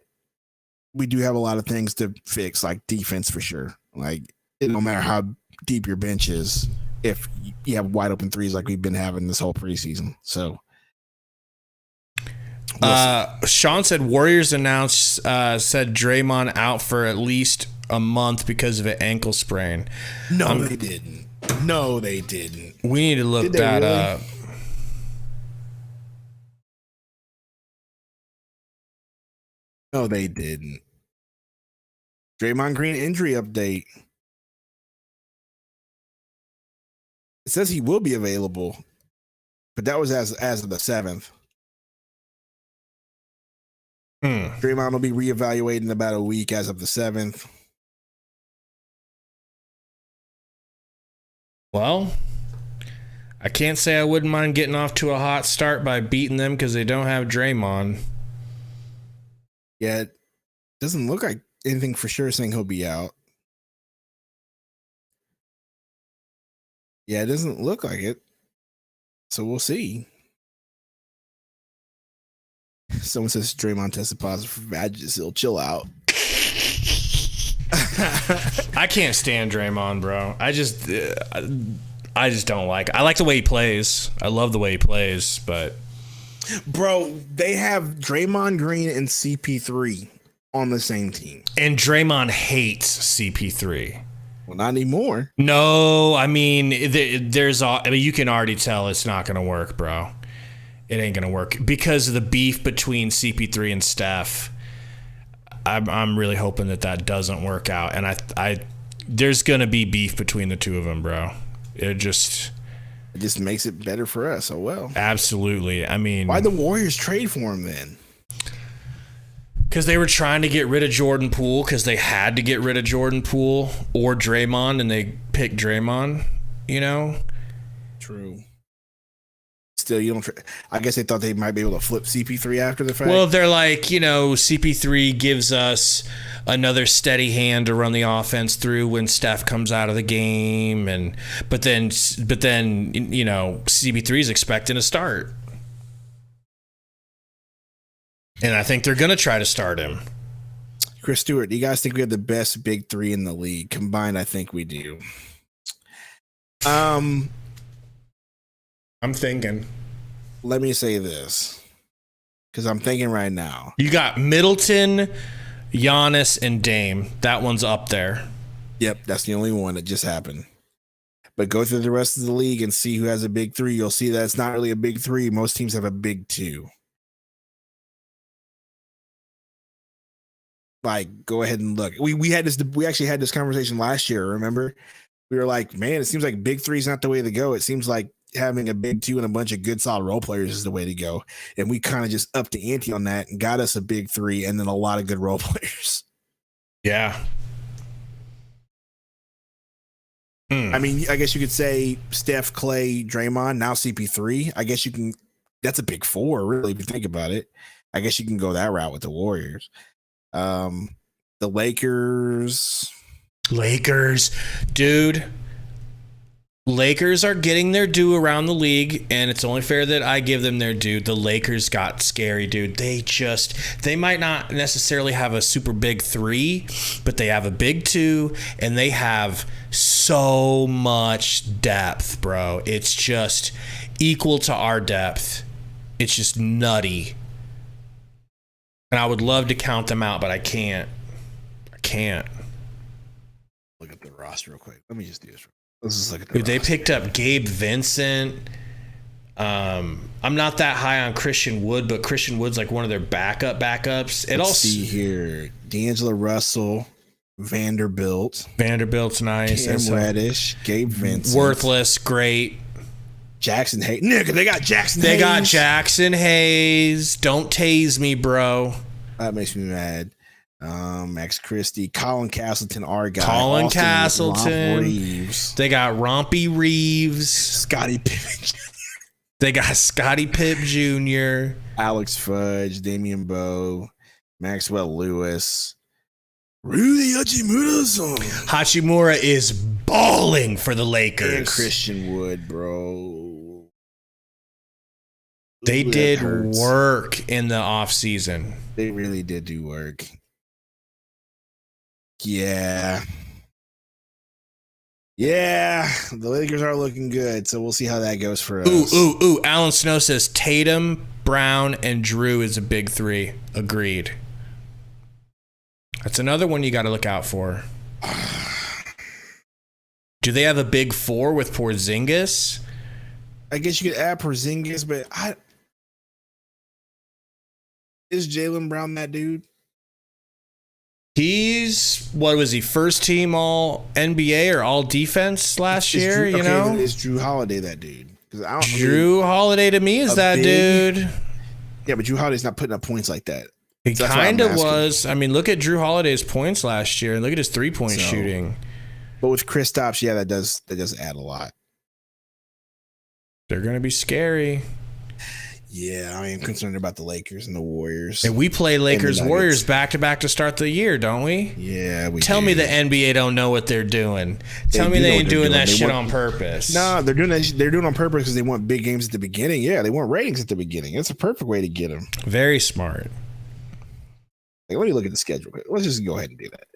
we do have a lot of things to fix, like defense for sure. Like, it don't matter how deep your bench is if you have wide open threes like we've been having this whole preseason. So Sean said Warriors announced said Draymond out for at least a month because of an ankle sprain. No, they didn't. No, they didn't. We need to look that really? Up. No, they didn't. Draymond Green injury update. It says he will be available, but that was as of the 7th. Draymond will be reevaluated in about a week as of the 7th. Well, I can't say I wouldn't mind getting off to a hot start by beating them because they don't have Draymond. Yeah, it doesn't look like anything for sure saying he'll be out. Yeah, it doesn't look like it. So we'll see. Someone says Draymond tested positive for Vagisil. Chill out. I can't stand Draymond, bro. I just don't like it. I like the way he plays. I love the way he plays, but bro, they have Draymond Green and CP3 on the same team. And Draymond hates CP3. Well, not anymore. No, I mean, you can already tell it's not going to work, bro. It ain't going to work because of the beef between CP3 and Steph. I'm really hoping that doesn't work out. And there's going to be beef between the two of them, bro. It just makes it better for us. Oh, well. Absolutely. I mean, why'd the Warriors trade for him then? Because they were trying to get rid of Jordan Poole because they had to get rid of Jordan Poole or Draymond, and they picked Draymond, you know? True. Still, you don't. I guess they thought they might be able to flip CP3 after the fact. Well, they're like, you know, CP3 gives us another steady hand to run the offense through when Steph comes out of the game, but then you know, CP3 is expecting to start. And I think they're going to try to start him. Chris Stewart, do you guys think we have the best big three in the league? Combined, I think we do. I'm thinking. Let me say this, because I'm thinking right now. You got Middleton, Giannis, and Dame. That one's up there. Yep, that's the only one that just happened. But go through the rest of the league and see who has a big three. You'll see that it's not really a big three. Most teams have a big two. Like, go ahead and look. We actually had this conversation last year, remember? We were like, man, it seems like big three is not the way to go. It seems like having a big two and a bunch of good solid role players is the way to go. And we kind of just upped the ante on that and got us a big three and then a lot of good role players. Yeah. I mean, I guess you could say Steph, Clay, Draymond, now CP3. I guess you can, that's a big four, really, if you think about it. I guess you can go that route with the Warriors. The Lakers, dude. Lakers are getting their due around the league, and it's only fair that I give them their due. The Lakers got scary, dude. They might not necessarily have a super big three, but they have a big two, and they have so much depth, bro. It's just equal to our depth. It's just nutty. And I would love to count them out, but I can't. Look at the roster real quick. Let me just do this. Let's just look at the Dude, they picked up Gabe Vincent. I'm not that high on Christian Wood, but Christian Wood's like one of their backups. Let's see here. D'Angelo Russell, Vanderbilt's nice. Cam Reddish, Gabe Vincent. Worthless, great. Jackson Hayes. Nigga, they got Jackson Hayes. They got Jackson Hayes. Don't tase me, bro. That makes me mad. Max Christie, Colin Castleton, our guy. Colin Austin Castleton. Reeves. They got Rompy Reeves. Scottie Pippen. They got Scottie Pipp Jr. Alex Fudge, Damian Bowe, Maxwell Lewis. Rudy Hachimura is balling for the Lakers. And Christian Wood, bro. They did work in the offseason. They really did do work. Yeah. The Lakers are looking good, so we'll see how that goes for us. Ooh. Alan Snow says Tatum, Brown, and Drew is a big three. Agreed. That's another one you got to look out for. Do they have a big four with Porzingis? I guess you could add Porzingis, but is Jaylen Brown that dude? He's, what was he, first team all NBA or all defense last year, you know? Is Drew Holiday that dude? Drew Holiday to me is that dude. Yeah, but Drew Holiday's not putting up points like that. He kind of was. I mean, look at Drew Holiday's points last year and look at his 3-point shooting. But with Kristaps, yeah, that does add a lot. They're going to be scary. Yeah, I am concerned about the Lakers and the Warriors. And we play Lakers Warriors back to back to start the year, don't we? Yeah, we Tell me the NBA don't know what they're doing. Tell me they ain't doing that shit on purpose. No, they're doing that. They're doing it on purpose because they want big games at the beginning. Yeah, they want ratings at the beginning. It's a perfect way to get them. Very smart. Like, let me look at the schedule. Let's just go ahead and do that.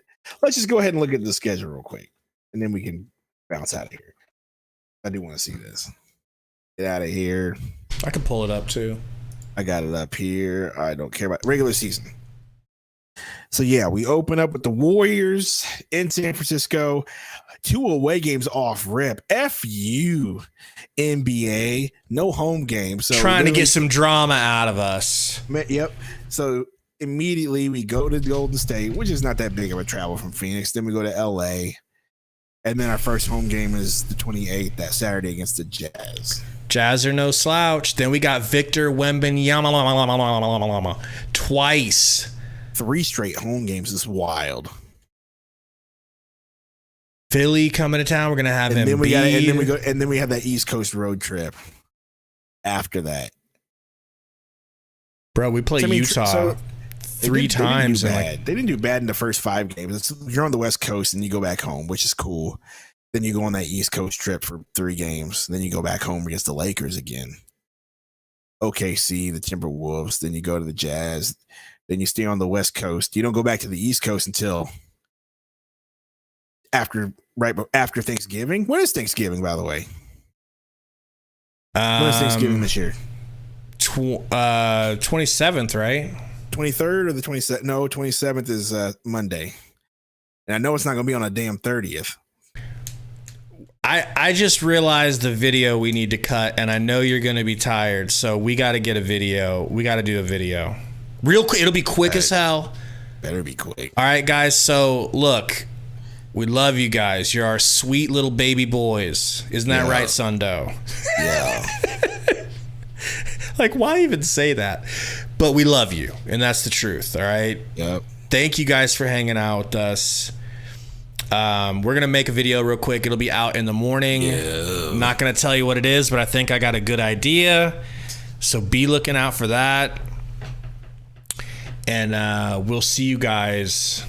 Let's just go ahead and look at the schedule real quick, and then we can bounce out of here. I do want to see this. Get out of here. I can pull it up too. I got it up here. I don't care about regular season. So yeah, we open up with the Warriors in San Francisco. 2 away games off rip. F you, NBA. No home game. So trying to get some drama out of us. Yep. So immediately we go to Golden State, which is not that big of a travel from Phoenix. Then we go to LA. And then our first home game is the 28th, that Saturday against the Jazz. Jazz are no slouch. Then we got Victor Wembanyama twice. 3 straight home games is wild. Philly coming to town. We're gonna have him. And then we have that East Coast road trip after that. Bro, we play Utah 3 times. They didn't do bad in the first 5 games. You're on the West Coast and you go back home, which is cool. Then you go on that East Coast trip for 3 games. Then you go back home against the Lakers again. OKC, the Timberwolves. Then you go to the Jazz. Then you stay on the West Coast. You don't go back to the East Coast until right after Thanksgiving. When is Thanksgiving, by the way? When is Thanksgiving this year? 27th, right? 23rd or the 27th? No, 27th is Monday. And I know it's not going to be on a damn 30th. I just realized the video we need to cut, and I know you're going to be tired, so we got to get a video. We got to do a video. Real quick. It'll be quick as hell. Better be quick. All right, guys. So, look, we love you guys. You're our sweet little baby boys. Isn't that right, Sundo? Yeah. Like, why even say that? But we love you, and that's the truth, all right? Yep. Thank you guys for hanging out with us. We're going to make a video real quick. It'll be out in the morning. Yeah. I'm not going to tell you what it is, but I think I got a good idea. So be looking out for that. And we'll see you guys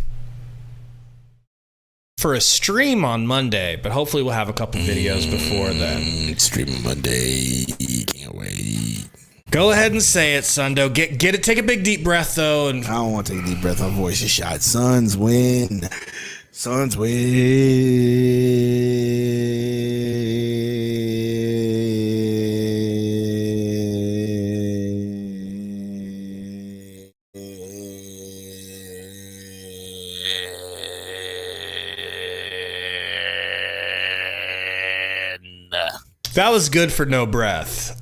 for a stream on Monday, but hopefully we'll have a couple videos before then. Stream Monday. Can't wait. Go ahead and say it, Sundo. Get it. Take a big deep breath, though. And I don't want to take a deep breath. My voice is shot. Suns win. Suns win. that was good for no breath.